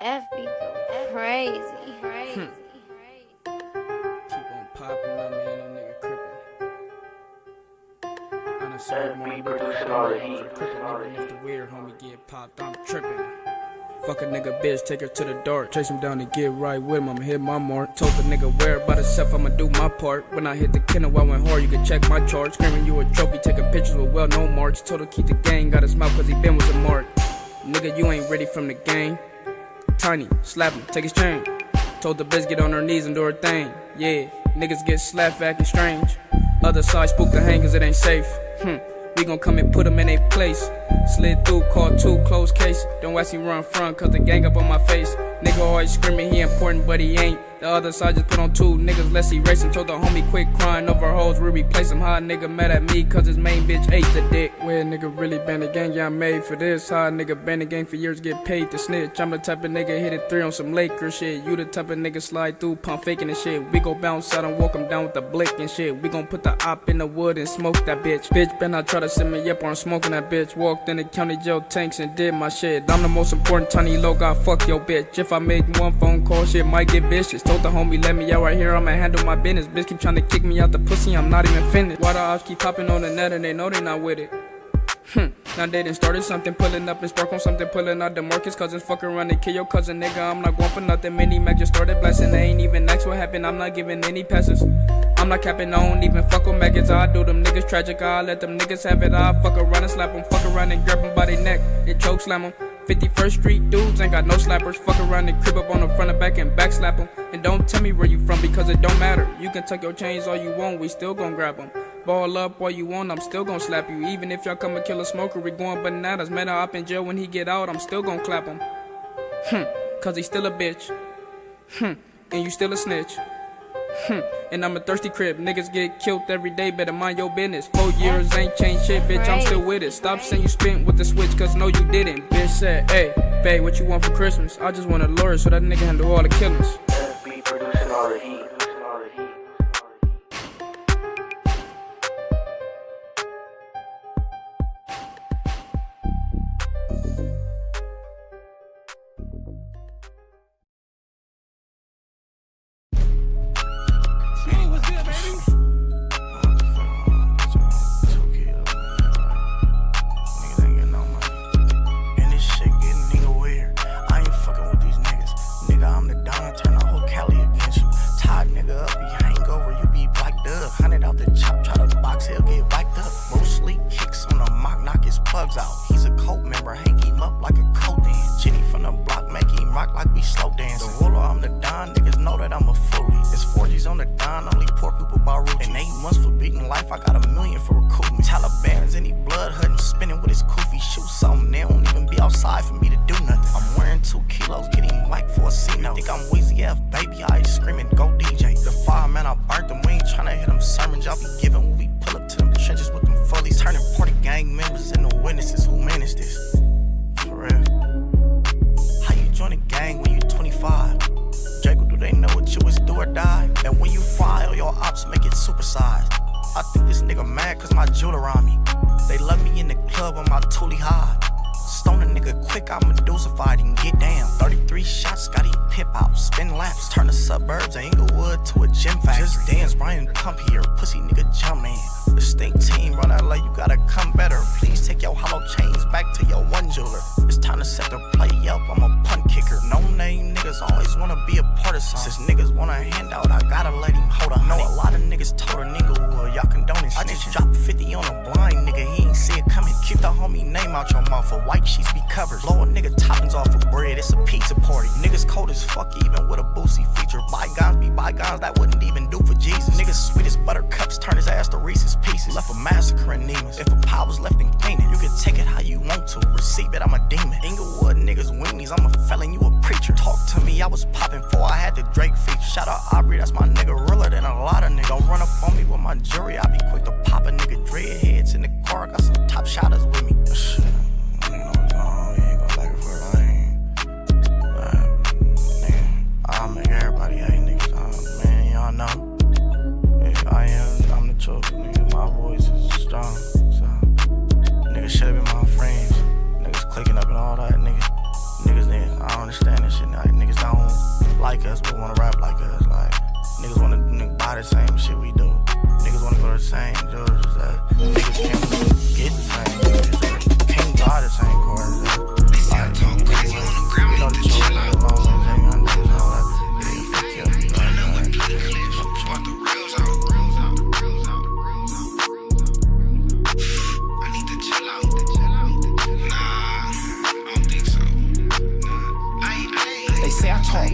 FB go crazy. Keep on popping on me, ain't no nigga crippin'. I done sold more producing all the heat. Even if the weird homie get popped, I'm trippin'. Fuck a nigga bitch, take her to the dark. Chase him down and get right with him, I'ma hit my mark. Told the nigga where by himself, I'ma do my part. When I hit the kennel, I went hard, you can check my charge. Screaming you a trophy, taking pictures with well-known marks. Told her keep the gang, got his mouth cause he been with a mark. Nigga, you ain't ready from the game. Tiny, slap him, take his chain. Told the bitch get on her knees and do her thing. Yeah, niggas get slapped acting strange. Other side spook the hang cause it ain't safe. We gon' come and put them in a place. Slid through, called two, closed case. Don't ask me run front cause the gang up on my face. Nigga always screaming he important but he ain't. The other side just put on two niggas, let's erase him. Told the homie quit crying over hoes, we replace him. How a nigga mad at me cause his main bitch ate the dick. Where a nigga really been the gang, yeah I'm made for this. How a nigga been the gang for years, get paid to snitch. I'm the type of nigga hit it 3 on some Lakers shit. You the type of nigga slide through, pump faking and shit. We go bounce out and walk him down with the blick and shit. We gon' put the op in the wood and smoke that bitch. Bitch better not try to set me up or I'm smoking that bitch. Walked in the county jail tanks and did my shit. I'm the most important tiny low guy, fuck your bitch. If I make one phone call, shit might get vicious. Told the homie let me out right here, I'ma handle my business. Bitch keep trying to kick me out the pussy, I'm not even finished. Why the ops keep popping on the net and they know they not with it? Now they done started something, pulling up and spark on something, pulling out the Marcus cousins, fuck around and kill your cousin, nigga. I'm not going for nothing. Mini Mac just started blasting, they ain't even asked what happened. I'm not giving any passes. I'm not capping, I don't even fuck with maggots. I do them niggas tragic, I let them niggas have it. I fuck around and slap them, fuck around and grab them by their neck and choke slam them. 51st Street dudes ain't got no slappers. Fuck around and creep up on the front and back and back slap them. And don't tell me where you from because it don't matter. You can tuck your chains all you want, we still gon' grab them. Ball up all you want, I'm still gon' slap you. Even if y'all come and kill a smoker, we going bananas. Man, I up in jail when he get out, I'm still gon' clap him. Cause he still a bitch. And you still a snitch. And I'm a thirsty crib, niggas get killed every day, better mind your business. 4 years ain't changed shit, bitch, I'm still with it. Stop saying you spent with the switch, cause no you didn't. Bitch said, hey, babe, what you want for Christmas? I just want a lawyer so that nigga handle all the killings. FB producing all the heat. He's a cult member, hang him up like a coat then. Jenny from the block, make him rock like we slow dance. The ruler, I'm the Don, niggas know that I'm a fully. It's 4G's on the Don, only poor people buy roots. And 8 months for beating life, I got $1 million for recruiting. Taliban's in he blood hunting, spinning with his koofy. Shoot something, they don't even be outside for me to do nothing. I'm wearing 2 kilos, getting white for a C-note. Think I'm Weezy F, baby, I ain't screaming, go DJ. The fireman, I burnt them, we ain't tryna hit them sermons. Y'all be giving when we pull up to them trenches with them fullies. Turning party gang members into witnesses, who managed this? For real. How you join a gang when you 25? Jacob, do they know what you is, do or die? And when you fry, all your ops make it supersized. I think this nigga mad cause my jewelry on me. They love me in the club on my toolie high. Stone a nigga quick, I Medusified and get down. 33 shots, got him pimp out, spin laps. Turn the suburbs of Inglewood to a gym factory. Just dance, Brian Pump here, pussy nigga jump man. The stink team run LA, you gotta come better. Please take your hollow chains back to your one jeweler. It's time to set the play up, I'm a punt kicker. No name niggas always wanna be a part of something. Since niggas want a handout, I gotta let him hold a know a lot of niggas told a Inglewood, y'all condoning snitching. I just dropped 50 on a blind nigga, he ain't see it coming. Keep the homie name out your mouth, for white sheets be covered. Blow a nigga toppings off of bread, it's a pizza party. Niggas cold as fuck even with a boosie feature. Bygones be bygones, that wouldn't even do for Jesus. Niggas sweet as buttercups, turn his ass to Reese's Pieces. Left a massacre in Nemus. If a pile was left in Canaan, you can take it how you want to. Receive it, I'm a demon. Inglewood niggas weenies, I'm a felon, you a preacher. Talk to me, I was popping before I had the Drake feature. Shout out Aubrey, that's my nigga, realer than a lot of niggas. Don't run up on me with my jury, I be quick to pop a nigga. Dreadheads in the car, got some top shotters with me. Shit, I'll make everybody hate niggas, man, y'all know. Yeah, I'm the truth, nigga, my voice is strong, so niggas should've been my friends. Niggas clicking up and all that, niggas, I don't understand this shit now. like us, but wanna rap like us. Like, niggas wanna buy the same shit we do. Niggas wanna go to the same jewelry. Niggas can't get the same jewelry. Can't buy the same cars. Like, you know the truth.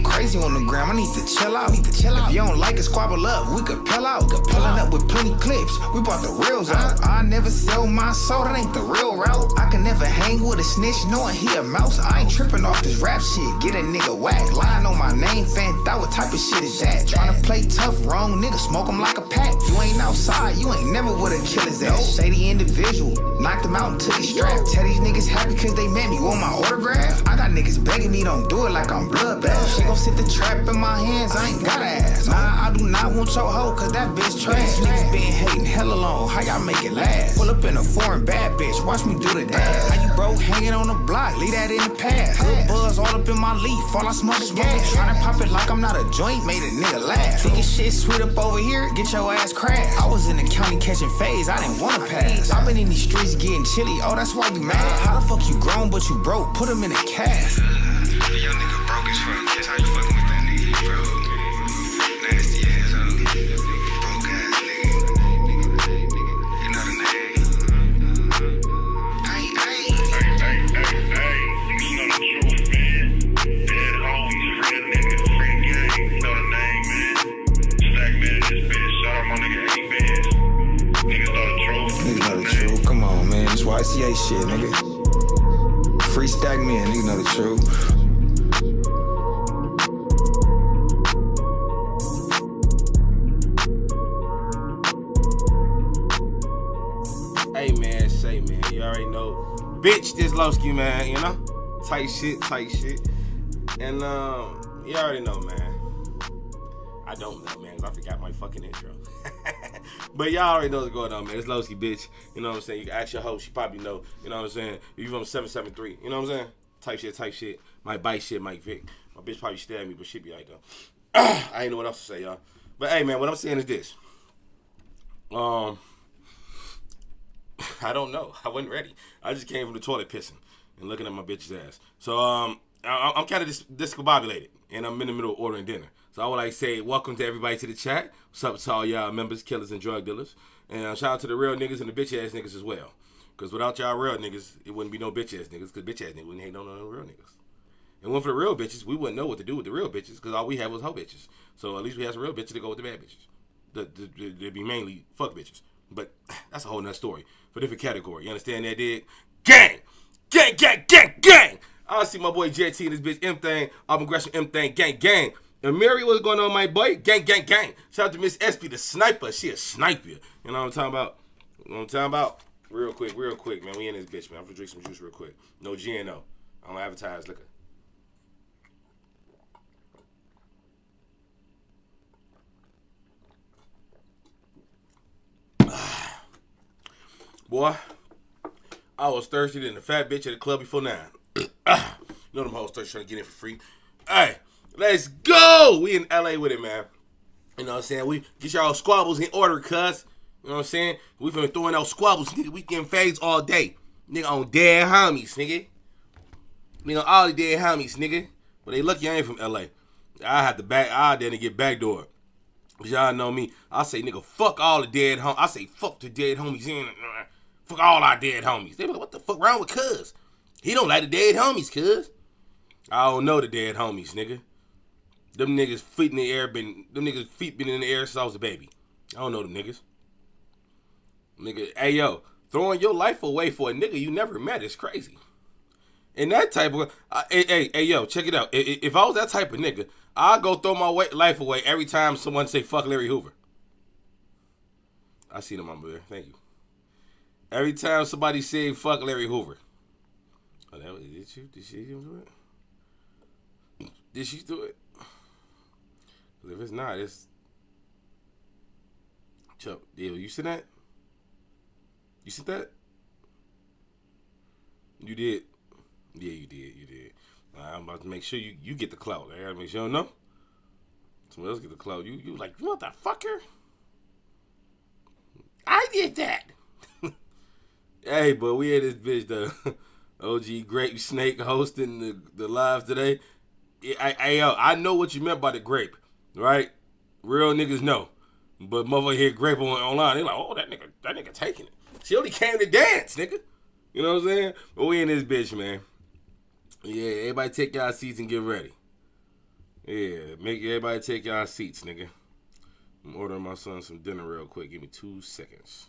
Crazy on the gram, I need to chill out. If you don't like it, squabble up, we could peel out. Pulling up with plenty clips, we brought the reals out. I never sell my soul, that ain't the real route. I can never hang with a snitch, knowing he a mouse. I ain't tripping off this rap shit, get a nigga whack. Lying on my name, fan, that what type of shit is that? Tryna play tough, wrong nigga, smoke him like a pack. You ain't outside, you ain't never would've killed his ass. Shady individual, knocked him out and took his strap. Tell these niggas happy cause they met me, want my autograph? I got niggas begging me, don't do it like I'm bloodbath. She gon' sit the trap in my hands, I ain't gotta ask. Nah, I do not want your hoe, cause that bitch trash. Niggas been hating hella long, how y'all make it last? Pull up in a foreign bad bitch, watch me do the dash. How you broke hanging on the block, leave that in the past. Good buzz all up in my leaf, all I smoke is gas. Tryna pop it like I'm not a joint, made a nigga laugh. Thinking shit sweet up over here, get your ass crashed. I was in the county catching phase, I didn't wanna pass. I been in these streets getting chilly, oh that's why you mad. How the fuck you grown but you broke, put him in a cast. Your nigga broke as fuck, guess how you fucking with that nigga, bro? Nasty ass, broke ass nigga. You know the name. Hey, you know the truth, man. Dead homies, friend nigga, friend gang, you know the name, man. Stack man, this bitch, shout out my nigga A-Biz. Niggas know the truth. Niggas know the truth, come on man, this YCA shit, nigga. Free stack man, niggas know the truth. Hey man, say man, you already know. Bitch, this Lowski, man, you know? Tight shit. And you already know, man. I don't know, man, 'cause I forgot my fucking intro. But y'all already know what's going on, man. It's Lowski, bitch. You know what I'm saying? You can ask your host, she probably know. You know what I'm saying? If you from 773, you know what I'm saying? Type shit. Might bite shit, Mike Vick. My bitch probably stabbed me, but she be like, though. I ain't know what else to say, y'all. But hey, man, what I'm saying is this. I don't know. I wasn't ready. I just came from the toilet pissing and looking at my bitch's ass. So I'm kind of discombobulated, and I'm in the middle of ordering dinner. So I would like to say welcome to everybody to the chat. What's up to all y'all members, killers, and drug dealers. And shout out to the real niggas and the bitch ass niggas as well. Because without y'all real niggas, it wouldn't be no bitch ass niggas. Because bitch ass niggas wouldn't hate no real niggas. And one for the real bitches, we wouldn't know what to do with the real bitches because all we had was hoe bitches. So at least we had some real bitches to go with the bad bitches. They'd be mainly fuck bitches. But that's a whole nother story for a different category. You understand that, dig? Gang! I see my boy JT and this bitch M thing. I'm aggression M thing. Gang. And Mary, what's going on, my boy? Gang. Shout out to Miss SP, the sniper. She a sniper. You know what I'm talking about? Real quick, man. We in this bitch, man. I'm gonna drink some juice real quick. No GNO. I don't advertise liquor. Boy, I was thirsty than the fat bitch at the club before 9. You know them hoes thirsty trying to get in for free. Hey, let's go! We in LA with it, man. You know what I'm saying? We get y'all squabbles in order, cuz. You know what I'm saying? We finna throwing out squabbles, nigga. We getting fades all day. Nigga on dead homies, nigga. Nigga on all the dead homies, nigga. But they lucky I ain't from LA. I didn't get backdoored. But y'all know me. I say, nigga, fuck all the dead homies. I say, fuck the dead homies in. Fuck all our dead homies. They be like, what the fuck wrong with cuz? He don't like the dead homies, cuz. I don't know the dead homies, nigga. Them niggas feet in the air them niggas feet been in the air since I was a baby. I don't know them niggas. Nigga, hey yo, throwing your life away for a nigga you never met is crazy. And that type of hey yo, check it out. If I was that type of nigga, I'd go throw my life away every time someone say fuck Larry Hoover. I see them on there. Thank you. Every time somebody say fuck Larry Hoover. Oh, that was, did she do it? Did she do it? Because if it's not, it's... Chuck, you see that? You see that? You did. Yeah, you did. I'm about to make sure you get the clout. I gotta make sure, no? Somebody else get the clout. You like, you motherfucker? I did that. Hey, but we had this bitch, the OG Grape Snake hosting the live today. I know what you meant by the grape, right? Real niggas know. But motherfucker hear grape online, they like, oh, that nigga taking it. She only came to dance, nigga. You know what I'm saying? But we in this bitch, man. Yeah, everybody take y'all seats and get ready. Yeah, make everybody take y'all seats, nigga. I'm ordering my son some dinner real quick. Give me 2 seconds.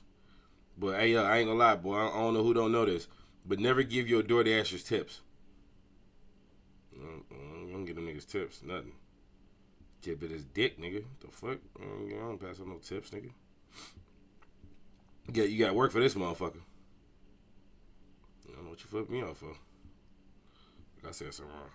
But hey, I ain't gonna lie, boy. I don't know who don't know this, but never give your DoorDashers tips. I don't get them niggas tips, nothing. Tip it his dick, nigga. The fuck? I don't pass on no tips, nigga. You got work for this motherfucker. I don't know what you fucked me off for. I said something wrong.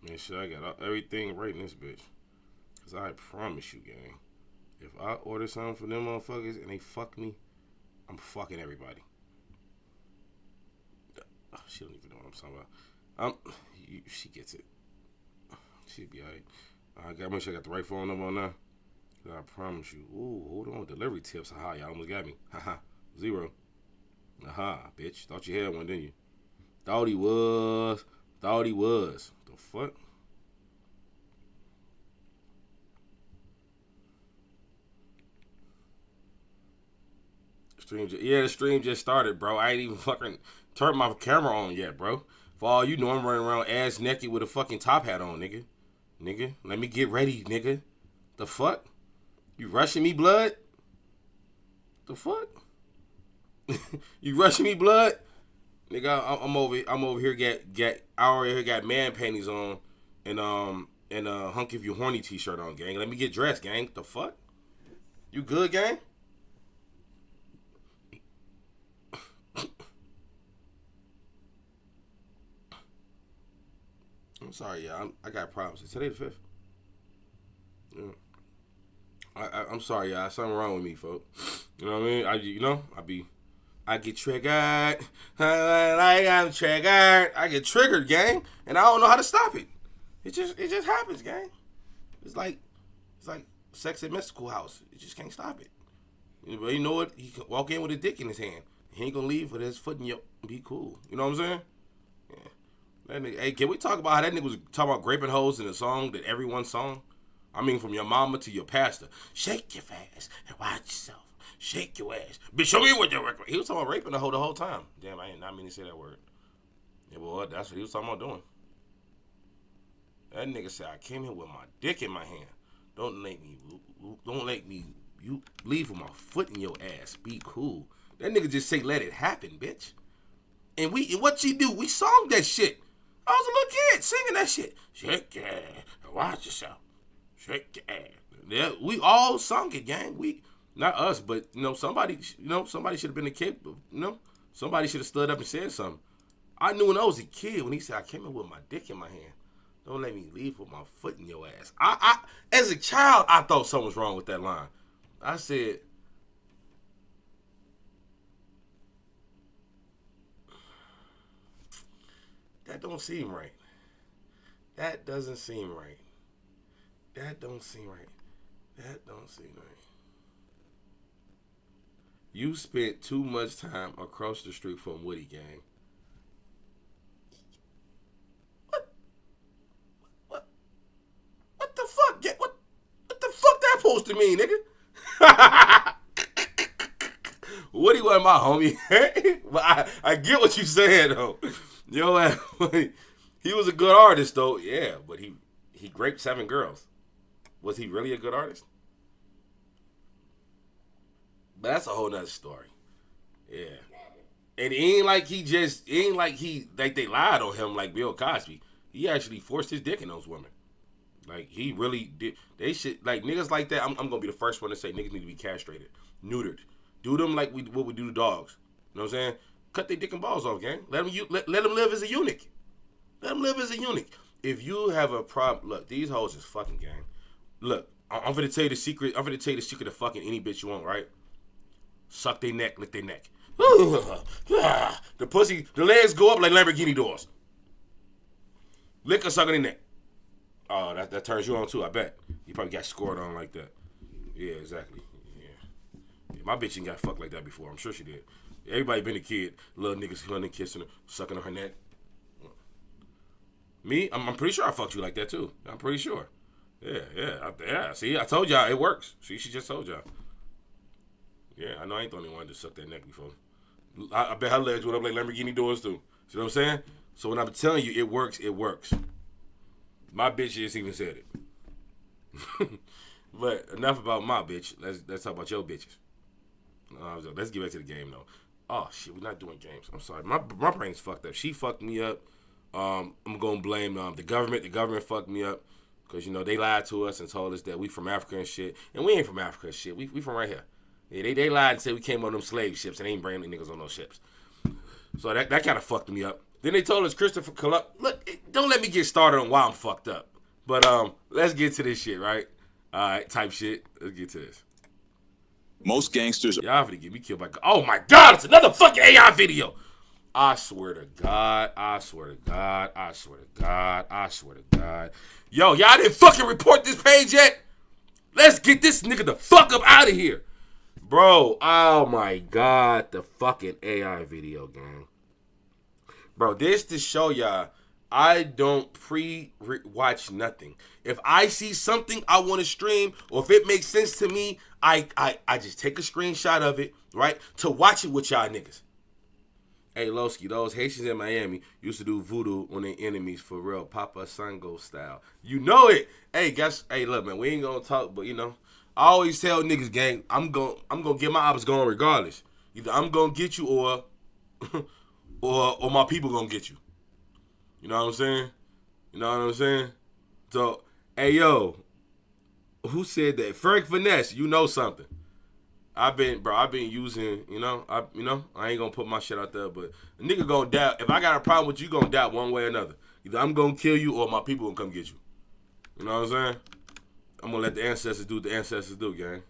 Man, shit, I got everything right in this bitch. Cause I promise you, gang, if I order something for them motherfuckers and they fuck me, I'm fucking everybody. Oh, she don't even know what I'm talking about. She gets it. She'll be alright. I gotta make sure I got the right phone number on now. I promise you. Ooh, hold on. Delivery tips. Haha, y'all almost got me. Haha. 0. Aha, bitch. Thought you had one, didn't you? Thought he was. The fuck? The stream just started, bro. I ain't even fucking turned my camera on yet, bro. For all you know, I'm running around ass naked with a fucking top hat on, nigga. Nigga, let me get ready, nigga. The fuck? You rushing me, blood? The fuck? You rushing me, blood? Nigga, I'm over here I already got man panties on and hunk if you horny t-shirt on, gang. Let me get dressed, gang. The fuck? You good, gang? I'm sorry, y'all. I got problems. Is today the 5th? Yeah. I'm sorry, y'all. Something wrong with me, folks. You know what I mean? I get triggered. I'm triggered. I get triggered, gang, and I don't know how to stop it. It just happens, gang. It's like sex at mystical house. You just can't stop it. But you know what? He can walk in with a dick in his hand. He ain't gonna leave with his foot in your. Be cool. You know what I'm saying? Yeah. That nigga, hey, can we talk about how that nigga was talking about graping hoes in a song that everyone sung? I mean, from your mama to your pastor. Shake your ass and watch yourself. Shake your ass. Bitch, show me what you're working with. He was talking about raping the hoe the whole time. Damn, I did not mean to say that word. Yeah, boy, that's what he was talking about doing. That nigga said, I came here with my dick in my hand. Don't let me you leave with my foot in your ass. Be cool. That nigga just say, let it happen, bitch. And what she do? We sung that shit. I was a little kid singing that shit. Shake your ass. Watch yourself. Shake your ass. Yeah, we all sung it, gang. Not us, but somebody should have been a kid. Somebody should have stood up and said something. I knew when I was a kid when he said, I came in with my dick in my hand. Don't let me leave with my foot in your ass. I as a child, I thought something was wrong with that line. I said, that don't seem right. That doesn't seem right. That don't seem right. That don't seem right. You spent too much time across the street from Woody, gang. What the fuck? What the fuck that supposed to mean, nigga? Woody wasn't my homie. But I get what you saying, though. Yo, he was a good artist, though. Yeah, but he raped 7 girls. Was he really a good artist? But that's a whole nother story. Yeah. And it ain't like they lied on him like Bill Cosby. He actually forced his dick in those women. Like, he really did. They should, like, niggas like that, I'm going to be the first one to say niggas need to be castrated, neutered. Do them like what we do to dogs. You know what I'm saying? Cut their dick and balls off, gang. Let them live as a eunuch. Let them live as a eunuch. If you have a problem, look, these hoes is fucking, gang. Look, I'm going to tell you the secret. I'm going to tell you the secret of fucking any bitch you want, right? Suck their neck, lick their neck. The pussy, the legs go up like Lamborghini doors. Lick or suck on their neck. Oh, that turns you on too, I bet. You probably got scored on like that. Yeah, exactly. Yeah, my bitch ain't got fucked like that before. I'm sure she did. Everybody been a kid. Little niggas hunting, kissing her, sucking on her neck. Me, I'm pretty sure I fucked you like that too. I'm pretty sure. Yeah. See, I told y'all it works. See, she just told y'all. Yeah, I know I ain't the only one to suck that neck before. I bet her legs went up like Lamborghini doors too. See what I'm saying? So when I'm telling you it works, it works. My bitch just even said it. But enough about my bitch. Let's talk about your bitches. Let's get back to the game though. Oh shit, we're not doing games. I'm sorry. My brain's fucked up. She fucked me up. I'm gonna blame the government. The government fucked me up because they lied to us and told us that we from Africa and shit, and we ain't from Africa and shit. We from right here. Yeah, they lied and said we came on them slave ships and they ain't bringing niggas on those ships. So that kind of fucked me up. Then they told us Christopher Columbus. Look, don't let me get started on why I'm fucked up. But let's get to this shit, right? All right, type shit. Let's get to this. Most gangsters. Y'all finna get me killed by. Oh my God! It's another fucking AI video. I swear to God. I swear to God. I swear to God. I swear to God. Yo, y'all didn't fucking report this page yet? Let's get this nigga the fuck up out of here. Bro, oh my God, the fucking AI video, gang. Bro, this to show y'all, I don't pre-watch nothing. If I see something I want to stream, or if it makes sense to me, I just take a screenshot of it, right, to watch it with y'all niggas. Hey, Lowski, those Haitians in Miami used to do voodoo on their enemies for real, Papa Sango style. You know it. Hey, look, man, we ain't gonna talk, but I always tell niggas, gang, I'm gonna get my ops going regardless. Either I'm gonna get you or or my people gonna get you. You know what I'm saying? You know what I'm saying? So, hey yo, who said that? Frank Finesse, you know something. I've been using, I ain't gonna put my shit out there, but a nigga gonna doubt. If I got a problem with you, gonna doubt one way or another. Either I'm gonna kill you or my people gonna come get you. You know what I'm saying? I'm gonna let the ancestors do what the ancestors do, gang.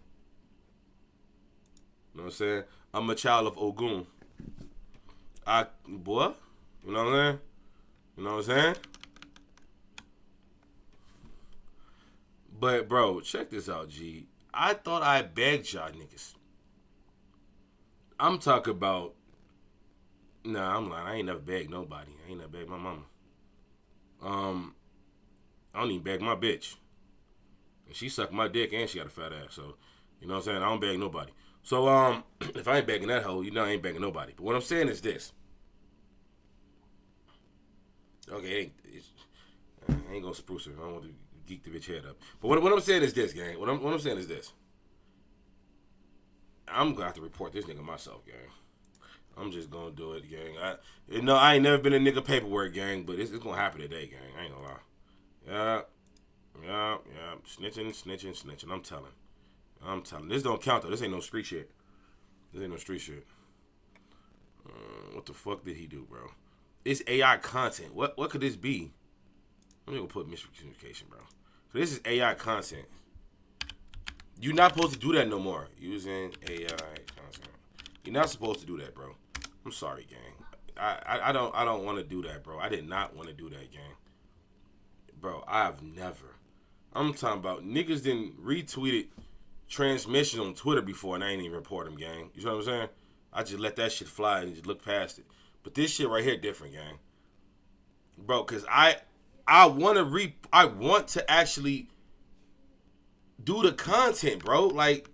You know what I'm saying? I'm a child of Ogun. Boy, you know what I'm saying? You know what I'm saying? But, bro, check this out, G. I thought I begged y'all niggas. I'm talking about... Nah, I'm lying. I ain't never begged nobody. I ain't never begged my mama. I don't even beg my bitch. And she sucked my dick and she got a fat ass. So, you know what I'm saying? I don't beg nobody. So, if I ain't begging that hoe, I ain't begging nobody. But what I'm saying is this. Okay, I ain't gonna spruce her. I don't want to geek the bitch head up. But what I'm saying is this, gang. What I'm saying is this. I'm gonna have to report this nigga myself, gang. I'm just gonna do it, gang. I ain't never been a nigga paperwork, gang, but it's gonna happen today, gang. I ain't gonna lie. Yeah. Snitching. I'm telling. This don't count though. This ain't no street shit. What the fuck did he do, bro? It's AI content. What could this be? I'm gonna put miscommunication, bro. So this is AI content. You're not supposed to do that no more. Using AI content. You're not supposed to do that, bro. I'm sorry, gang. I don't want to do that, bro. I did not want to do that, gang. Bro, I've never. I'm talking about niggas didn't retweeted transmission on Twitter before and I ain't even report them, gang. You know what I'm saying? I just let that shit fly and just look past it. But this shit right here different, gang. Bro, cause I want to actually do the content, bro. Like,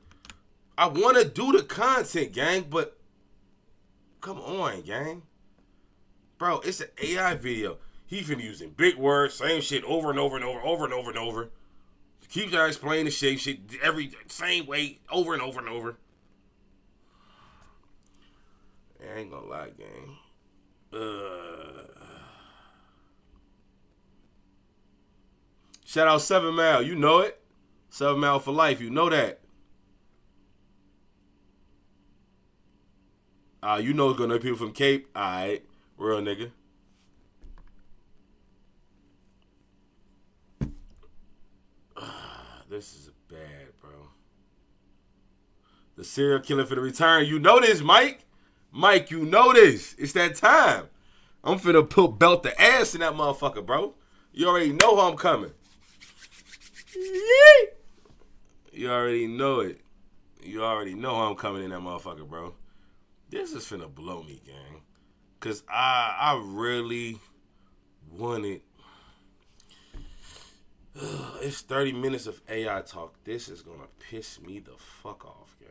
I want to do the content, gang, but come on, gang. Bro, it's an AI video. He finna using big words, same shit over and over and over. Keep trying to explain the shit every same way, over and over and over. I ain't gonna lie, gang. Shout out 7 Mile, you know it. 7 Mile for life, you know that. You know it's gonna be people from Cape. Alright, real nigga. This is bad, bro. The serial killer for the return. You know this, Mike. Mike, you know this. It's that time. I'm finna put belt the ass in that motherfucker, bro. You already know how I'm coming. You already know it. You already know how I'm coming in that motherfucker, bro. This is finna blow me, gang. Cause I really wanted. It's 30 minutes of AI talk. This is gonna piss me the fuck off, gang.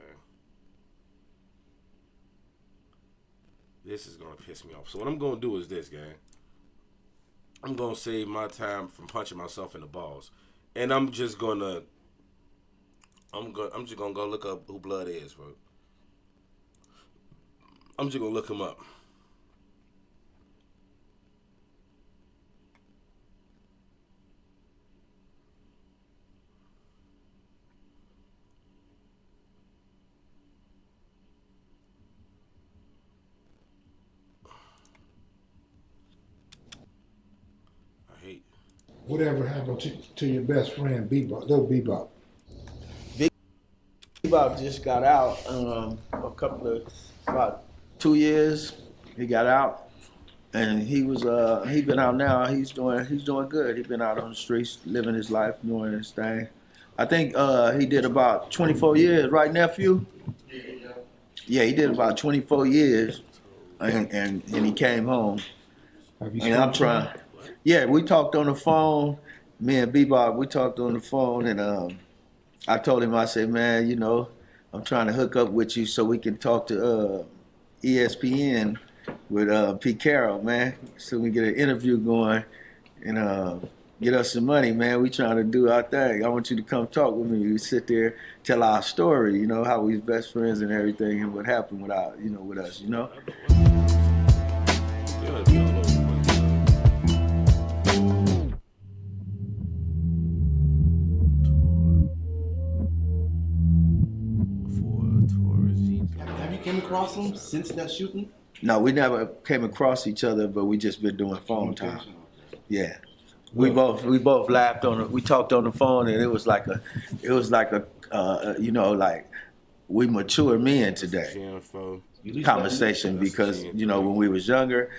This is gonna piss me off. So what I'm gonna do is this, gang. I'm gonna save my time from punching myself in the balls, and I'm just gonna go look up who Blood is, bro. I'm just gonna look him up. Whatever happened to your best friend, Bebop? Little Bebop. Bebop just got out about 2 years. He got out, and he been out now. He's doing good. He's been out on the streets, living his life, doing his thing. I think he did about 24 years, right, nephew? Yeah, he did about 24 years, and he came home. Have you And I'm trying. Yeah, we talked on the phone. Me and Bebop, we talked on the phone, and I told him, I said, man, you know, I'm trying to hook up with you so we can talk to ESPN with Pete Carroll, man, so we get an interview going and get us some money, man. We trying to do our thing. I want you to come talk with me. We sit there, tell our story, you know, how we best friends and everything, and what happened with us, you know. Came across him since that shooting? No, we never came across each other, but we just been doing phone time. Yeah, we both laughed on it. We talked on the phone, and it was like a you know, like we mature men today. Conversation, because you know, when we was younger,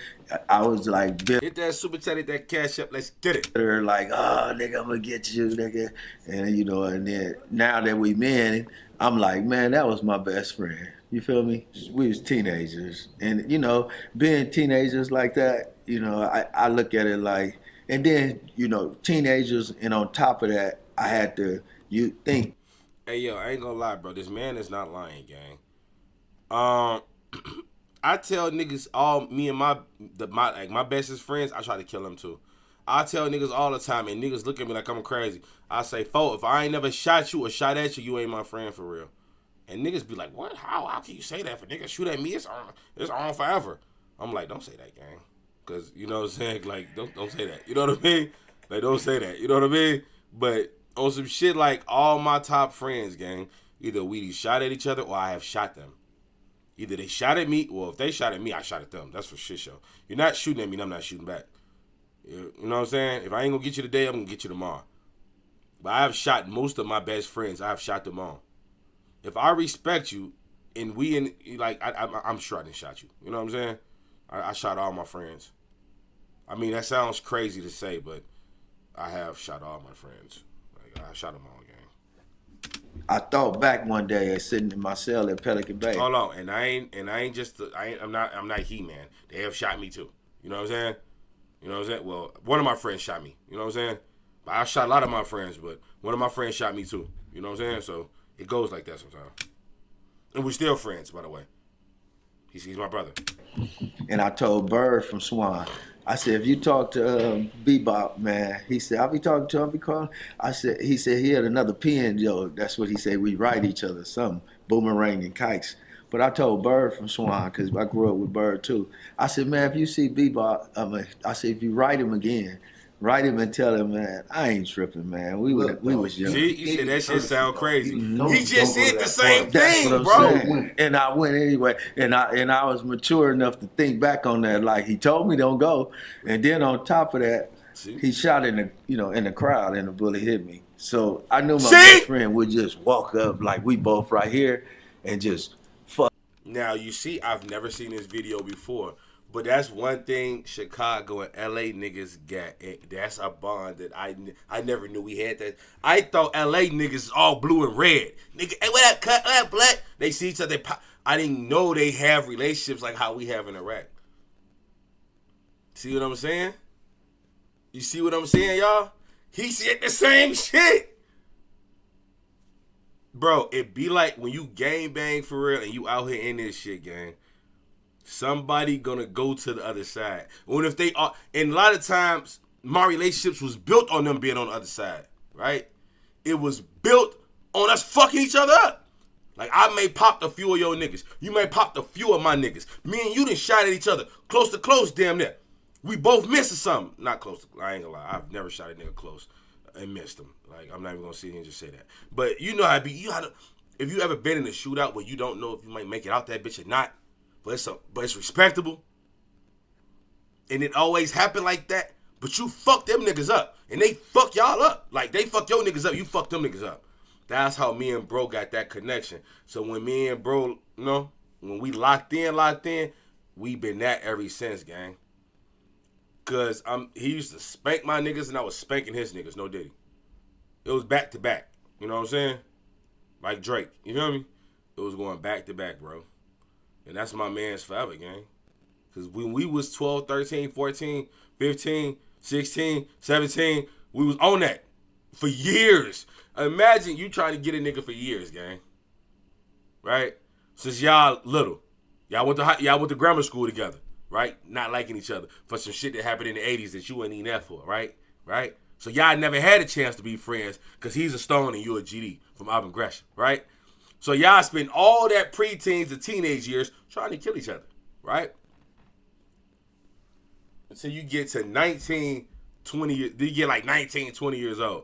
I was like, hit that super chat, hit that cash up, let's get it. They're like, oh nigga, I'm gonna get you, nigga, and you know, and then now that we men, I'm like, man, that was my best friend. You feel me? We was teenagers, and you know, being teenagers like that, you know, I look at it like, and then you know, teenagers, and on top of that, I had to think. Hey yo, I ain't gonna lie, bro. This man is not lying, gang. I tell niggas me and my bestest friends, I try to kill them too. I tell niggas all the time, and niggas look at me like I'm crazy. I say, if I ain't never shot you or shot at you, you ain't my friend for real. And niggas be like, what? How can you say that? For niggas shoot at me, it's on forever. I'm like, don't say that, gang. Cause you know what I'm saying? Like, don't say that. You know what I mean? Like, don't say that. You know what I mean? But on some shit like all my top friends, gang, either we shot at each other or I have shot them. Either they shot at me, or if they shot at me, I shot at them. That's for shit show. You're not shooting at me, and I'm not shooting back. You know what I'm saying? If I ain't gonna get you today, I'm gonna get you tomorrow. But I have shot most of my best friends. I have shot them all. If I respect you, and I'm sure I didn't shot you. You know what I'm saying? I shot all my friends. I mean, that sounds crazy to say, but I have shot all my friends. Like, I shot them all, gang. I thought back one day sitting in my cell at Pelican Bay. Hold on, and I'm not He-Man. They have shot me too. You know what I'm saying? You know what I'm saying? Well, one of my friends shot me. You know what I'm saying? I shot a lot of my friends, but one of my friends shot me too. You know what I'm saying? So it goes like that sometimes. And we're still friends, by the way. He's my brother. And I told Bird from Swan, I said, if you talk to Bebop, man, he said, I'll be talking to him, be calling. He said he had another pen, yo. That's what he said. We write each other, something, boomerang and kikes. But I told Bird from Swan, because I grew up with Bird too. I said, man, if you see Bebop, I said, if you write him again, write him and tell him, man, I ain't tripping, man. We was young. See, you said that shit sound crazy. He just said the same That's thing, what I'm bro. saying. And I went anyway, and I was mature enough to think back on that. Like, he told me don't go, and then on top of that, he shot in the crowd, and the bullet hit me. So I knew my best friend would just walk up like we both right here, and just fuck. Now you see, I've never seen this video before, but that's one thing Chicago and LA niggas got. That's a bond that I never knew we had. That I thought LA niggas is all blue and red. Nigga, hey, what up, cut, what up, black? They see each other. They pop. I didn't know they have relationships like how we have in Iraq. See what I'm saying? You see what I'm saying, y'all? He said the same shit. Bro, it be like when you gang bang for real and you out here in this shit, gang. Somebody gonna go to the other side. Or if they are, and a lot of times my relationships was built on them being on the other side, right? It was built on us fucking each other up. Like I may pop a few of your niggas. You may pop a few of my niggas. Me and you done shot at each other. Close to close, damn near. We both missing something. Not close to, I ain't gonna lie. I've never shot a nigga close and missed him. Like, I'm not even gonna sit here and just say that. But you know how it be. If you ever been in a shootout where you don't know if you might make it out that bitch or not, but it's respectable. And it always happen like that. But you fuck them niggas up. And they fuck y'all up. Like, they fuck your niggas up. You fuck them niggas up. That's how me and bro got that connection. So when me and bro, you know, when we locked in, we been that ever since, gang. Cause he used to spank my niggas and I was spanking his niggas, no diddy. It was back to back. You know what I'm saying? Like Drake. You feel me? It was going back to back, bro. And that's my man's forever, gang. Cause when we was 12, 13, 14, 15, 16, 17, we was on that for years. Imagine you trying to get a nigga for years, gang. Right? Since y'all little. Y'all went to grammar school together. Right? Not liking each other for some shit that happened in the 80s that you wasn't even there for, right? Right? So y'all never had a chance to be friends because he's a Stone and you a GD from Auburn Gresham, right? So y'all spend all that preteens and teenage years trying to kill each other, right? Until you get to 19, 20 years, you get like 19, 20 years old.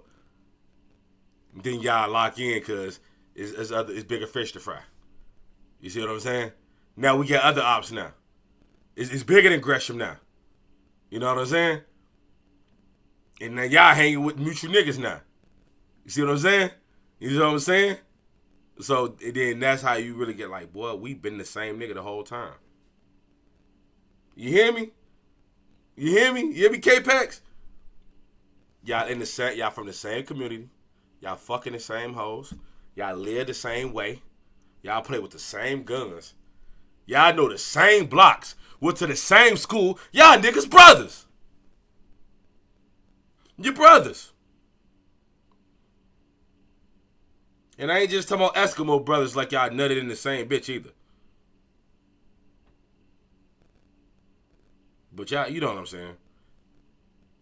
Then y'all lock in because it's bigger fish to fry. You see what I'm saying? Now we got other ops now. It's bigger than Gresham now. You know what I'm saying? And now y'all hanging with mutual niggas now. You see what I'm saying? You know what I'm saying? So then that's how you really get like, boy, we been the same nigga the whole time. You hear me? You hear me? You hear me, K-Pax? Y'all from the same community. Y'all fucking the same hoes. Y'all live the same way. Y'all play with the same guns. Y'all know the same blocks. Went to the same school. Y'all niggas brothers. You're brothers. And I ain't just talking about Eskimo brothers like y'all nutted in the same bitch either. But y'all, you know what I'm saying.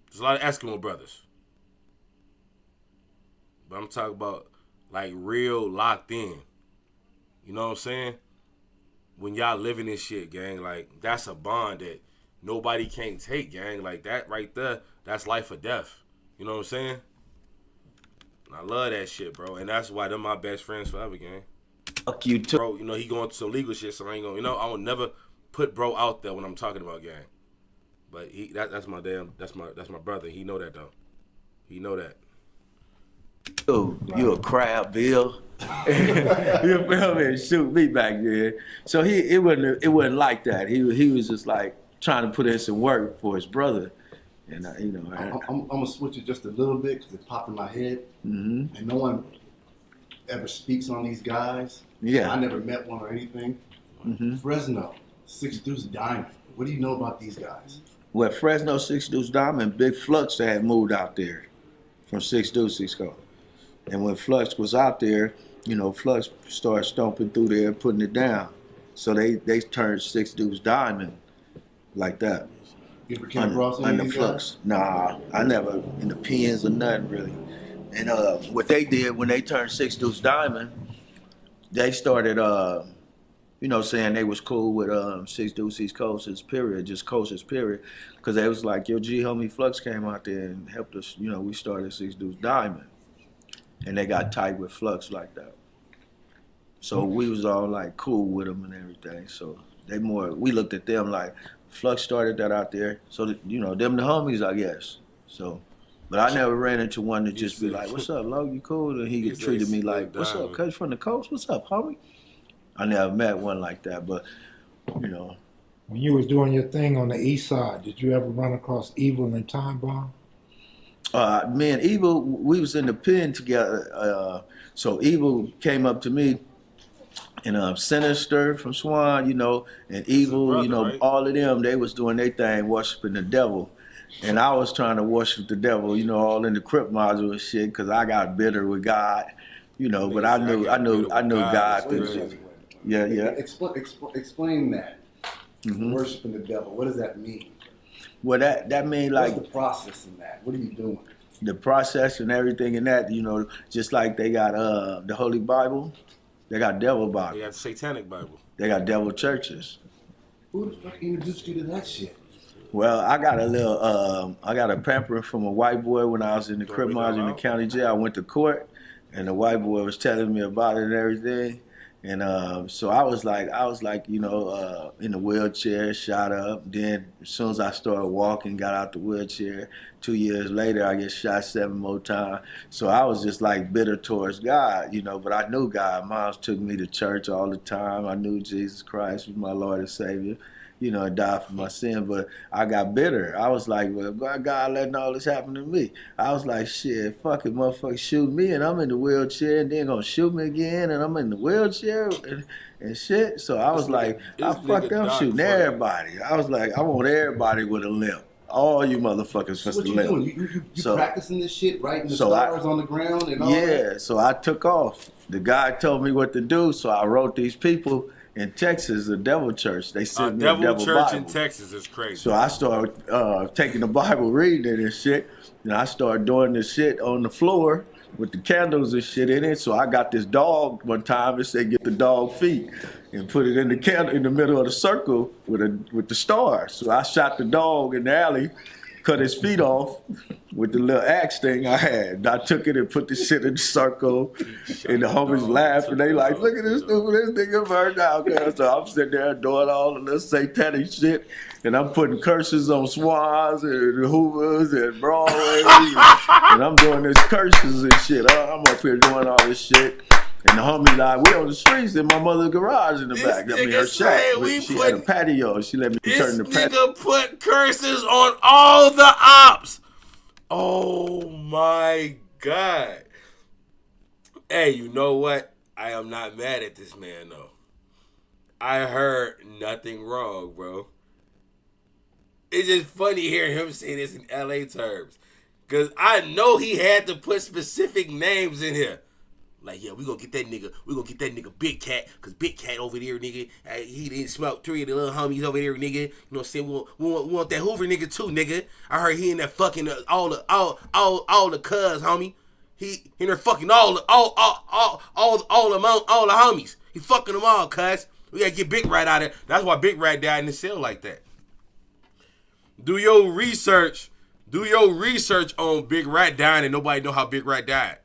There's a lot of Eskimo brothers. But I'm talking about like real locked in. You know what I'm saying? When y'all living this shit, gang, like that's a bond that nobody can't take, gang. Like that right there, that's life or death. You know what I'm saying? And I love that shit, bro. And that's why they're my best friends forever, gang. Fuck you too. Bro, you know, he going through some legal shit, so I ain't gonna, I will never put bro out there when I'm talking about gang. But that's my brother. He know that though. He know that. Oh, you a crab, Bill. You feel me? Shoot me back there. So it wasn't like that. He was just like trying to put in some work for his brother. And I'm gonna switch it just a little bit because it popped in my head. Mm-hmm. And no one ever speaks on these guys. Yeah. I never met one or anything. Mm-hmm. Fresno, Six Deuce Diamond. What do you know about these guys? Well, Fresno, Six Deuce Diamond, Big Flux had moved out there from Six Deuce Cisco. And when Flux was out there, Flux started stomping through there, putting it down. So they turned Six Deuce Diamond like that. You ever came across any of these Flux? guys? Nah, I never in the pens or nothing really. And what they did when they turned Six Deuce Diamond, they started, saying they was cool with Six Deuce East Coasters, period, just Coasters, period. Because they was like, yo, G homie Flux came out there and helped us. We started Six Deuce Diamond. And they got tight with Flux like that. So we was all like cool with them and everything. So we looked at them like Flux started that out there. So them the homies, I guess. So, but I never ran into one to just be like, "What's up, Lo? You cool?" And he treated me like, "What's up, cuz from the coast? What's up, homie?" I never met one like that, but you know. When you was doing your thing on the east side, did you ever run across Evil and Time Bomb? Me and Evil, we was in the pen together. So Evil came up to me, and Sinister from Swan, you know, and Evil, brother, you know, right? all of them, they was doing their thing, worshiping the devil. And I was trying to worship the devil, you know, all in the crypt module and shit, because I got bitter with God, you know. But I knew God. Yeah. Explain that. Mm-hmm. Worshiping the devil. What does that mean? Well, that mean like what's the process in that? What are you doing? The process and everything in that, you know, just like they got the Holy Bible, they got Devil Bible. They got the Satanic Bible. They got devil churches. Who the fuck introduced you to that shit? Well, I got a pampering from a white boy when I was in the crib module in the county jail. I went to court, and the white boy was telling me about it and everything. And so I was like, you know, in the wheelchair, shot up. Then as soon as I started walking, got out the wheelchair. 2 years later, I get shot 7 more times. So I was just like bitter towards God, you know, but I knew God. Moms took me to church all the time. I knew Jesus Christ was my Lord and Savior. You know, died for my sin, but I got bitter. I was like, well, God letting all this happen to me. I was like, shit, fuck it, motherfucker, shoot me, and I'm in the wheelchair, and then gonna shoot me again, and I'm in the wheelchair, and shit. So I was like, fuck them shooting everybody. I was like, I want everybody with a limp. All you motherfuckers so what you doing? You practicing this shit, writing the stars on the ground and all that? Yeah, so I took off. The guy told me what to do, so I wrote these people in Texas, a devil church. They sent me a devil church Bible. in Texas is crazy. So I started taking the Bible, reading it and shit. And I started doing this shit on the floor with the candles and shit in it. So I got this dog one time and said, get the dog feet and put it in the candle in the middle of the circle with the stars. So I shot the dog in the alley, cut his feet off with the little axe thing I had. I took it and put the shit in the circle, and the homies laughed, and they like, look at this nigga burned out. So I'm sitting there doing all of this satanic shit, and I'm putting curses on Swans and Hoovers and Broadway, and I'm doing this curses and shit. I'm up here doing all this shit. And the homie like, we on the streets in my mother's garage in the back. I mean, her shack. She had a patio. She let me turn the patio. This nigga put curses on all the ops. Oh my God. Hey, you know what? I am not mad at this man though. I heard nothing wrong, bro. It's just funny hearing him say this in LA terms. Cause I know he had to put specific names in here. Like, yeah, we gonna get that nigga Big Cat, cause Big Cat over there, nigga, he didn't smoke 3 of the little homies over there, nigga. You know what I'm saying? We want that Hoover nigga too, nigga. I heard he in there fucking all the cuz, homie. He in there fucking all the homies. He fucking them all, cuz. We gotta get Big Rat out of there. That's why Big Rat died in the cell like that. Do your research on Big Rat dying, and nobody know how Big Rat died.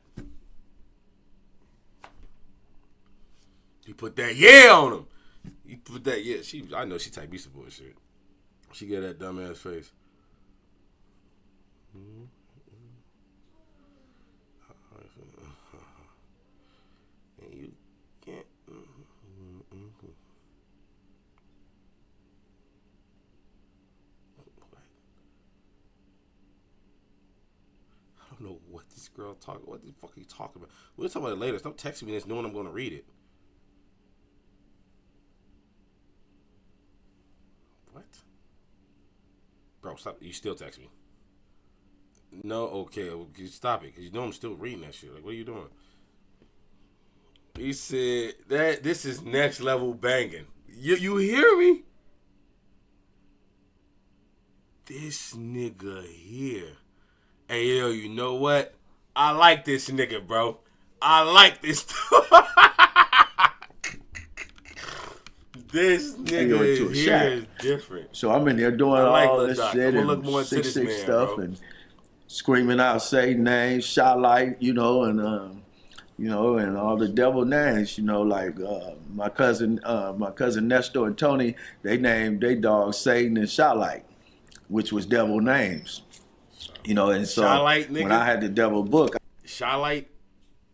He put that on him. He put that I know she type me some bullshit. She got that dumbass face. And you can't. I don't know what this girl talking. What the fuck are you talking about? We'll talk about it later. Stop texting me this knowing I'm going to read it. What? Bro, stop. You still text me. No, okay. Well, stop it. Because you know I'm still reading that shit. Like, what are you doing? He said that this is next level banging. You hear me? This nigga here. Hey, yo, you know what? I like this nigga, bro. I like this. This nigga here is different. So I'm in there doing all this shit and 6'6" stuff and screaming out Satan names, shot light, and all the devil names, like my cousin Nestor and Tony, they named their dog Satan and Shot Light, which was devil names. And so Shot-light, nigga. When I had the devil book, Shot Light,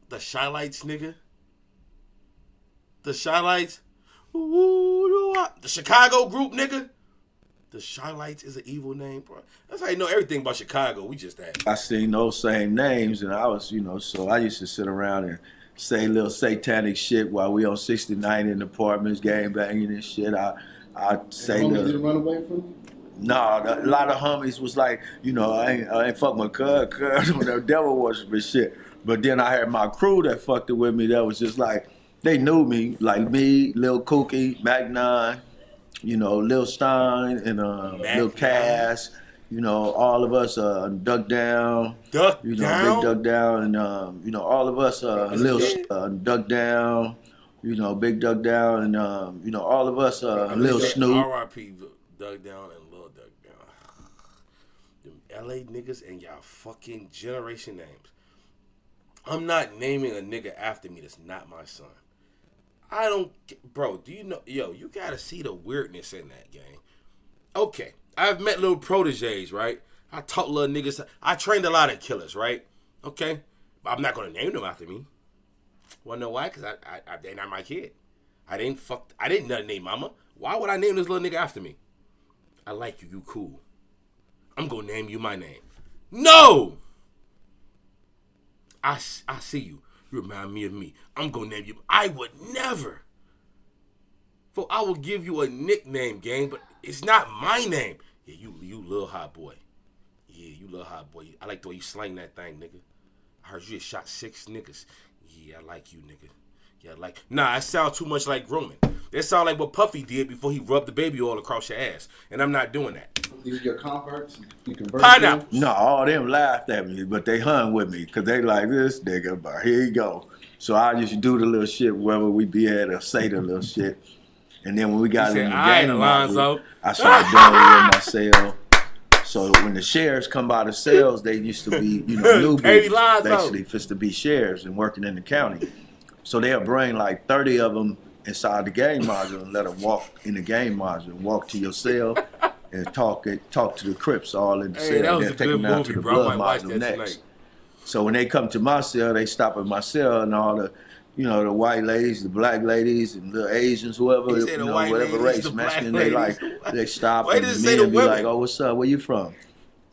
the Shot Lights, nigga. The Shot Lights. The Chicago group, nigga. The Charlites is an evil name, bro. That's how you know everything about Chicago. We just that. I seen those same names, and I was, so I used to sit around and say little satanic shit while we on 69 in the apartments, gang banging and shit. I say homies didn't run away from you? No, a lot of homies was like, I ain't fuck my cuz when the devil worshiping shit. But then I had my crew that fucked it with me that was just like, they knew me, like me, Lil Kookie, Mac 9, Lil Stein, and Lil Cass, all of us, Duck Down, Big Duck Down, and, all of us, Lil Duck Down, Big Duck Down, and, all of us, Lil Snoop. R.I.P. Duck Down and Lil Duck Down. Them L.A. niggas and y'all fucking generation names. I'm not naming a nigga after me that's not my son. I don't, bro, do you know, you gotta see the weirdness in that game. Okay, I've met little proteges, right? I taught little niggas, I trained a lot of killers, right? Okay, but I'm not gonna name them after me. Wanna know why? Cause they're not my kid. I didn't nothing name mama. Why would I name this little nigga after me? I like you, you cool. I'm gonna name you my name. No! I see you. You remind me of me. I'm gonna name you. I would never. For I will give you a nickname, gang, but it's not my name. Yeah, you little hot boy. Yeah, you little hot boy. I like the way you slang that thing, nigga. I heard you just shot 6 niggas. Yeah, I like you, nigga. Yeah, nah, it sounds too much like grooming. That sound like what Puffy did before he rubbed the baby oil across your ass. And I'm not doing that. These are your converts? You convert Pineapple. No, all them laughed at me, but they hung with me because they like, this nigga, but here you go. So I just do the little shit wherever we be at or say the little shit. And then when we got in the game, I started doing it in my cell. So when the shares come by the cells, they used to be, newbies, basically, just to be shares and working in the county. So they'll bring like 30 of them inside the game module and let them walk in the game module, walk to your cell and talk to the Crips all in the cell. Then take them down to the blood module next. So when they come to my cell, they stop at my cell and all the, the white ladies, the black ladies, and the Asians, whoever, whatever race, Mexican, they stop and me and be like, oh, what's up? Where you from?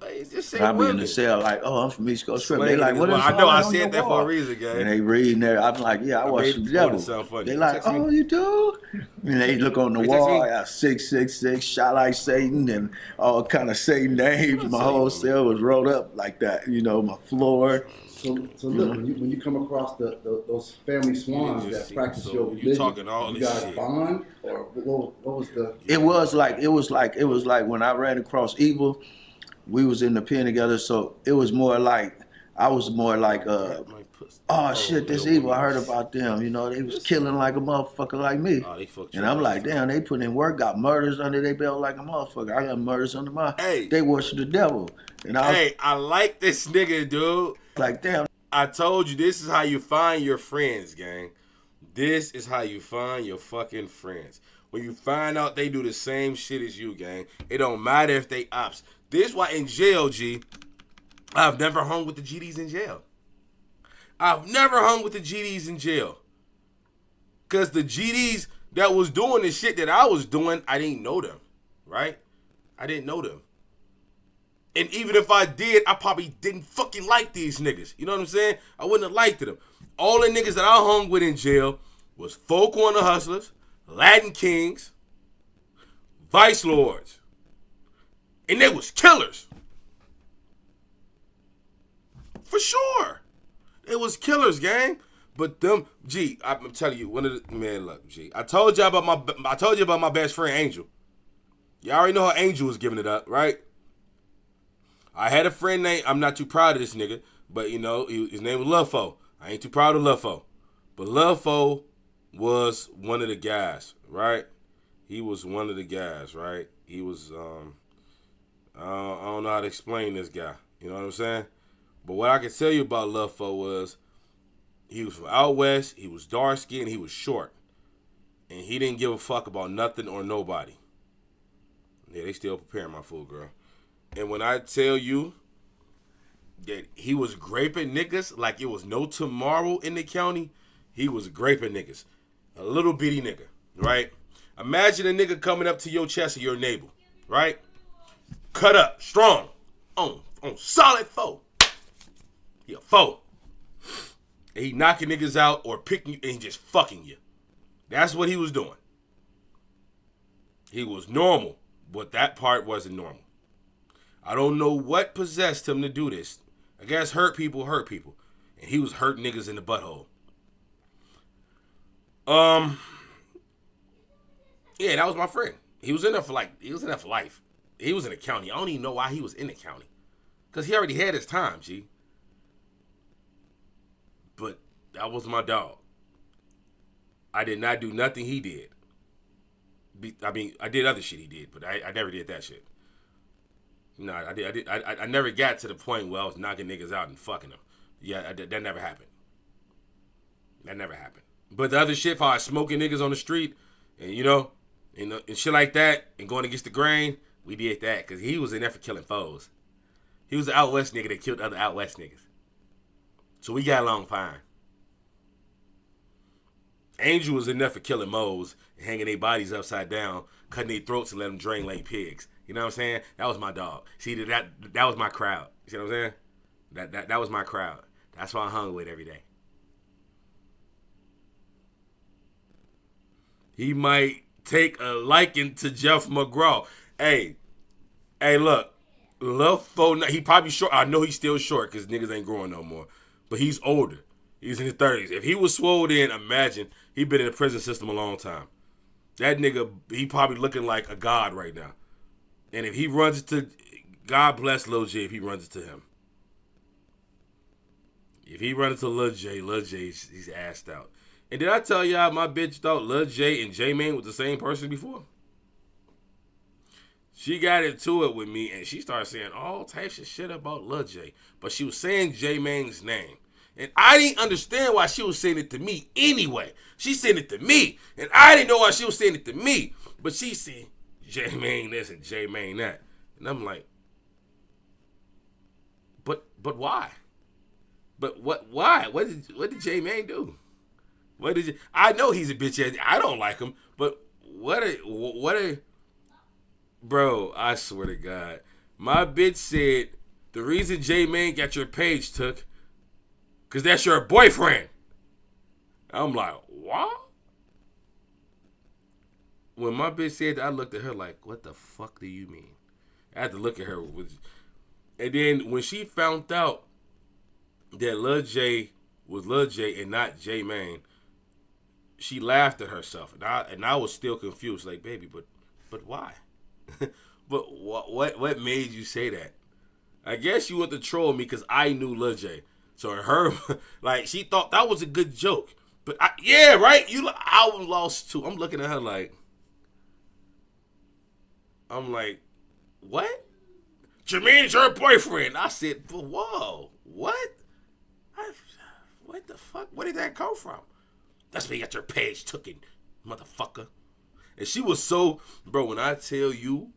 I be in the cell like, oh, I'm from East Coast Strip. They like, what is I know I said that for a reason, guys. And they reading there. I'm like, yeah, I watch the devil. They like, oh, you do? And they look on the wall. I got 666, shot like Satan, and all kind of Satan names. My whole cell was rolled up like that. My floor. So look, when you come across those family swans that practice your religion, you got a bond, or what was the? It was like when I ran across evil. We was in the pen together, so it was more like, I was more like, oh shit, this evil, I heard about them, they was killing like a motherfucker like me. And I'm like, damn, they put in work, got murders under their belt like a motherfucker. I got murders under my, they worship the devil. And I like this nigga, dude. Like, damn. I told you, this is how you find your friends, gang. This is how you find your fucking friends. When you find out they do the same shit as you, gang, it don't matter if they ops. This is why in jail, G, I've never hung with the GDs in jail. I've never hung with the GDs in jail. Because the GDs that was doing the shit that I was doing, I didn't know them, right? I didn't know them. And even if I did, I probably didn't fucking like these niggas. You know what I'm saying? I wouldn't have liked them. All the niggas that I hung with in jail was Folk Corner Hustlers, Latin Kings, Vice Lords. And they was killers. For sure. They was killers, gang. But them, G, I'm telling you, look, G. I told you about my best friend Angel. You already know how Angel was giving it up, right? I had a friend named, I'm not too proud of this nigga, but his name was Lufo. I ain't too proud of Lufo. But Lufo was one of the guys, right? He was one of the guys, right? He was, I don't know how to explain this guy. You know what I'm saying? But what I can tell you about Lufo was he was from out west, he was dark skinned, he was short. And he didn't give a fuck about nothing or nobody. Yeah, they still preparing my food, girl. And when I tell you that he was graping niggas like it was no tomorrow in the county, he was graping niggas. A little bitty nigga, right? Imagine a nigga coming up to your chest or your navel, right? Cut up, strong, on solid foe. He a foe. And he knocking niggas out or picking you and he just fucking you. That's what he was doing. He was normal, but that part wasn't normal. I don't know what possessed him to do this. I guess hurt people. And he was hurting niggas in the butthole. Yeah, that was my friend. He was in there for life. He was in the county. I don't even know why he was in the county. Because he already had his time, G. But that was my dog. I did not do nothing he did. I mean, I did other shit he did, but I never did that shit. No, I never got to the point where I was knocking niggas out and fucking them. Yeah, that never happened. That never happened. But the other shit, how I was smoking niggas on the street, and and shit like that, and going against the grain, we did that, because he was in there for killing foes. He was the out west nigga that killed other out west niggas. So we got along fine. Angel was in there for killing moles and hanging their bodies upside down, cutting their throats and let them drain like pigs. You know what I'm saying? That was my dog. See, that was my crowd. You see what I'm saying? That was my crowd. That's what I hung with every day. He might take a liking to Jeff McGraw. Hey, look. He probably short. I know he's still short because niggas ain't growing no more. But he's older. He's in his 30s. If he was swole in, imagine, he been in the prison system a long time. That nigga, he probably looking like a god right now. And if he runs into, God bless Lil J if he runs into him. If he runs into Lil J, he's assed out. And did I tell y'all my bitch thought Lil J and J-Mane was the same person before? She got into it with me and she started saying all types of shit about Lil J. But she was saying J-Mane's name. And I didn't understand why she was saying it to me anyway. She said it to me. And I didn't know why she was saying it to me. But she said J-Mane this and J-Mane that. And I'm like, but why? But why? What did J-Mane do? I know he's a bitch ass. I don't like him. But what a bro, I swear to God. My bitch said the reason J-Mane got your page took, because that's your boyfriend. I'm like, what? When my bitch said that, I looked at her like, what the fuck do you mean? I had to look at her. And then when she found out that Lil J was Lil J and not J-Mane, she laughed at herself. And I was still confused. Like, baby, but why? But what made you say that? I guess you want to troll me because I knew Lil J. So her, like, she thought that was a good joke. But yeah, right? I was lost too. I'm looking at her like, what? Jermaine's your boyfriend. I said, whoa, what? What the fuck? Where did that come from? That's where you got your page taken, motherfucker. And she was so, bro, when I tell you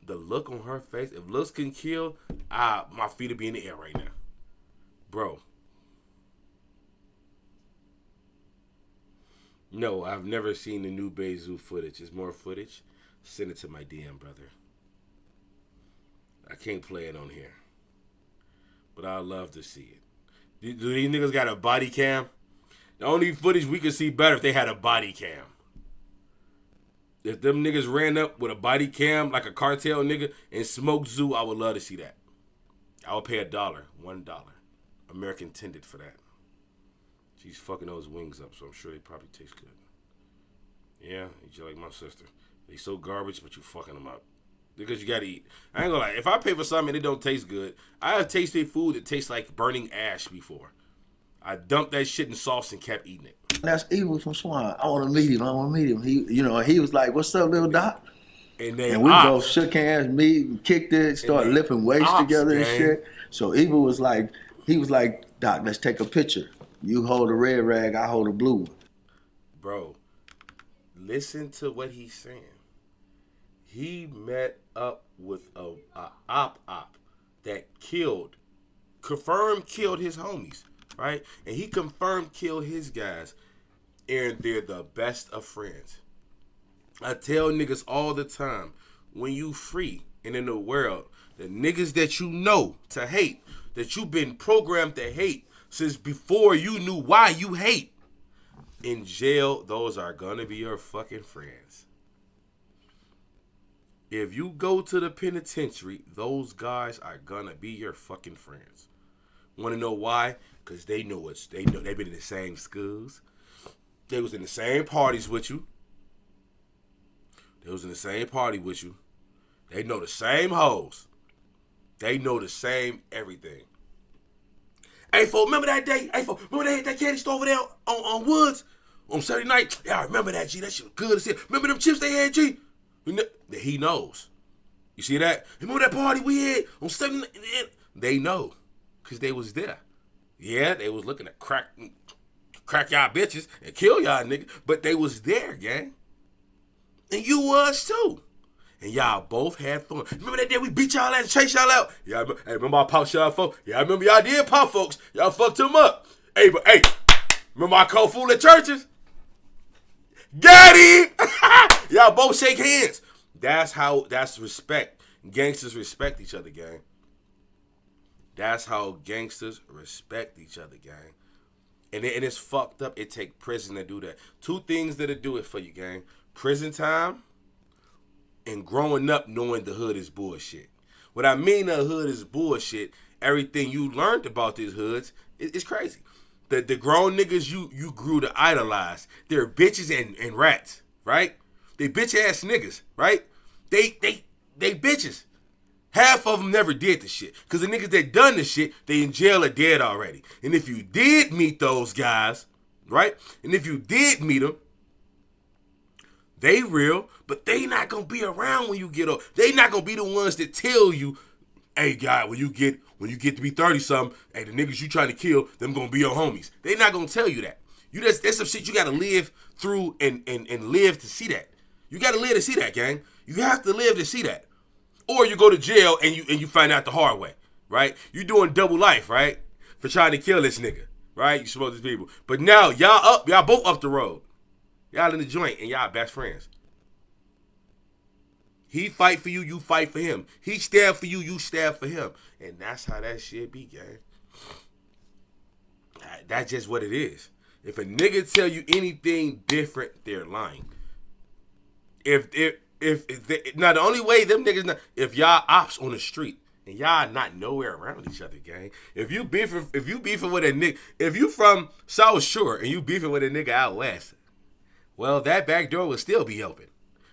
the look on her face, if looks can kill, my feet would be in the air right now. Bro. No, I've never seen the new Bezu footage. There's more footage. Send it to my DM, brother. I can't play it on here. But I'd love to see it. Do these niggas got a body cam? The only footage we could see better if they had a body cam. If them niggas ran up with a body cam like a cartel nigga and smoked Zoo, I would love to see that. I would pay $1. American Tended for that. She's fucking those wings up, so I'm sure they probably taste good. Yeah, you're like my sister. They so garbage, but you fucking them up. Because you gotta eat. I ain't gonna lie. If I pay for something and it don't taste good, I have tasted food that tastes like burning ash before. I dumped that shit in sauce and kept eating it. That's Evil from Swan. I want to meet him. He was like, "What's up, little doc?" And we both shook hands, meet, and kicked it, started lifting weights together and shit. So Evil was like, "Doc, let's take a picture. You hold a red rag, I hold a blue one." Bro, listen to what he's saying. He met up with a op that confirmed killed his homies, right? And he confirmed killed his guys, and they're the best of friends. I tell niggas all the time, when you free and in the world, the niggas that you know to hate, that you've been programmed to hate since before you knew why you hate, in jail, those are gonna be your fucking friends. If you go to the penitentiary, those guys are gonna be your fucking friends. Wanna know why? Cause they know they've been in the same schools. They was in the same parties with you. They was in the same party with you. They know the same hoes. They know the same everything. Hey, folks, remember that day? Hey, folks, remember that candy store over there on Woods on Saturday night? Yeah, I remember that, G. That shit was good as hell. Remember them chips they had, G? He knows. You see that? Remember that party we had on Saturday night? They know, because they was there. Yeah, they was looking to crack y'all bitches and kill y'all niggas, but they was there, gang. And you was too. And y'all both had fun. Remember that day we beat y'all out and chased y'all out? Yeah, remember I popped y'all folks? Yeah, I remember y'all did pop folks. Y'all fucked them up. Hey, but hey, remember I called fool at churches? Got him! Y'all both shake hands. That's respect. Gangsters respect each other, gang. That's how gangsters respect each other, gang. And it's fucked up. It take prison to do that. Two things that'll do it for you, gang. Prison time and growing up knowing the hood is bullshit. What I mean the hood is bullshit, everything you learned about these hoods is crazy. The grown niggas you grew to idolize, they're bitches and rats, right? They bitch ass niggas, right? They bitches. Half of them never did the shit. Because the niggas that done the shit, they in jail or dead already. And if you did meet those guys, right? And if you did meet them, they real, but they not going to be around when you get old. They not going to be the ones that tell you, hey, guy, when you get to be 30-something, hey, the niggas you trying to kill, them going to be your homies. They not going to tell you that. That's some shit you got to live through and live to see that. You got to live to see that, gang. You have to live to see that. Or you go to jail and you find out the hard way, right? You doing double life, right? For trying to kill this nigga, right? You smoke these people. But now y'all both up the road. Y'all in the joint and y'all best friends. He fight for you, you fight for him. He stab for you, you stab for him. And that's how that shit be, gang. That's just what it is. If a nigga tell you anything different, they're lying. Now the only way them niggas if y'all ops on the street and y'all not nowhere around each other, gang. If you beefing with a nigga, if you from South Shore and you beefing with a nigga out west, well, that back door will still be open.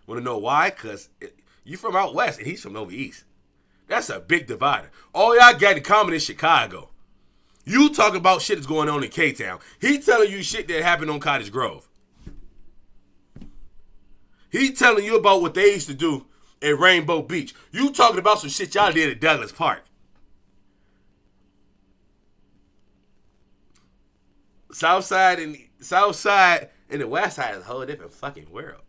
Want to know why? Cause you from out west and he's from over east. That's a big divider. All y'all got in common is Chicago. You talk about shit that's going on in K-Town. He telling you shit that happened on Cottage Grove. He telling you about what they used to do at Rainbow Beach. You talking about some shit y'all did at Douglas Park. Southside and the West Side is a whole different fucking world.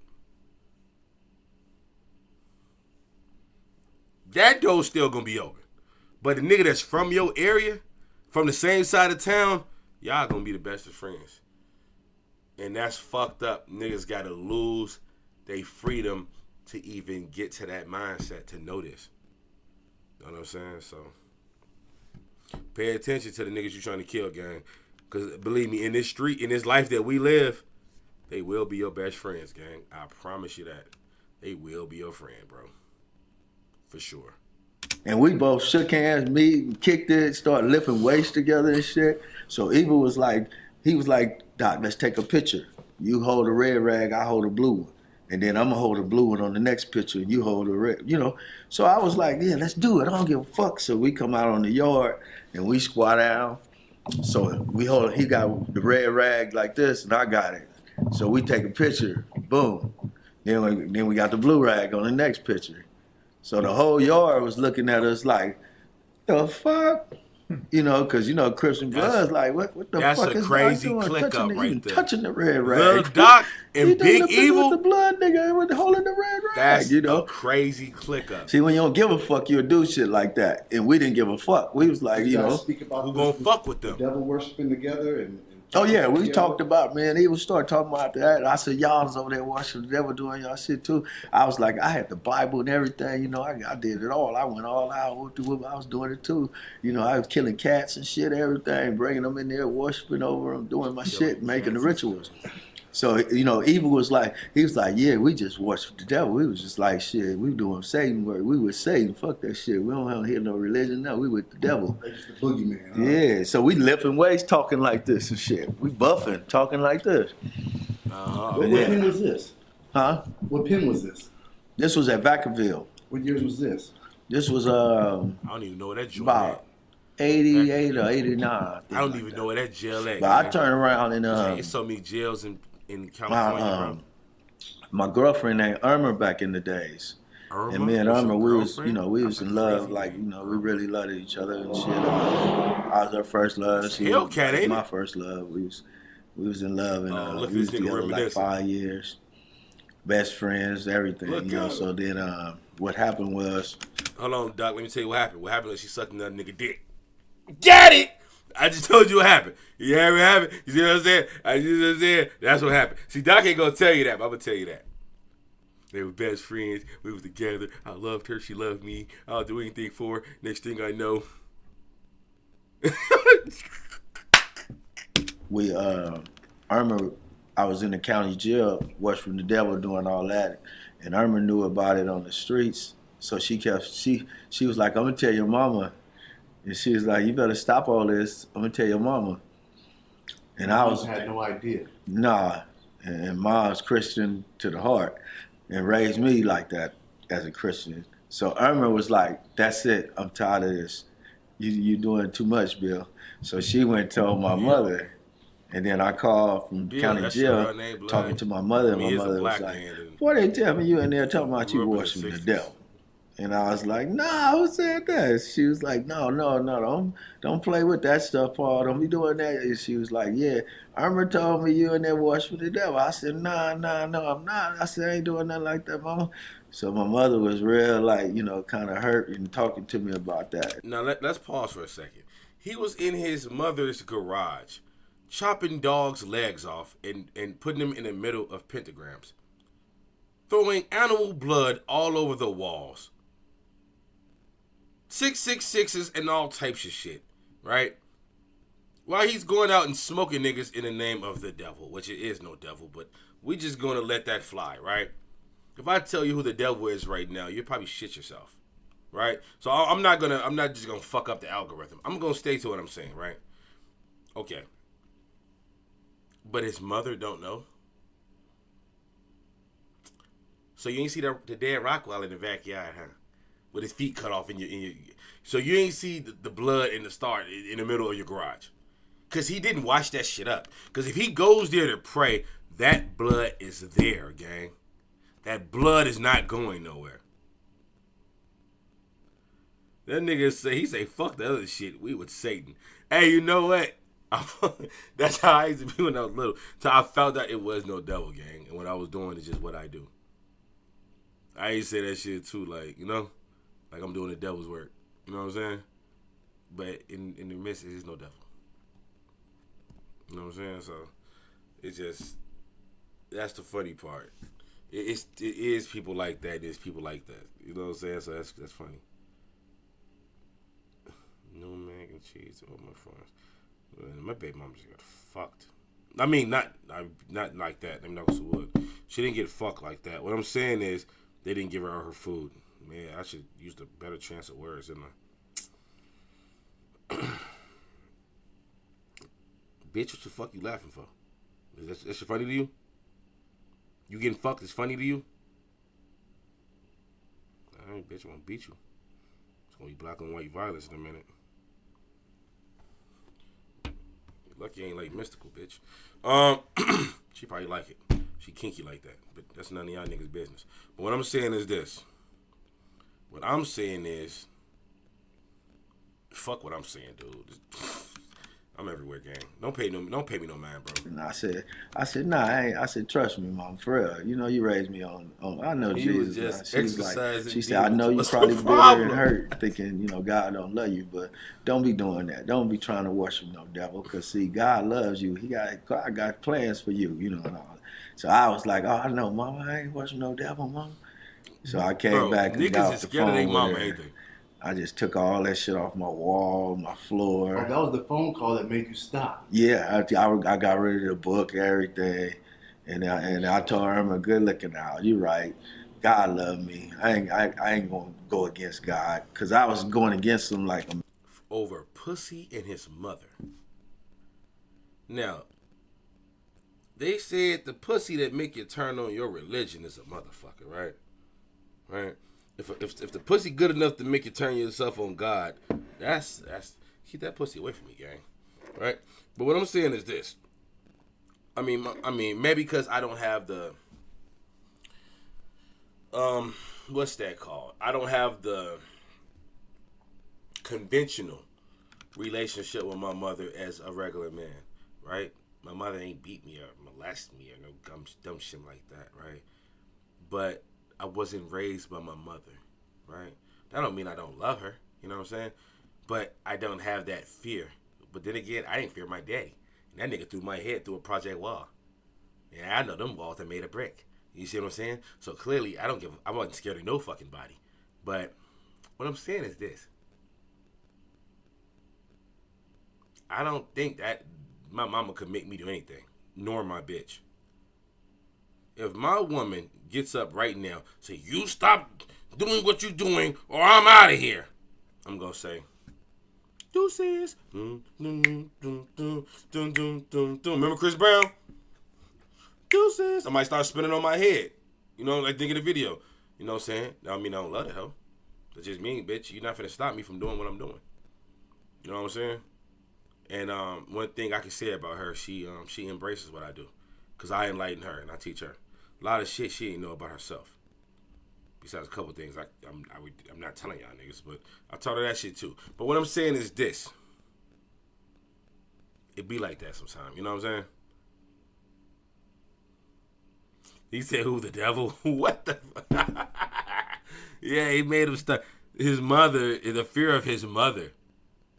That door's still gonna be open. But the nigga that's from your area, from the same side of town, y'all gonna be the best of friends. And that's fucked up. Niggas gotta lose they freedom to even get to that mindset to know this. You know what I'm saying? So pay attention to the niggas you trying to kill, gang. Because believe me, in this street, in this life that we live, they will be your best friends, gang. I promise you that. They will be your friend, bro. For sure. And we both shook hands, kicked it, started lifting weights together and shit. So Eva was like, Doc, let's take a picture. You hold a red rag, I hold a blue one. And then I'm going to hold a blue one on the next picture, and you hold a red, So I was like, yeah, let's do it. I don't give a fuck. So we come out on the yard, and we squat down. So he got the red rag like this, and I got it. So we take a picture, boom. Then we got the blue rag on the next picture. So the whole yard was looking at us like, the fuck? Because, Crips and Bloods like, what the fuck is That's a crazy click up right there. Touching the red rag. Lil Doc and Big Evil. With the blood nigga with holding the red rag. That's a crazy click up. See, when you don't give a fuck, you'll do shit like that. And we didn't give a fuck. We was like, Speak about who gonna fuck with them? Devil worshiping together and Oh yeah, we talked about, man. He would start talking about that. I said, y'all was over there watching the devil doing y'all shit too. I was like, I had the Bible and everything. You know, I did it all. I went all out. I was doing it too. You know, I was killing cats and shit, everything, bringing them in there, worshiping over them, doing my shit, making the rituals. So, you know, Evil was like, he was like, yeah, we just worship the devil. We was just like, shit, we doing Satan work. We with Satan. Fuck that shit. We don't hear no religion. No, we with the devil. They just the boogeyman. Huh? Yeah, so we lifting weights, talking like this and shit. We buffing, talking like this. What pen was this? Huh? What pen was this? This was at Vacaville. What years was this? This was I don't even know where that joint about 88 or 89. I don't even know where that jail at. But I turned around and there's so many jails in California, bro. My girlfriend named Irma back in the days. Irma? And me and Irma, we was in love, like, you know, we really loved each other and shit. I was her first love. She was my first love. We was in love, and we was together like 5 years. Best friends, everything, you know. So then what happened was... Hold on, Doc, let me tell you what happened. What happened was she sucked another nigga dick. Get it! I just told you what happened. You hear what happened? You see what I'm saying? That's what happened. See, Doc ain't gonna tell you that, but I'm gonna tell you that. They were best friends. We was together. I loved her. She loved me. I'll do anything for her. Next thing I know. Irma, I was in the county jail, watched from the devil doing all that. And Irma knew about it on the streets. So she was like, I'm gonna tell your mama. And she was like, you better stop all this. I'm gonna tell your mama. And I had no idea. Nah. And Mom's Christian to the heart and raised me like that as a Christian. So Irma was like, that's it. I'm tired of this. You doing too much, Bill. So she went and told my mother. And then I called from county jail talking to my mother. And my mother was like, boy, they tell me you in there talking about you worshiping the devil. And I was like, nah, who said that? She was like, no, don't play with that stuff, Paul. Don't be doing that. And she was like, yeah, Irma told me you in there worshiping the devil. I said, no, I'm not. I said, I ain't doing nothing like that, Mama. So my mother was real, like, you know, kind of hurt and talking to me about that. Now, let's pause for a second. He was in his mother's garage, chopping dogs' legs off and putting them in the middle of pentagrams, throwing animal blood all over the walls. 666s and all types of shit, right? While he's going out and smoking niggas in the name of the devil, which it is no devil, but we just gonna let that fly, right? If I tell you who the devil is right now, you'll probably shit yourself, right? So I'm not just gonna fuck up the algorithm. I'm gonna stay to what I'm saying, right? Okay. But his mother don't know. So you ain't see the dead Rockwell in the backyard, huh? With his feet cut off in your so you ain't see the blood in the start in the middle of your garage. Cause he didn't wash that shit up. Cause if he goes there to pray, that blood is there, gang. That blood is not going nowhere. That nigga say fuck the other shit. We with Satan. Hey, you know what? That's how I used to be when I was little. So I felt that it was no devil, gang. And what I was doing is just what I do. I used to say that shit too, like, you know? Like I'm doing the devil's work. You know what I'm saying? But in the midst, there's no devil. You know what I'm saying? So it's just, that's the funny part. It is people like that. There's people like that. You know what I'm saying? So that's funny. No mac and cheese on my farms. My baby mama just got fucked. I mean, not like that. I'm not gonna wood. She didn't get fucked like that. What I'm saying is, they didn't give her food. Man, I should use the better chance of words, didn't I? Bitch, what the fuck you laughing for? Is that shit funny to you? You getting fucked is funny to you? Alright, bitch, I'm gonna beat you. It's gonna be black and white violence in a minute. You're lucky you ain't like mystical, bitch. She probably like it. She kinky like that. But that's none of y'all niggas' business. But what I'm saying is this. What I'm saying is, fuck what I'm saying, dude. I'm everywhere, gang. Don't pay me no mind, bro. And I said, nah, I ain't. I said, trust me, mom, for real. You know, you raised me on I know He Jesus. was just She was like, exercising she said, I know you demons. probably What's the bitter problem? and hurt, thinking, you know, God don't love you, but don't be doing that. Don't be trying to worship no devil, cause see, God loves you. God got plans for you, you know. And all. So I was like, oh, I know, mom, I ain't worship no devil, mom. So I came back and got niggas off is the scared of their phone mama, with her. ain't they? I just took all that shit off my wall, my floor. Oh, that was the phone call that made you stop. Yeah, I got rid of the book, everything, and I told her I'm a good looking out. You right, God love me. I ain't gonna go against God, cause I was going against him like over pussy and his mother. Now, they said the pussy that make you turn on your religion is a motherfucker, right? Right. If the pussy good enough to make you turn yourself on God, that's keep that pussy away from me, gang. Right? But what I'm saying is this. I mean maybe because I don't have the what's that called? I don't have the conventional relationship with my mother as a regular man, right? My mother ain't beat me or molested me or no dumb shit like that, right? But I wasn't raised by my mother, right? That don't mean I don't love her, you know what I'm saying? But I don't have that fear. But then again, I didn't fear my daddy. And that nigga threw my head through a project wall. And I know them walls that made of brick. You see what I'm saying? So clearly, I wasn't scared of no fucking body. But what I'm saying is this. I don't think that my mama could make me do anything, nor my bitch. If my woman gets up right now, say, you stop doing what you're doing or I'm out of here, I'm going to say, deuces. Remember Chris Brown? Deuces. I might start spinning on my head. You know, like thinking the video. You know what I'm saying? That don't mean I don't love the hoe. That just mean, bitch, you're not finna stop me from doing what I'm doing. You know what I'm saying? And one thing I can say about her, she embraces what I do. Because I enlighten her and I teach her. A lot of shit she ain't know about herself. Besides a couple things I'm not telling y'all niggas, but I taught her that shit too. But what I'm saying is this. It be like that sometimes, you know what I'm saying? He said, who, the devil? What the fuck? Yeah, he made him start. His mother, the fear of his mother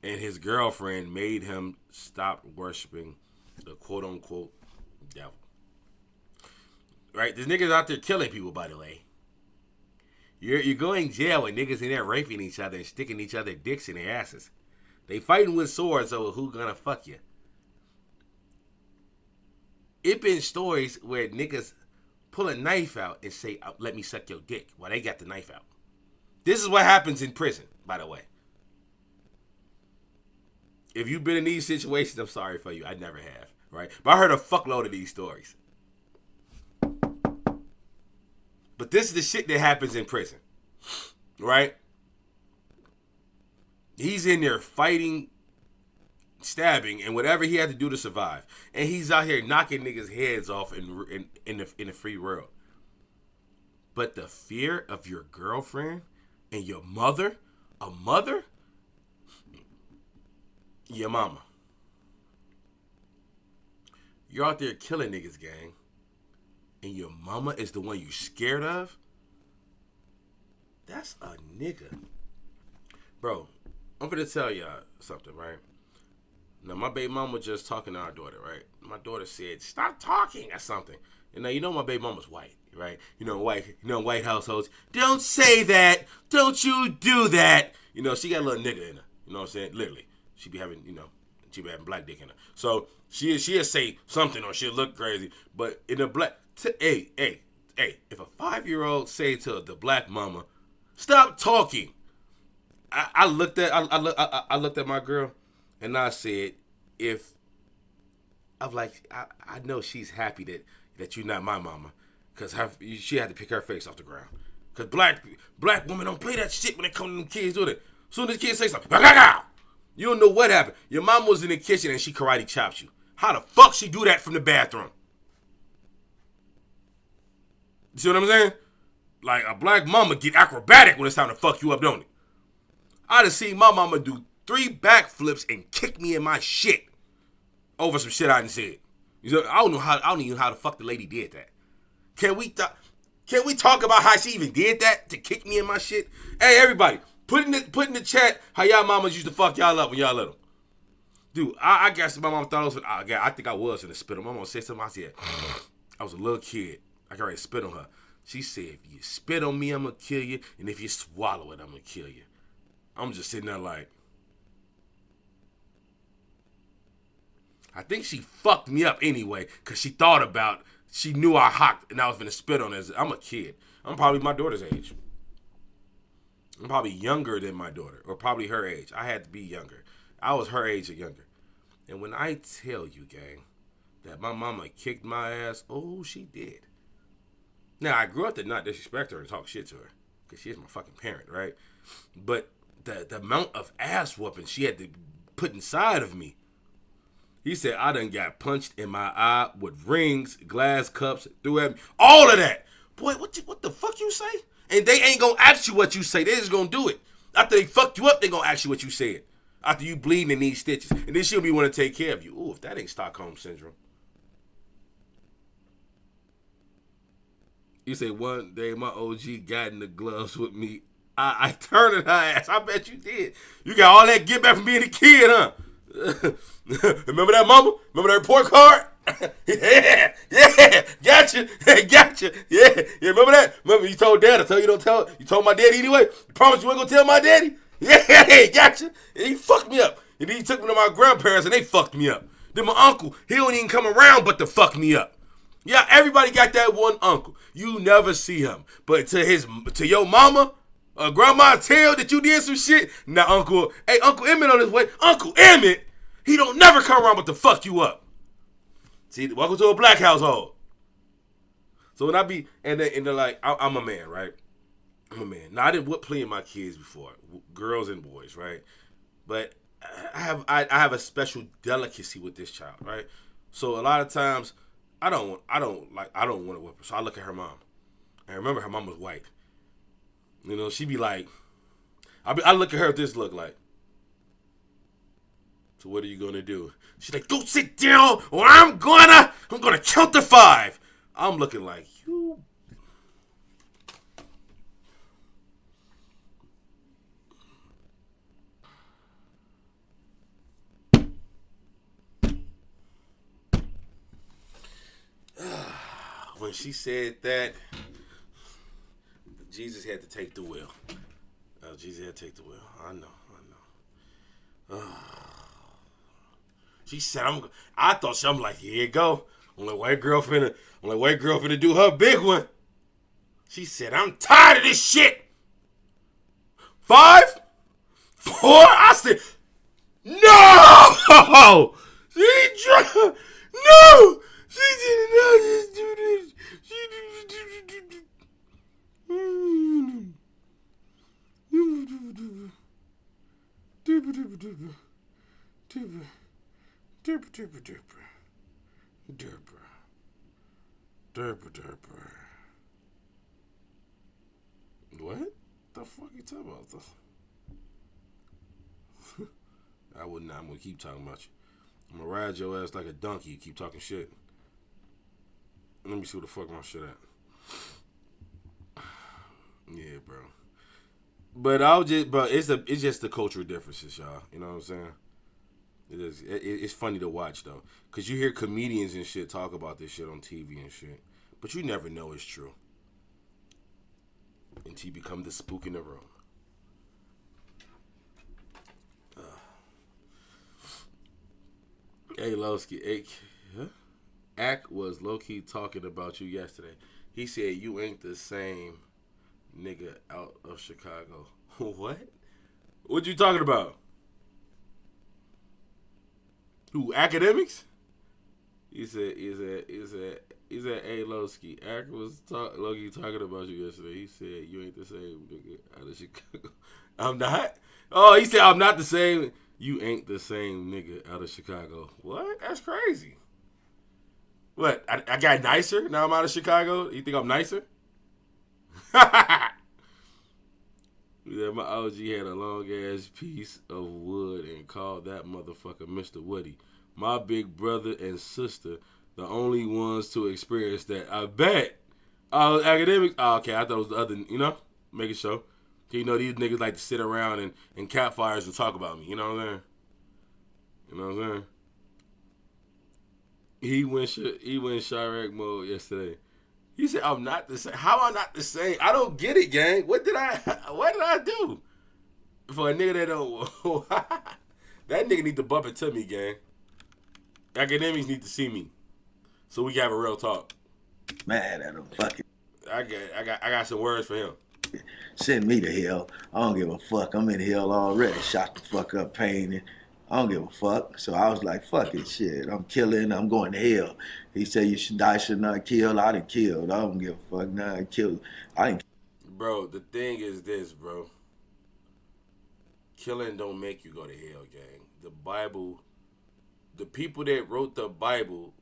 and his girlfriend made him stop worshiping the quote-unquote devil. Right? There's niggas out there killing people, by the way. You're going jail with niggas in there raping each other and sticking each other dicks in their asses. They fighting with swords over who gonna fuck you. It been stories where niggas pull a knife out and say, let me suck your dick while they got the knife out. This is what happens in prison, by the way. If you've been in these situations, I'm sorry for you. I never have, right? But I heard a fuckload of these stories. But this is the shit that happens in prison, right? He's in there fighting, stabbing, and whatever he had to do to survive. And he's out here knocking niggas' heads off in the free world. But the fear of your girlfriend and your mother, a mother, your mama. You're out there killing niggas, gang. And your mama is the one you scared of? That's a nigga. Bro, I'm gonna tell y'all something, right? Now, my baby mama was just talking to our daughter, right? My daughter said, stop talking or something. And now, you know my baby mama's white, right? White households. Don't say that. Don't you do that. You know, she got a little nigga in her. You know what I'm saying? Literally. She be having black dick in her. So, she'll say something or she'll look crazy. But in the black... Hey, if a 5-year-old say to the black mama, stop talking. I looked at my girl and I said, I know she's happy that you're not my mama, because she had to pick her face off the ground. Because black women don't play that shit when it comes to them kids, do they? As soon as the kids say something, you don't know what happened. Your mom was in the kitchen and she karate chopped you. How the fuck she do that from the bathroom? You see what I'm saying? Like, a black mama get acrobatic when it's time to fuck you up, don't it? I done seen my mama do 3 backflips and kick me in my shit over some shit I didn't say. I don't even know how the fuck the lady did that. Can we talk about how she even did that to kick me in my shit? Hey, everybody, put in the chat how y'all mamas used to fuck y'all up when y'all little. Dude, I guess my mom thought I think I was in the spit on. My mom said something. I said, I was a little kid. I got ready to spit on her. She said, if you spit on me, I'm going to kill you. And if you swallow it, I'm going to kill you. I'm just sitting there like, I think she fucked me up anyway because she knew I hocked and I was going to spit on her. I'm a kid. I'm probably my daughter's age. I'm probably younger than my daughter, or probably her age. I had to be younger. I was her age or younger. And when I tell you, gang, that my mama kicked my ass, oh, she did. Now, I grew up to not disrespect her and talk shit to her, because she is my fucking parent, right? But the amount of ass whooping she had to put inside of me. He said, I done got punched in my eye with rings, glass cups, threw at me. All of that. Boy, what the fuck you say? And they ain't gonna ask you what you say. They just gonna do it. After they fuck you up, they gonna ask you what you said. After you bleeding and need stitches. And then she'll be wanting to take care of you. Ooh, if that ain't Stockholm Syndrome. You say one day my OG got in the gloves with me. I turned at her ass. I bet you did. You got all that get back from being a kid, huh? Remember that, mama? Remember that report card? yeah, gotcha, yeah, remember that? Remember you told dad, I tell you don't tell, you told my daddy anyway? You promise you ain't gonna tell my daddy? Yeah, gotcha. And he fucked me up. And then he took me to my grandparents and they fucked me up. Then my uncle, he don't even come around but to fuck me up. Yeah, everybody got that one uncle. You never see him. But to your mama, grandma tell that you did some shit. Now Uncle Emmett on his way. Uncle Emmett, he don't never come around but to fuck you up. See, welcome to a black household. So when I be, and they're like, I'm a man, right? I'm a man. Now I didn't whip plenty of my kids before, girls and boys, right? But I have a special delicacy with this child, right? So a lot of times I don't want to whip her. So I look at her mom. And remember her mom was white. You know, she be like, I look at her with this look like, so what are you gonna do? She's like, go sit down or I'm gonna count to 5. I'm looking like, you. When she said that, Jesus had to take the wheel. Jesus had to take the wheel. I know. She said, I'm like, here you go. Only white girl finna do her big one. She said, I'm tired of this shit. 5? 4? I said, no! No! She did not just do this. What the fuck you talking about? I'm gonna keep talking about you. I'm gonna ride your ass like a donkey. You keep talking shit. Let me see where the fuck my shit at. Yeah, bro. But it's just the cultural differences, y'all. You know what I'm saying? It's funny to watch though, cause you hear comedians and shit talk about this shit on TV and shit, but you never know it's true until you become the spook in the room. Hey, Lowski, Ack was low-key talking about you yesterday. He said you ain't the same nigga out of Chicago. What? What you talking about? Who, academics? He said, hey, Lowski, Ack was low-key talking about you yesterday. He said you ain't the same nigga out of Chicago. I'm not? Oh, he said I'm not the same. You ain't the same nigga out of Chicago. What? That's crazy. What? I got nicer? Now I'm out of Chicago? You think I'm nicer? Yeah, my OG had a long ass piece of wood and called that motherfucker Mr. Woody. My big brother and sister, the only ones to experience that. I bet. Academics. Oh, okay, I thought it was the other, making sure. These niggas like to sit around and campfires and talk about me. You know what I'm saying? He went Chirac mode yesterday. He said, I'm not the same. How am I not the same? I don't get it, gang. What did I do? For a nigga that don't, that nigga need to bump it to me, gang. Academics need to see me, so we can have a real talk. Man, I don't fucking. I got some words for him. Send me to hell. I don't give a fuck. I'm in hell already. Shot the fuck up, pain. I don't give a fuck. So I was like, fuck it, shit. I'm killing. I'm going to hell. He said you should die, should not kill. I done killed. I don't give a fuck. Nah, I killed. I didn't. Bro, the thing is this, bro. Killing don't make you go to hell, gang. The Bible, the people that wrote the Bible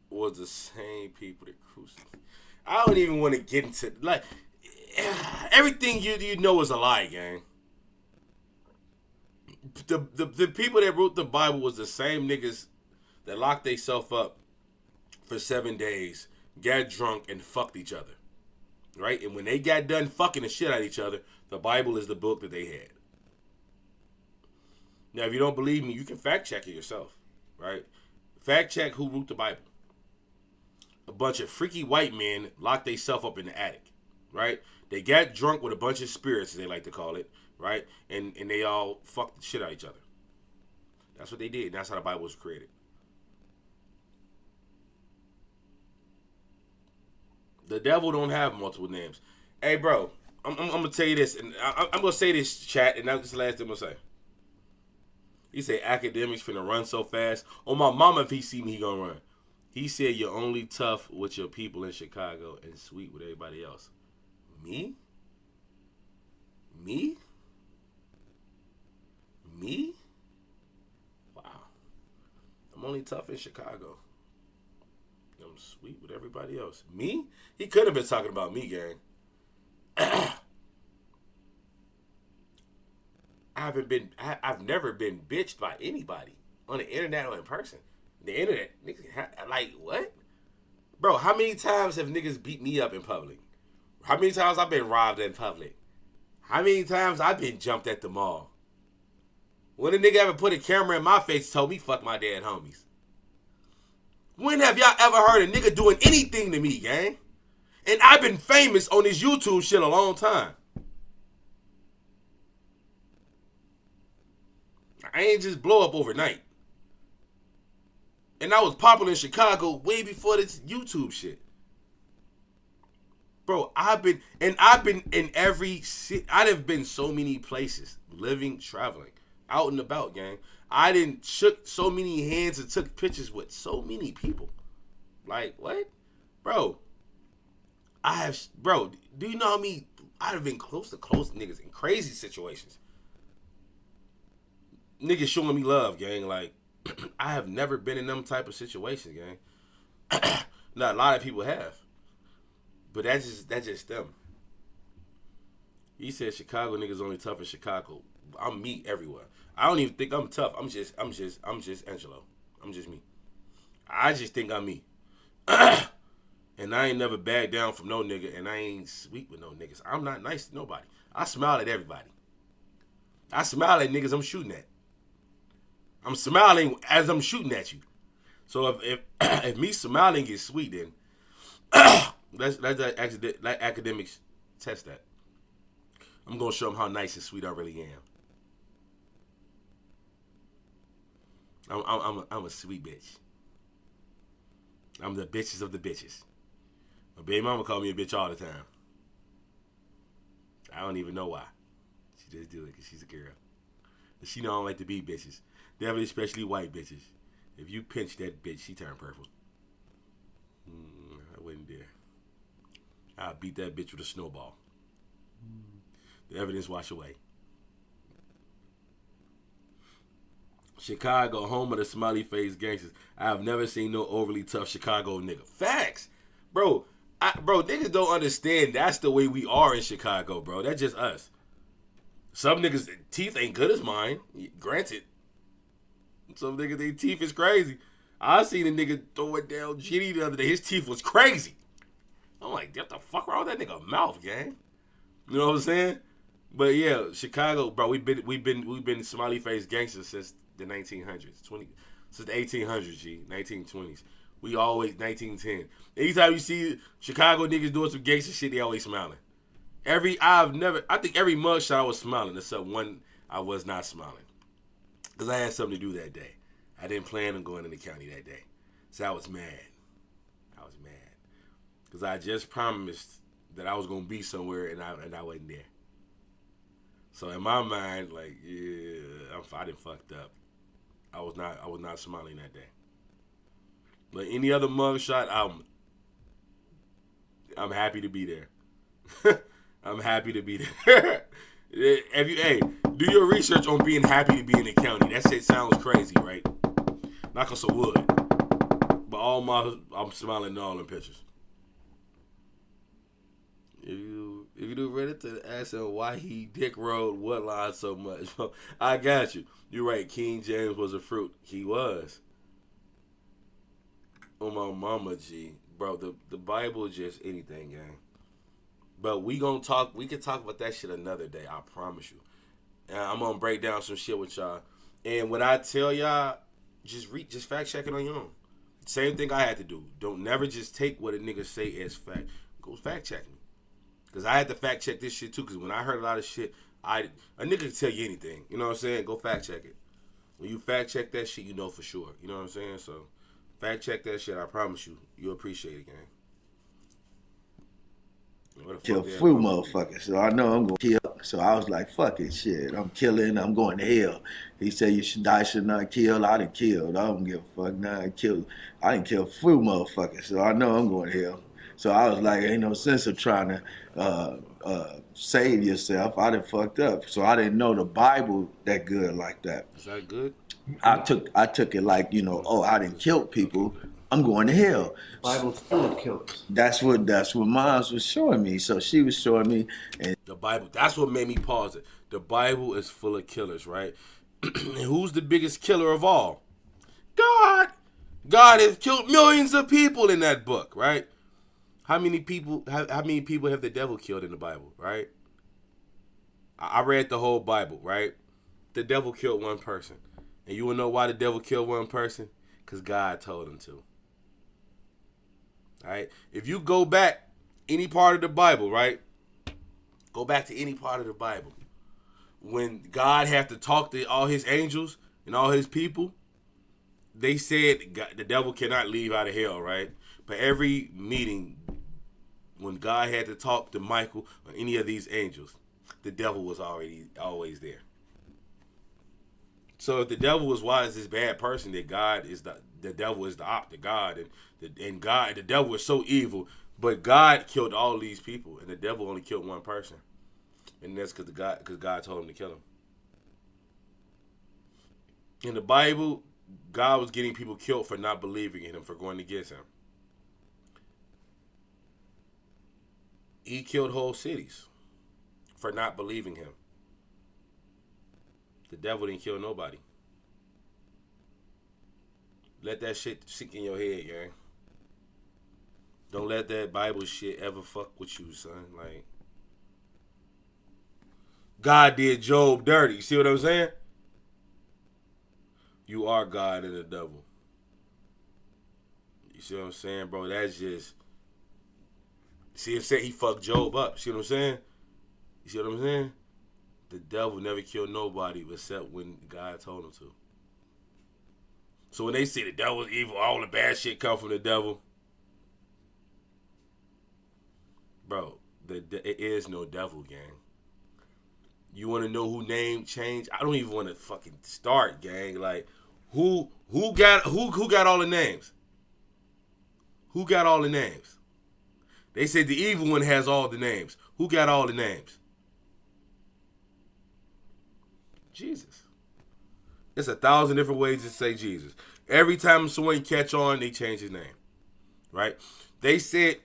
was the same people that crucified. I don't even want to get into, like, everything you know is a lie, gang. The people that wrote the Bible was the same niggas that locked themselves up for 7 days, got drunk, and fucked each other. Right? And when they got done fucking the shit out of each other, the Bible is the book that they had. Now, if you don't believe me, you can fact check it yourself. Right? Fact check who wrote the Bible. A bunch of freaky white men locked themselves up in the attic. Right? They got drunk with a bunch of spirits, as they like to call it. Right? And they all fucked the shit out of each other. That's what they did. That's how the Bible was created. The devil don't have multiple names. Hey, bro, I'm going to tell you this. And I'm going to say this, chat, and that's the last thing I'm going to say. He said academics finna run so fast. On my mama, if he see me, he going to run. He said you're only tough with your people in Chicago and sweet with everybody else. Me? Me? Me? Wow. I'm only tough in Chicago. I'm sweet with everybody else. Me? He could have been talking about me, gang. I've never been bitched by anybody on the internet or in person. The internet, niggas, like, what? Bro, how many times have niggas beat me up in public? How many times I've been robbed in public? How many times I've been jumped at the mall? When a nigga ever put a camera in my face and told me fuck my dead homies? When have y'all ever heard a nigga doing anything to me, gang? And I've been famous on this YouTube shit a long time. I ain't just blow up overnight. And I was popular in Chicago way before this YouTube shit. Bro, I've been in every city. I've been so many places, living, traveling, out and about, gang. I done shook so many hands and took pictures with so many people. Like, what? Bro, do you know how many, I've been close to niggas in crazy situations. Niggas showing me love, gang. Like, I have never been in them type of situations, gang. Not a lot of people have. But that's just them. He said Chicago niggas only tough in Chicago. I'm me everywhere. I don't even think I'm tough. I'm just Angelo. I'm just me. I just think I'm me. And I ain't never bagged down from no nigga, and I ain't sweet with no niggas. I'm not nice to nobody. I smile at everybody. I smile at niggas I'm shooting at. I'm smiling as I'm shooting at you. So if me smiling is sweet, then let academics test that. I'm gonna show them how nice and sweet I really am. I'm a sweet bitch. I'm the bitches of the bitches. My baby mama call me a bitch all the time. I don't even know why. She just do it because she's a girl. But she know I don't like to beat bitches. Definitely, especially white bitches. If you pinch that bitch, she turn purple. I wouldn't dare. I'll beat that bitch with a snowball. The evidence wash away. Chicago, home of the smiley face gangsters. I have never seen no overly tough Chicago nigga. Facts. Bro, niggas don't understand that's the way we are in Chicago, bro. That's just us. Some niggas' teeth ain't good as mine. Granted. Some niggas, their teeth is crazy. I seen a nigga throw it down Jenny the other day. His teeth was crazy. I'm like, what the fuck wrong with that nigga mouth, gang? You know what I'm saying? But yeah, Chicago, bro, we've been smiley face gangsters since the 1900s, since the 1800s, G, 1920s. We always 1910. Anytime you see Chicago niggas doing some gangster shit, they always smiling. I think every mugshot I was smiling, except one I was not smiling. Because I had something to do that day. I didn't plan on going in the county that day. So I was mad. Because I just promised that I was going to be somewhere and I wasn't there. So in my mind, like, yeah, I done fucked up. I was not smiling that day. But any other mugshot, I'm happy to be there. I'm happy to be there. Do your research on being happy to be in the county. That shit sounds crazy, right? Knock on some wood. But I'm smiling in all them pictures. If you do Reddit to ask him why he dick rode what line so much, I got you. You're right. King James was a fruit. He was. Oh my mama, G, bro. The Bible is just anything, gang. But we can talk about that shit another day. I promise you. And I'm gonna break down some shit with y'all. And when I tell y'all, just fact check it on your own. Same thing I had to do. Don't never just take what a nigga say as fact. Go fact check me. Because I had to fact check this shit too. Because when I heard a lot of shit, a nigga can tell you anything. You know what I'm saying? Go fact check it. When you fact check that shit, you know for sure. You know what I'm saying? So fact check that shit. I promise you, you'll appreciate it, gang. Kill few motherfuckers, so I know I'm gonna kill. So I was like, fuck it, shit. I'm killing, I'm going to hell. He said you should die, should not kill. I done killed. I don't give a fuck. Nah, I didn't kill few motherfuckers, so I know I'm going to hell. So I was like, ain't no sense of trying to save yourself. I done fucked up. So I didn't know the Bible that good like that. Is that good? I took it like, I done killed people. I'm going to hell. The Bible's full of killers. That's what Moms was showing me. So she was showing me. And the Bible, that's what made me pause it. The Bible is full of killers, right? And who's the biggest killer of all? God. God has killed millions of people in that book, right? How many people have the devil killed in the Bible, right? I read the whole Bible, right? The devil killed one person. And you will know why the devil killed one person? Because God told him to. All right? If you go back any part of the Bible, right? Go back to any part of the Bible. When God had to talk to all his angels and all his people, they said the devil cannot leave out of hell, right? But every meeting, when God had to talk to Michael or any of these angels, the devil was always there. So if the devil was wise, this bad person, that God is the devil is the God, and God, the devil is so evil, but God killed all these people, and the devil only killed one person, and that's because God told him to kill him. In the Bible, God was getting people killed for not believing in him, for going against him. He killed whole cities for not believing him. The devil didn't kill nobody. Let that shit sink in your head, gang. Don't let that Bible shit ever fuck with you, son. Like, God did Job dirty. See what I'm saying? You are God and the devil. You see what I'm saying, bro? That's just... See, it said he fucked Job up. See what I'm saying? You see what I'm saying? The devil never killed nobody except when God told him to. So when they say the devil's evil, all the bad shit come from the devil. Bro, it is no devil, gang. You want to know who name changed? I don't even want to fucking start, gang. Like, who got all the names? Who got all the names? They said the evil one has all the names. Who got all the names? Jesus. There's 1,000 different ways to say Jesus. Every time someone catch on, they change his name. Right? They said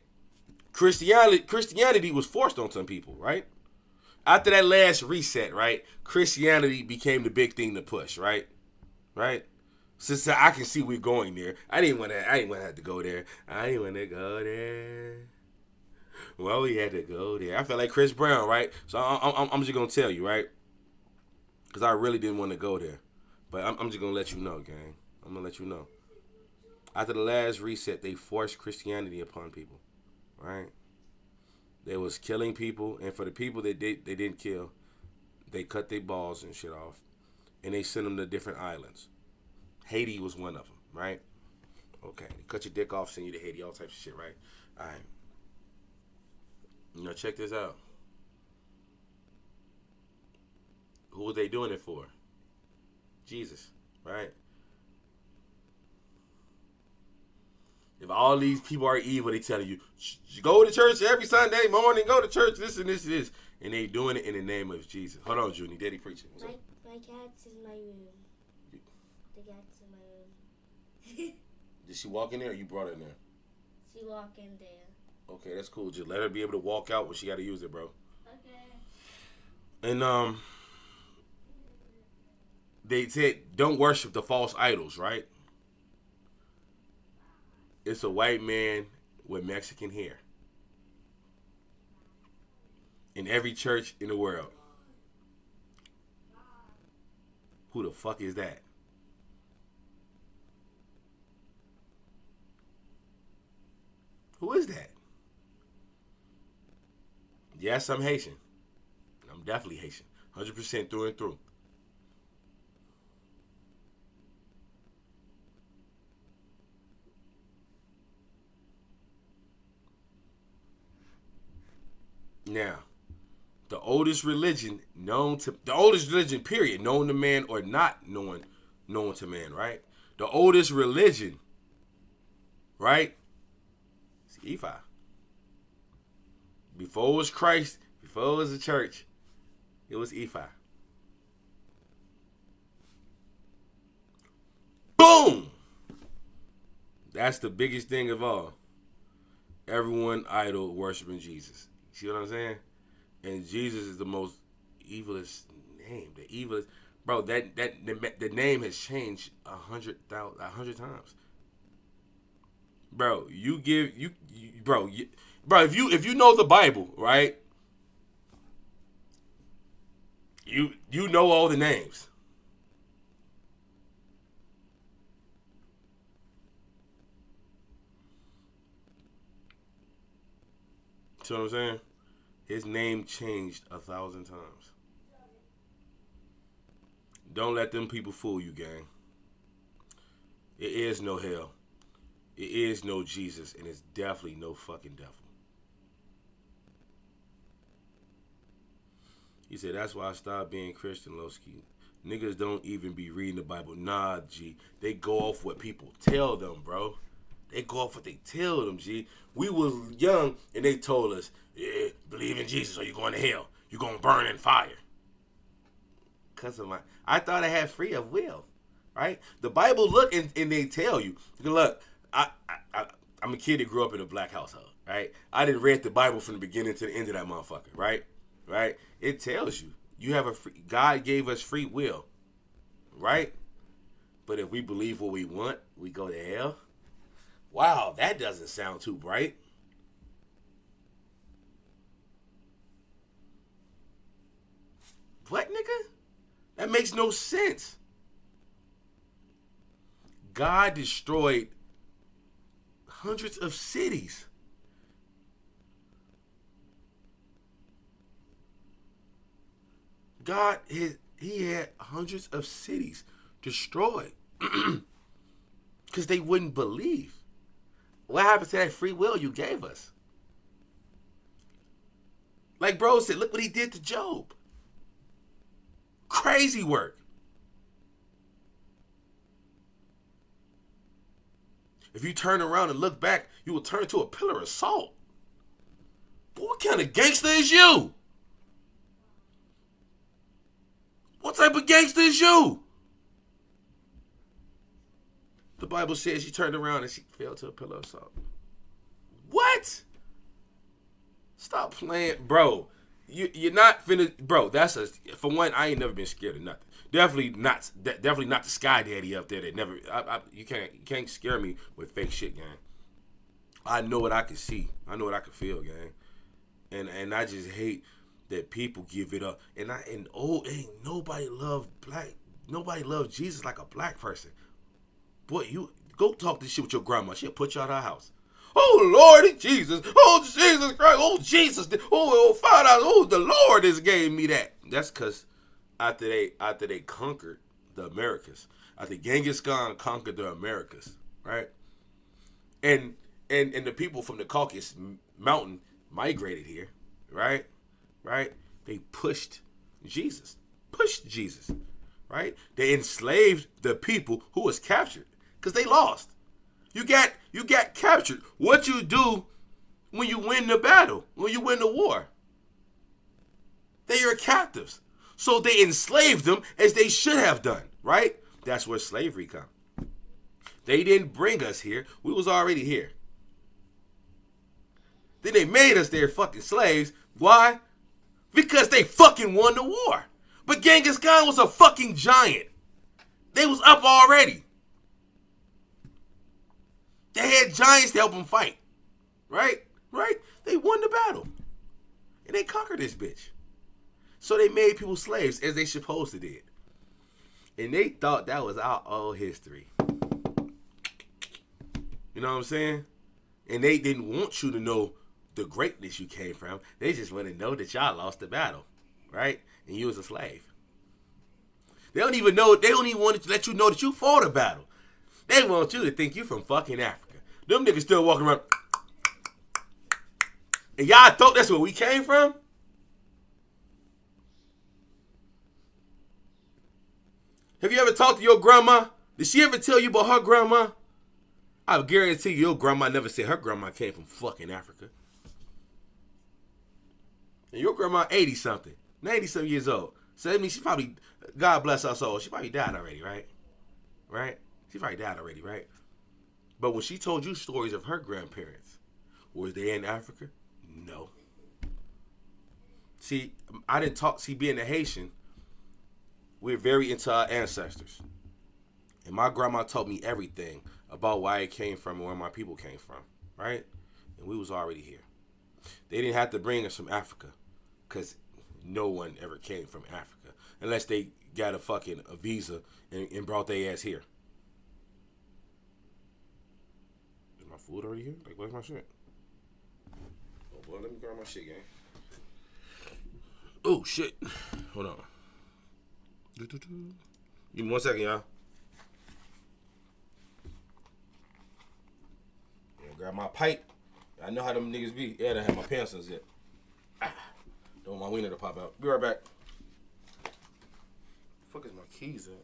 Christianity was forced on some people, right? After that last reset, right? Christianity became the big thing to push, right? Right? Since I can see we're going there, I didn't want to have to go there. I didn't want to go there. Well, we had to go there. I felt like Chris Brown, right? So I'm just gonna tell you, right? Because I really didn't want to go there, but I'm just gonna let you know, gang. I'm gonna let you know. After the last reset, they forced Christianity upon people, right? They was killing people, and for the people that they didn't kill, they cut their balls and shit off, and they sent them to different islands. Haiti was one of them, right? Okay, they cut your dick off, send you to Haiti, all types of shit, right? All right. Check this out. Who were they doing it for? Jesus, right? If all these people are evil, they telling you, go to church every Sunday morning, go to church, this and this and this. And they doing it in the name of Jesus. Hold on, Junie. Daddy preaching. My cat's in my room. The cat's in my room. Did she walk in there or you brought her in there? She walk in there. Okay, that's cool. Just let her be able to walk out when she got to use it, bro. Okay. And they said don't worship the false idols, right? It's a white man with Mexican hair in every church in the world. Who the fuck is that? Who is that? Yes, I'm Haitian. I'm definitely Haitian. 100% through and through. Now, the oldest religion period, known to man or not known to man, right? The oldest religion, right? It's Ephi. Before it was Christ, before it was the church, it was Ephi. Boom! That's the biggest thing of all. Everyone idol worshiping Jesus. See what I'm saying? And Jesus is the most evilest name. The evilest, bro. The name has changed 100 times. Bro, if you know the Bible, right? You know all the names. See what I'm saying? His name changed 1,000 times. Don't let them people fool you, gang. It is no hell. It is no Jesus, and it's definitely no fucking devil. He said, that's why I stopped being Christian, Lowski. Niggas don't even be reading the Bible. Nah, G. They go off what people tell them, bro. They go off what they tell them, G. We was young, and they told us, yeah, believe in Jesus or you're going to hell. You're going to burn in fire. I thought I had free of will, right? The Bible look, and they tell you, look, I'm a kid that grew up in a black household, right? I didn't read the Bible from the beginning to the end of that motherfucker, right? Right? It tells you have God gave us free will, right? But if we believe what we want, we go to hell. Wow, that doesn't sound too bright. What, nigga? That makes no sense. God destroyed hundreds of cities. He had hundreds of cities destroyed because they wouldn't believe. What happened to that free will you gave us? Like bro said, look what he did to Job. Crazy work. If you turn around and look back, you will turn to a pillar of salt. But what kind of gangster is you? What type of gangster is you? The Bible says she turned around and she fell to a pillar of salt. What? Stop playing. Bro, you're not finna, bro. For one, I ain't never been scared of nothing. Definitely not the Sky Daddy up there that never. You can't scare me with fake shit, gang. I know what I can see. I know what I can feel, gang. And I just hate that people give it up. And ain't nobody love Jesus like a black person. Boy, you go talk this shit with your grandma. She'll put you out of her house. Oh Lord Jesus! Oh Jesus Christ! Oh Jesus! Oh Father! Oh the Lord has gave me that. That's because after they conquered the Americas, after Genghis Khan conquered the Americas, right? And the people from the Caucasus Mountain migrated here, right? Right? They pushed Jesus, right? They enslaved the people who was captured because they lost. You got captured. What you do when you win the battle, when you win the war? They are captives. So they enslaved them as they should have done, right? That's where slavery come. They didn't bring us here. We was already here. Then they made us their fucking slaves. Why? Because they fucking won the war. But Genghis Khan was a fucking giant. They was up already. They had giants to help them fight. Right? Right? They won the battle. And they conquered this bitch. So they made people slaves as they supposed to did. And they thought that was our old history. You know what I'm saying? And they didn't want you to know the greatness you came from. They just want to know that y'all lost the battle. Right? And you was a slave. They don't even want to let you know that you fought a battle. They want you to think you from fucking Africa. Them niggas still walking around. And y'all thought that's where we came from? Have you ever talked to your grandma? Did she ever tell you about her grandma? I guarantee you your grandma never said her grandma came from fucking Africa. And your grandma 80-something, 90-something years old. So that means she probably, God bless her soul, she probably died already, right? Right? She probably died already, right? But when she told you stories of her grandparents, was they in Africa? No. See, being a Haitian, we're very into our ancestors. And my grandma told me everything about why it came from and where my people came from, right? And we was already here. They didn't have to bring us from Africa because no one ever came from Africa unless they got a visa and brought their ass here. Is my food already here? Like, where's my shit? Oh, boy, let me grab my shit, gang. Oh, shit. Hold on. Give me 1 second, y'all. Grab my pipe. I know how them niggas be. Yeah, I don't have my pants on yet. Don't want my wiener to pop out. Be right back. The fuck is my keys at?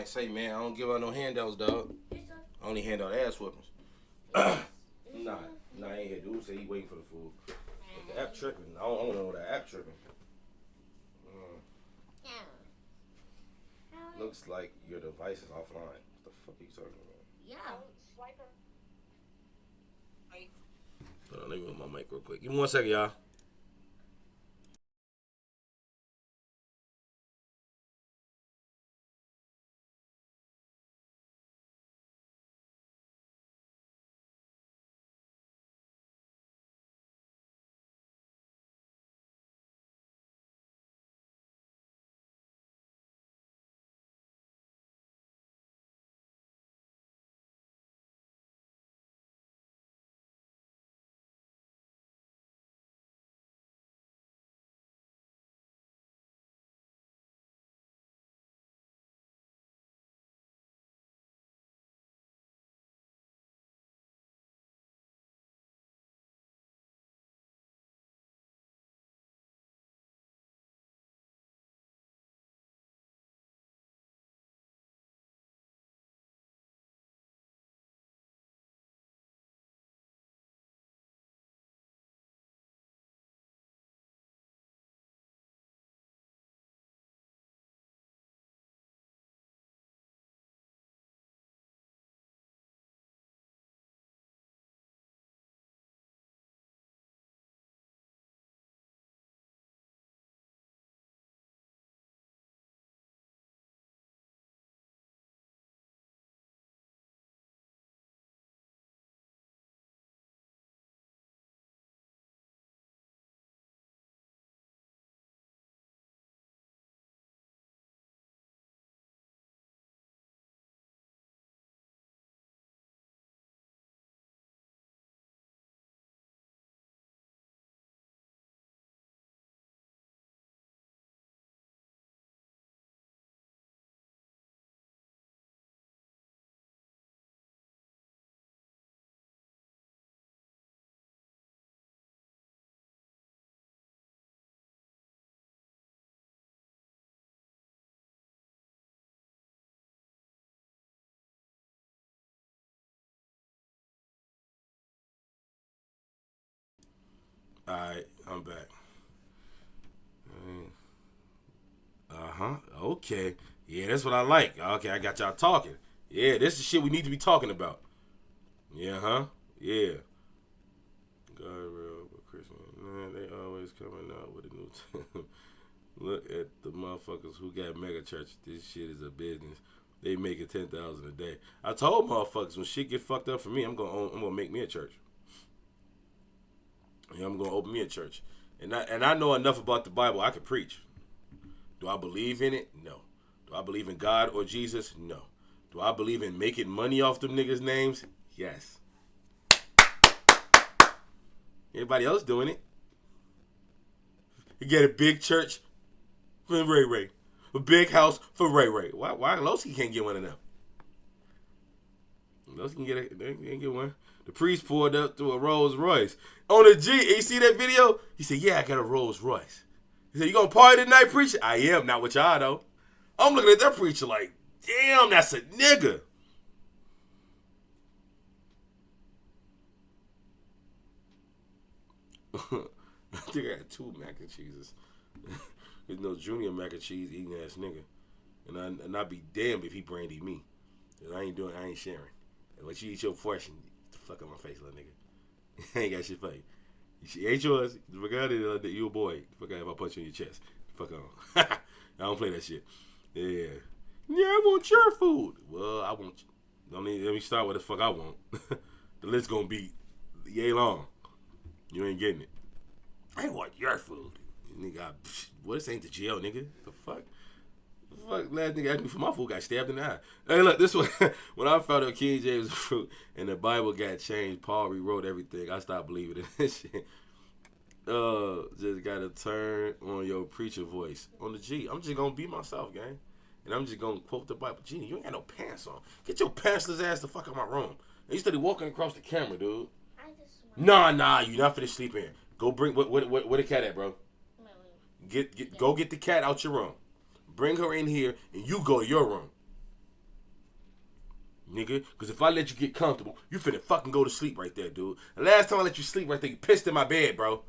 say, man, I don't give out no handouts, dog. I only hand out ass whoopings. Nah, I ain't here. Dude say he waiting for the food. But the app tripping. I don't know that app tripping. Looks like your device is offline. What the fuck are you talking about? Yeah. Hold on, let me move my mic real quick. Give me 1 second, y'all. Alright, I'm back. Okay. Yeah, that's what I like. Okay, I got y'all talking. Yeah, this is shit we need to be talking about. Yeah, Yeah. God real Christian. Man, they always coming out with a new Look at the motherfuckers who got mega church. This shit is a business. They making $10,000 a day. I told motherfuckers when shit get fucked up for me, I'm gonna make me a church. Yeah, I'm gonna open me a church, and I know enough about the Bible. I can preach. Do I believe in it? No. Do I believe in God or Jesus? No. Do I believe in making money off them niggas' names? Yes. Everybody else doing it. You get a big church for Ray Ray, a big house for Ray Ray. Why Losky can't get one of them? Losky can get one. The priest pulled up through a Rolls Royce. On the G, you see that video? He said, yeah, I got a Rolls Royce. He said, you gonna party tonight, preacher? I am, not with y'all though. I'm looking at that preacher like, damn, that's a nigga. I think I had 2 mac and cheeses. There's no junior mac and cheese eating ass nigga. And I'd be damned if he brandy me. I ain't sharing. And when you eat your portion, get the fuck out my face, little nigga. I ain't got shit for you. She ain't yours. Forgot it, you a boy. Fuck out if I punch you in your chest. Fuck on. I don't play that shit. Yeah. Yeah, I want your food. Well, I want you. Let me start with the fuck I want. The list gonna be yay long. You ain't getting it. I want your food. Nigga, what this ain't the jail, nigga. The fuck? Last nigga asked me for my food, got stabbed in the eye. Hey, look, this one, when I found out King James was fruit and the Bible got changed, Paul rewrote everything. I stopped believing in this shit. Just gotta turn on your preacher voice. On the G, I'm just gonna be myself, gang. And I'm just gonna quote the Bible. Genie, you ain't got no pants on. Get your pantsless ass the fuck out my room. And you started walking across the camera, dude. Nah, you not finna sleep in. Go bring, where the cat at, bro? Go get the cat out your room. Bring her in here, and you go to your room. nigga. Because if I let you get comfortable, you finna fucking go to sleep right there, dude. The last time I let you sleep right there, you pissed in my bed, bro.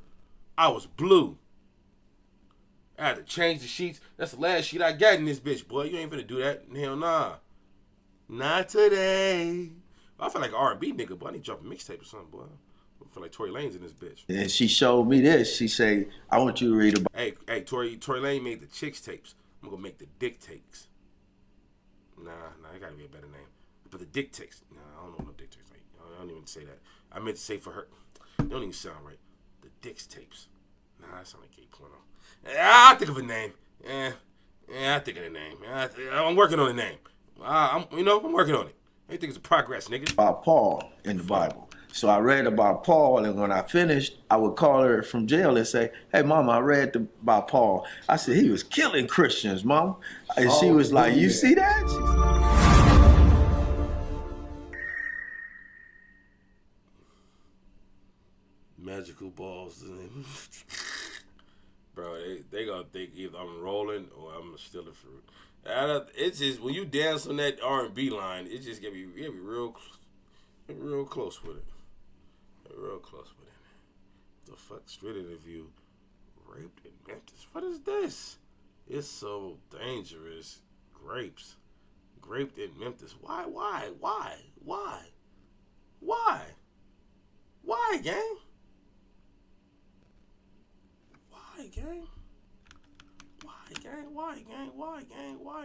I was blue. I had to change the sheets. That's the last sheet I got in this bitch, boy. You ain't finna do that. Hell nah. Not today. I feel like an R&B nigga, boy. I need to drop a mixtape or something, boy. I feel like Tory Lane's in this bitch. And she showed me this. She say, I want you to read about. Hey, Tory Lane made the chicks tapes. I'm gonna make the dick takes. Nah, it gotta be a better name. But the dick takes. Nah, I don't know what dick takes like. I don't even say that. I meant to say for her. It don't even sound right. The dicks tapes. Nah, that sound like gay porno. I'll think of a name. I think of a name. I'm working on a name. I'm working on it. Everything's a progress, nigga. About Paul in the Bible. So I read about Paul, and when I finished, I would call her from jail and say, hey, Mama, I read about Paul. I said, he was killing Christians, Mom. And she was like, you see that? Magical balls. Bro, they gonna think either I'm rolling or I'm stealing fruit. It's just, when you dance on that R&B line, it just get me real close with it. Real close with it. The fuck? Straight interview. Raped in Memphis. What is this? It's so dangerous. Grapes. Raped in Memphis. Why, gang? Why,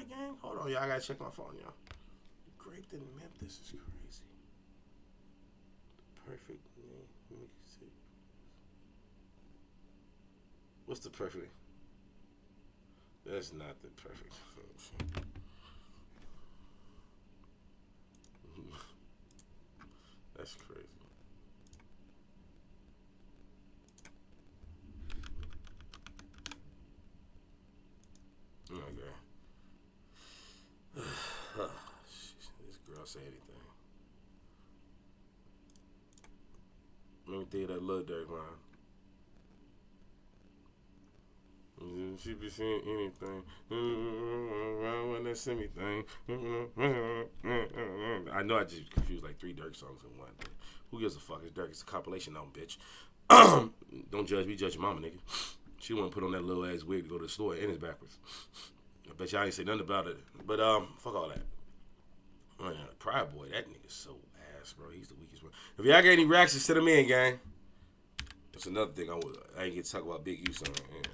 gang? Hold on, y'all. I gotta check my phone, y'all. Raped in Memphis is crazy. Perfect name. Let me see. What's the perfect? That's not the perfect. That's crazy. Okay. This girl say anything. Let me think of that Lil Durk line. She be saying anything. When they send me thing. I know I just confused like 3 Durk songs in one. But who gives a fuck? It's Durk. It's a compilation album, bitch. Don't judge me, judge your mama, nigga. She want to put on that little ass wig to go to the store, and it's backwards. I bet y'all ain't say nothing about it. But fuck all that. Man, Pride Boy, that nigga's so ass, bro. He's the weakest one. If y'all got any reactions, send them in, gang. That's another thing I ain't get to talk about Big U son. Yeah.